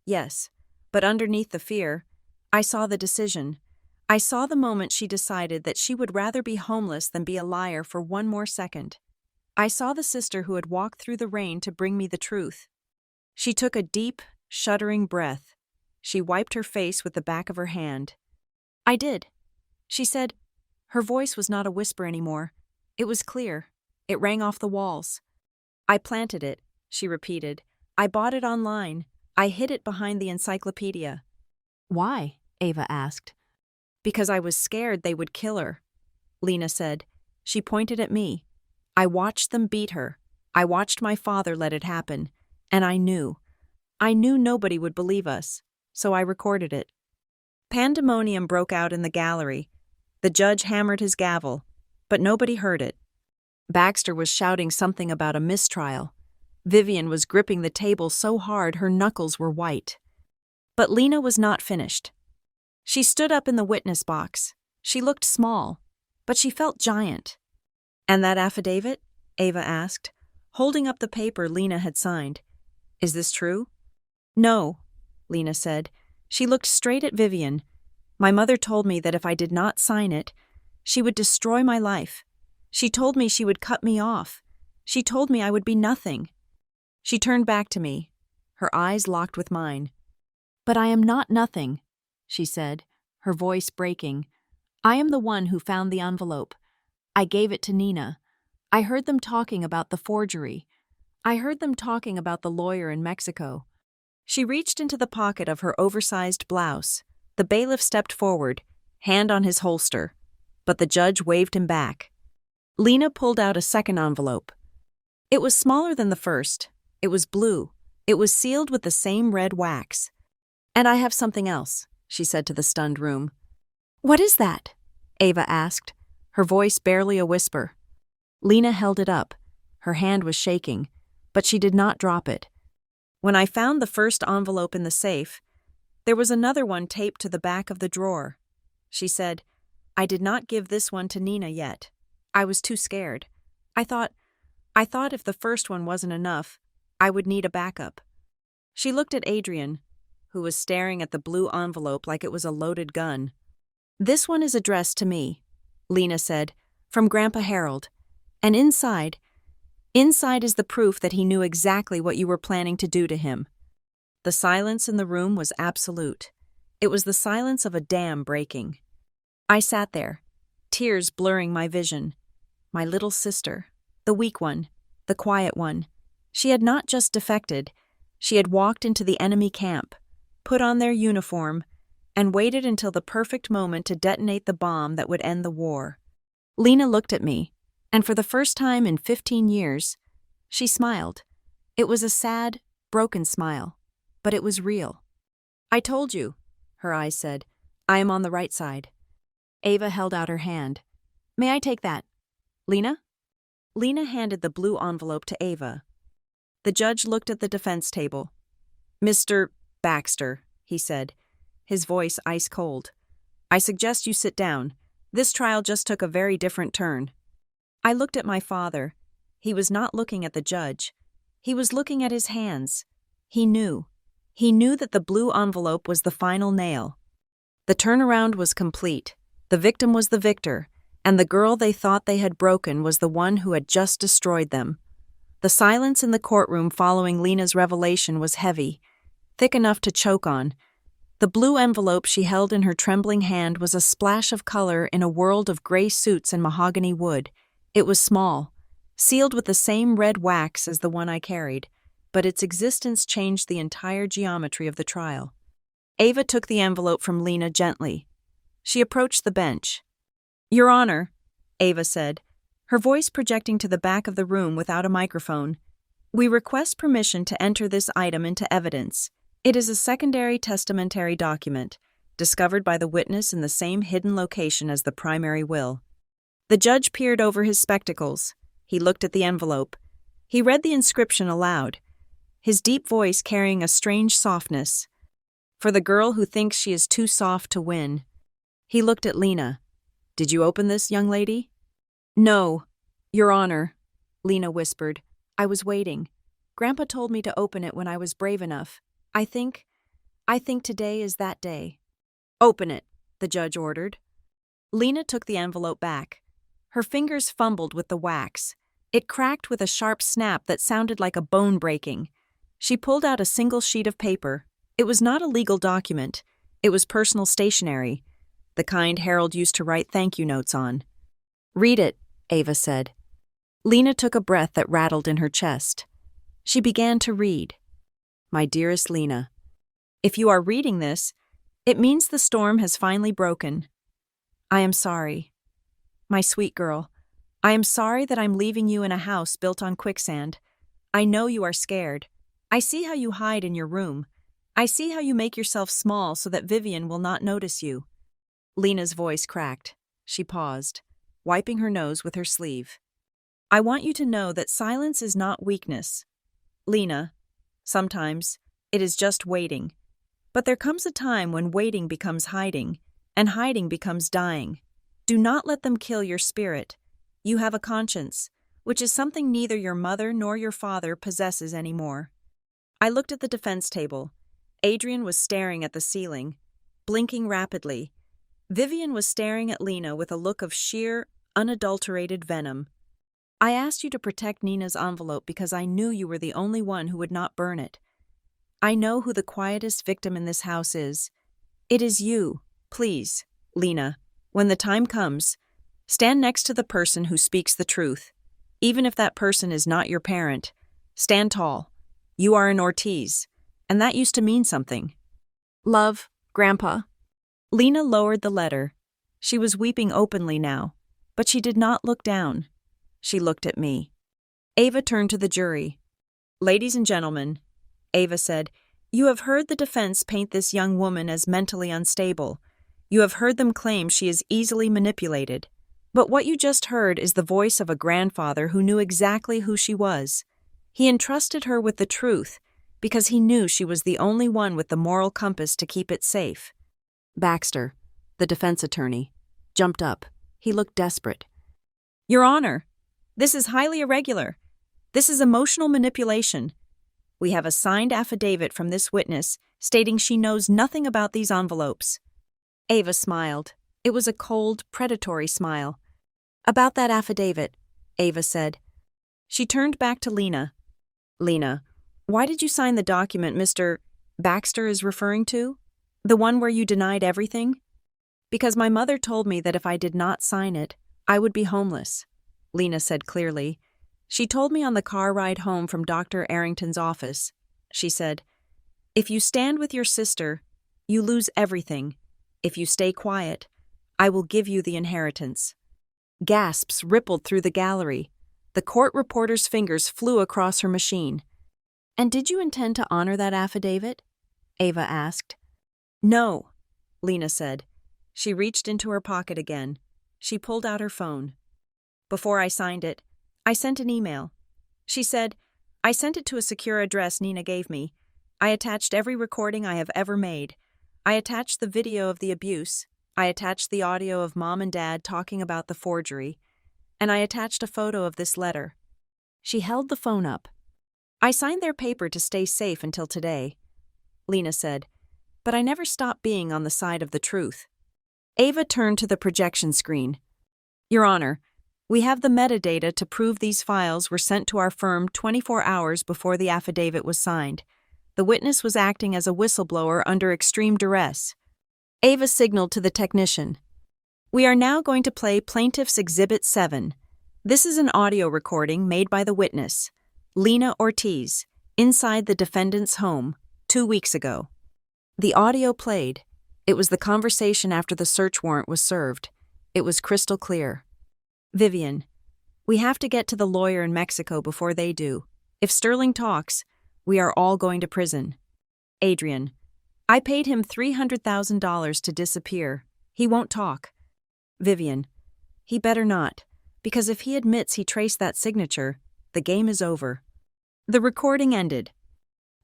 Yes, but underneath the fear, I saw the decision. I saw the moment she decided that she would rather be homeless than be a liar for one more second. I saw the sister who had walked through the rain to bring me the truth. She took a deep, shuddering breath. She wiped her face with the back of her hand. "I did," she said. Her voice was not a whisper anymore. It was clear. It rang off the walls. "I planted it," she repeated. "I bought it online. I hid it behind the encyclopedia." "Why?" Ava asked. "Because I was scared they would kill her," Lena said. She pointed at me. "I watched them beat her. I watched my father let it happen. And I knew. I knew nobody would believe us. So I recorded it." Pandemonium broke out in the gallery. The judge hammered his gavel, but nobody heard it. Baxter was shouting something about a mistrial. Vivian was gripping the table so hard her knuckles were white. But Lena was not finished. She stood up in the witness box. She looked small, but she felt giant. "And that affidavit?" Ava asked, holding up the paper Lena had signed. "Is this true?" "No," Lena said. She looked straight at Vivian. "My mother told me that if I did not sign it, she would destroy my life. She told me she would cut me off. She told me I would be nothing." She turned back to me. Her eyes locked with mine. "But I am not nothing," she said, her voice breaking. "I am the one who found the envelope. I gave it to Nina. I heard them talking about the forgery. I heard them talking about the lawyer in Mexico." She reached into the pocket of her oversized blouse. The bailiff stepped forward, hand on his holster, but the judge waved him back. Lena pulled out a second envelope. It was smaller than the first. It was blue. It was sealed with the same red wax. "And I have something else," she said to the stunned room. "What is that?" Ava asked, her voice barely a whisper. Lena held it up. Her hand was shaking, but she did not drop it. "When I found the first envelope in the safe, there was another one taped to the back of the drawer," she said. "I did not give this one to Nina yet. I was too scared. I thought if the first one wasn't enough, I would need a backup." She looked at Adrian, who was staring at the blue envelope like it was a loaded gun. "This one is addressed to me," Lena said, "from Grandpa Harold. And inside is the proof that he knew exactly what you were planning to do to him." The silence in the room was absolute. It was the silence of a dam breaking. I sat there, tears blurring my vision. My little sister, the weak one, the quiet one. She had not just defected. She had walked into the enemy camp, put on their uniform, and waited until the perfect moment to detonate the bomb that would end the war. Lena looked at me, and for the first time in 15 years, she smiled. It was a sad, broken smile, but it was real. "I told you," her eyes said. "I am on the right side." Ava held out her hand. "May I take that, Lena?" Lena handed the blue envelope to Ava. The judge looked at the defense table. "Mr. Baxter," he said, his voice ice cold, "I suggest you sit down. This trial just took a very different turn." I looked at my father. He was not looking at the judge. He was looking at his hands. He knew. He knew that the blue envelope was the final nail. The turnaround was complete. The victim was the victor, and the girl they thought they had broken was the one who had just destroyed them. The silence in the courtroom following Lena's revelation was heavy, thick enough to choke on. The blue envelope she held in her trembling hand was a splash of color in a world of gray suits and mahogany wood. It was small, sealed with the same red wax as the one I carried, but its existence changed the entire geometry of the trial. Ava took the envelope from Lena gently. She approached the bench. "Your Honor," Ava said, her voice projecting to the back of the room without a microphone, "we request permission to enter this item into evidence. It is a secondary testamentary document, discovered by the witness in the same hidden location as the primary will." The judge peered over his spectacles. He looked at the envelope. He read the inscription aloud, his deep voice carrying a strange softness. "For the girl who thinks she is too soft to win." He looked at Lena. "Did you open this, young lady?" "No, Your Honor," Lena whispered. "I was waiting. Grandpa told me to open it when I was brave enough. I think today is that day." "Open it," the judge ordered. Lena took the envelope back. Her fingers fumbled with the wax. It cracked with a sharp snap that sounded like a bone breaking. She pulled out a single sheet of paper. It was not a legal document. It was personal stationery, the kind Harold used to write thank you notes on. "Read it," Ava said. Lena took a breath that rattled in her chest. She began to read. "My dearest Lena, if you are reading this, it means the storm has finally broken. I am sorry. My sweet girl, I am sorry that I'm leaving you in a house built on quicksand. I know you are scared. I see how you hide in your room. I see how you make yourself small so that Vivian will not notice you." Lena's voice cracked. She paused, wiping her nose with her sleeve. "I want you to know that silence is not weakness. Lena, sometimes it is just waiting. But there comes a time when waiting becomes hiding, and hiding becomes dying. Do not let them kill your spirit. You have a conscience, which is something neither your mother nor your father possesses anymore." I looked at the defense table. Adrian was staring at the ceiling, blinking rapidly. Vivian was staring at Lena with a look of sheer, unadulterated venom. "I asked you to protect Nina's envelope because I knew you were the only one who would not burn it. I know who the quietest victim in this house is. It is you. Please, Lena, when the time comes, stand next to the person who speaks the truth. Even if that person is not your parent, stand tall. You are an Ortiz, and that used to mean something. Love, Grandpa." Lena lowered the letter. She was weeping openly now, but she did not look down. She looked at me. Ava turned to the jury. "Ladies and gentlemen," Ava said, "you have heard the defense paint this young woman as mentally unstable. You have heard them claim she is easily manipulated. But what you just heard is the voice of a grandfather who knew exactly who she was. He entrusted her with the truth because he knew she was the only one with the moral compass to keep it safe." Baxter, the defense attorney, jumped up. He looked desperate. "Your Honor, this is highly irregular. This is emotional manipulation. We have a signed affidavit from this witness stating she knows nothing about these envelopes." Ava smiled. It was a cold, predatory smile. "About that affidavit," Ava said. She turned back to Lena. "Lena, why did you sign the document Mr. Baxter is referring to? The one where you denied everything?" "Because my mother told me that if I did not sign it, I would be homeless," Lena said clearly. "She told me on the car ride home from Dr. Arrington's office. She said, 'If you stand with your sister, you lose everything. If you stay quiet, I will give you the inheritance.'" Gasps rippled through the gallery. The court reporter's fingers flew across her machine. "And did you intend to honor that affidavit?" Ava asked. "No," Lena said. She reached into her pocket again. She pulled out her phone. "Before I signed it, I sent an email." She said, "I sent it to a secure address Nina gave me. I attached every recording I have ever made. I attached the video of the abuse. I attached the audio of Mom and Dad talking about the forgery. And I attached a photo of this letter." She held the phone up. "I signed their paper to stay safe until today," Lena said, "but I never stopped being on the side of the truth." Ava turned to the projection screen. "Your Honor, we have the metadata to prove these files were sent to our firm 24 hours before the affidavit was signed. The witness was acting as a whistleblower under extreme duress." Ava signaled to the technician. "We are now going to play Plaintiff's Exhibit 7. This is an audio recording made by the witness, Lena Ortiz, inside the defendant's home 2 weeks ago." The audio played. It was the conversation after the search warrant was served. It was crystal clear. Vivian, we have to get to the lawyer in Mexico before they do. If Sterling talks, we are all going to prison. Adrian, I paid him $300,000 to disappear. He won't talk. Vivian, he better not, because if he admits he traced that signature, the game is over. The recording ended.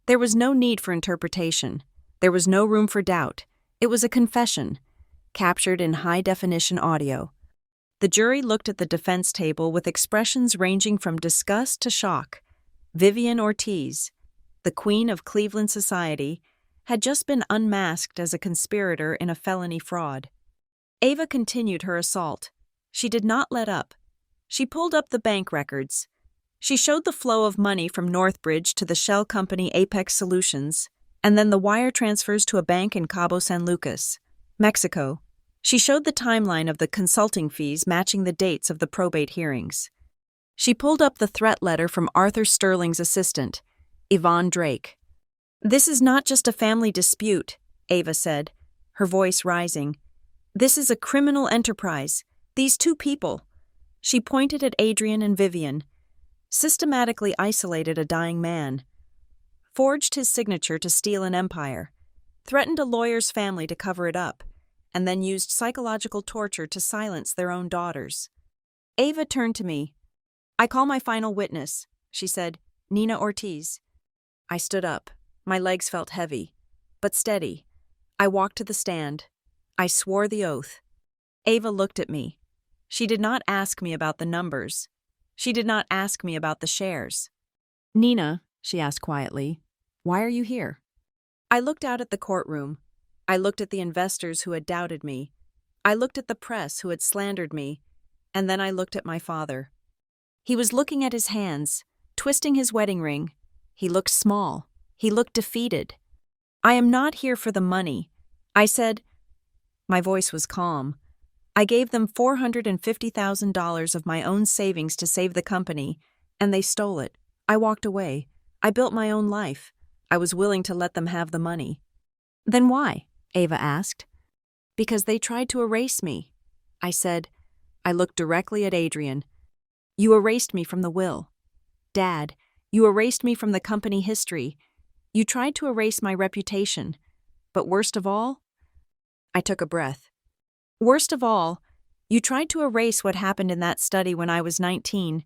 There was no need for interpretation. There was no room for doubt. It was a confession, captured in high-definition audio. The jury looked at the defense table with expressions ranging from disgust to shock. Vivian Ortiz, the queen of Cleveland society, had just been unmasked as a conspirator in a felony fraud. Ava continued her assault. She did not let up. She pulled up the bank records. She showed the flow of money from Northbridge to the shell company Apex Solutions, and then the wire transfers to a bank in Cabo San Lucas, Mexico. She showed the timeline of the consulting fees matching the dates of the probate hearings. She pulled up the threat letter from Arthur Sterling's assistant, Yvonne Drake. This is not just a family dispute, Ava said, her voice rising. This is a criminal enterprise. These two people. She pointed at Adrian and Vivian. Systematically isolated a dying man. Forged his signature to steal an empire. Threatened a lawyer's family to cover it up, and then used psychological torture to silence their own daughters. Ava turned to me. I call my final witness, she said, Nina Ortiz. I stood up. My legs felt heavy, but steady. I walked to the stand. I swore the oath. Ava looked at me. She did not ask me about the numbers. She did not ask me about the shares. Nina, she asked quietly, why are you here? I looked out at the courtroom. I looked at the investors who had doubted me. I looked at the press who had slandered me. And then I looked at my father. He was looking at his hands, twisting his wedding ring. He looked small. He looked defeated. I am not here for the money. I said. My voice was calm. I gave them $450,000 of my own savings to save the company, and they stole it. I walked away. I built my own life. I was willing to let them have the money. Then why? Ava asked. Because they tried to erase me. I said. I looked directly at Adrian. You erased me from the will. Dad, you erased me from the company history. You tried to erase my reputation. But worst of all, I took a breath. Worst of all, you tried to erase what happened in that study when I was 19.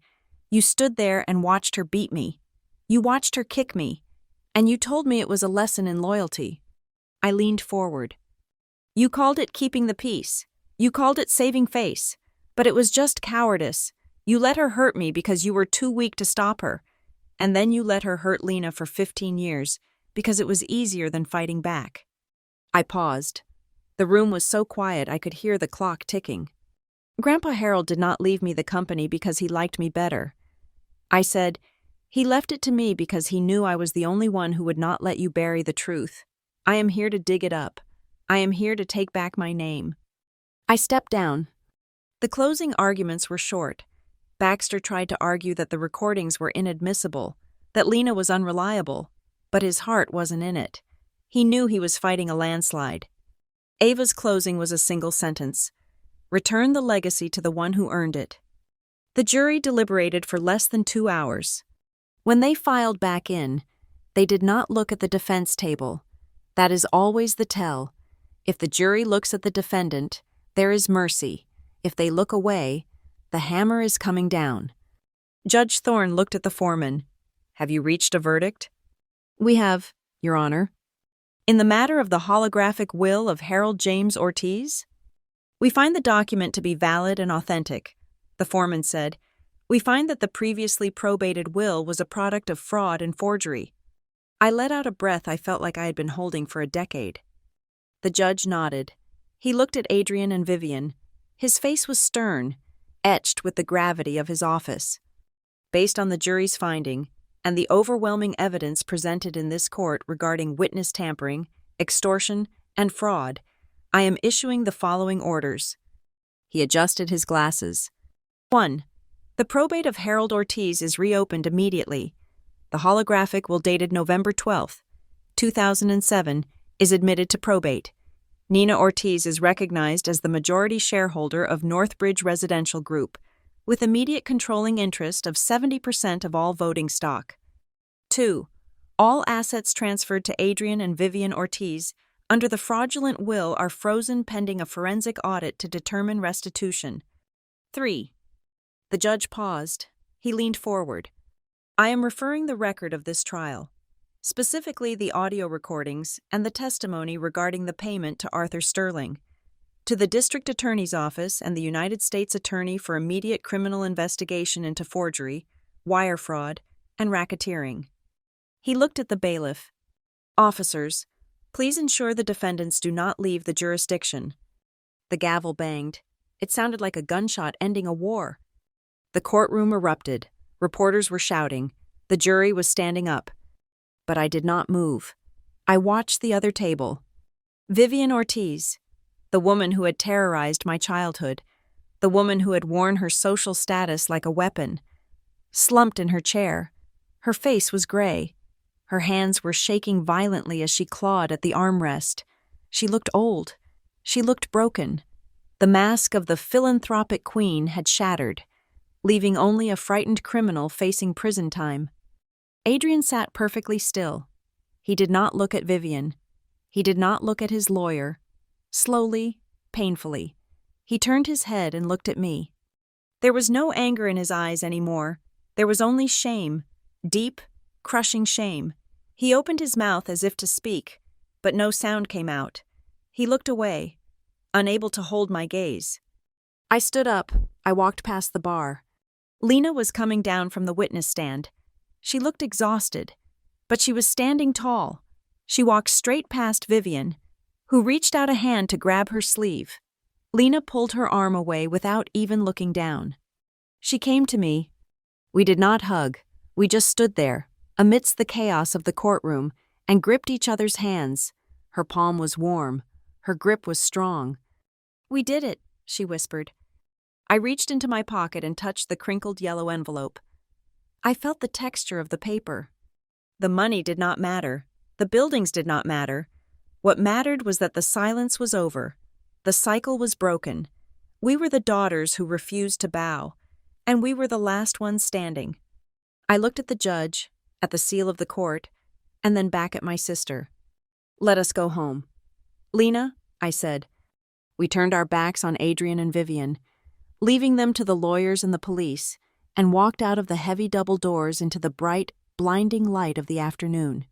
You stood there and watched her beat me. You watched her kick me. And you told me it was a lesson in loyalty. I leaned forward. You called it keeping the peace. You called it saving face. But it was just cowardice. You let her hurt me because you were too weak to stop her. And then you let her hurt Lena for 15 years because it was easier than fighting back. I paused. The room was so quiet I could hear the clock ticking. Grandpa Harold did not leave me the company because he liked me better. I said, he left it to me because he knew I was the only one who would not let you bury the truth. I am here to dig it up. I am here to take back my name. I stepped down. The closing arguments were short. Baxter tried to argue that the recordings were inadmissible, that Lena was unreliable, but his heart wasn't in it. He knew he was fighting a landslide. Ava's closing was a single sentence. Return the legacy to the one who earned it. The jury deliberated for less than 2 hours. When they filed back in, they did not look at the defense table. That is always the tell. If the jury looks at the defendant, there is mercy. If they look away, the hammer is coming down. Judge Thorne looked at the foreman. Have you reached a verdict? We have, Your Honor. In the matter of the holographic will of Harold James Ortiz? We find the document to be valid and authentic, the foreman said. We find that the previously probated will was a product of fraud and forgery. I let out a breath I felt like I had been holding for a decade. The judge nodded. He looked at Adrian and Vivian. His face was stern, etched with the gravity of his office. Based on the jury's finding, and the overwhelming evidence presented in this court regarding witness tampering, extortion, and fraud, I am issuing the following orders. He adjusted his glasses. 1. The probate of Harold Ortiz is reopened immediately. The holographic will dated November 12, 2007, is admitted to probate. Nina Ortiz is recognized as the majority shareholder of Northbridge Residential Group, with immediate controlling interest of 70% of all voting stock. 2. All assets transferred to Adrian and Vivian Ortiz under the fraudulent will are frozen pending a forensic audit to determine restitution. 3. The judge paused. He leaned forward. I am referring the record of this trial, specifically the audio recordings and the testimony regarding the payment to Arthur Sterling, to the District Attorney's Office and the United States Attorney for immediate criminal investigation into forgery, wire fraud, and racketeering. He looked at the bailiff. Officers, please ensure the defendants do not leave the jurisdiction. The gavel banged. It sounded like a gunshot ending a war. The courtroom erupted. Reporters were shouting. The jury was standing up. But I did not move. I watched the other table. Vivian Ortiz, the woman who had terrorized my childhood, the woman who had worn her social status like a weapon, slumped in her chair. Her face was gray. Her hands were shaking violently as she clawed at the armrest. She looked old. She looked broken. The mask of the philanthropic queen had shattered, leaving only a frightened criminal facing prison time. Adrian sat perfectly still. He did not look at Vivian. He did not look at his lawyer. Slowly, painfully, he turned his head and looked at me. There was no anger in his eyes anymore. There was only shame, deep, crushing shame. He opened his mouth as if to speak, but no sound came out. He looked away, unable to hold my gaze. I stood up. I walked past the bar. Lena was coming down from the witness stand. She looked exhausted, but she was standing tall. She walked straight past Vivian, who reached out a hand to grab her sleeve. Lena pulled her arm away without even looking down. She came to me. We did not hug. We just stood there, amidst the chaos of the courtroom, and gripped each other's hands. Her palm was warm. Her grip was strong. "We did it," she whispered. I reached into my pocket and touched the crinkled yellow envelope. I felt the texture of the paper. The money did not matter. The buildings did not matter. What mattered was that the silence was over. The cycle was broken. We were the daughters who refused to bow, and we were the last ones standing. I looked at the judge, at the seal of the court, and then back at my sister. "Let us go home." "Lena," I said. We turned our backs on Adrian and Vivian, leaving them to the lawyers and the police, and walked out of the heavy double doors into the bright, blinding light of the afternoon.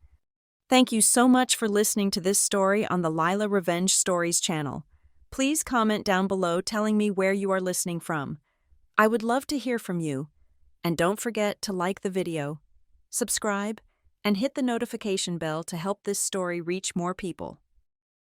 Thank you so much for listening to this story on the Lila Revenge Stories channel. Please comment down below telling me where you are listening from. I would love to hear from you. And don't forget to like the video, subscribe, and hit the notification bell to help this story reach more people.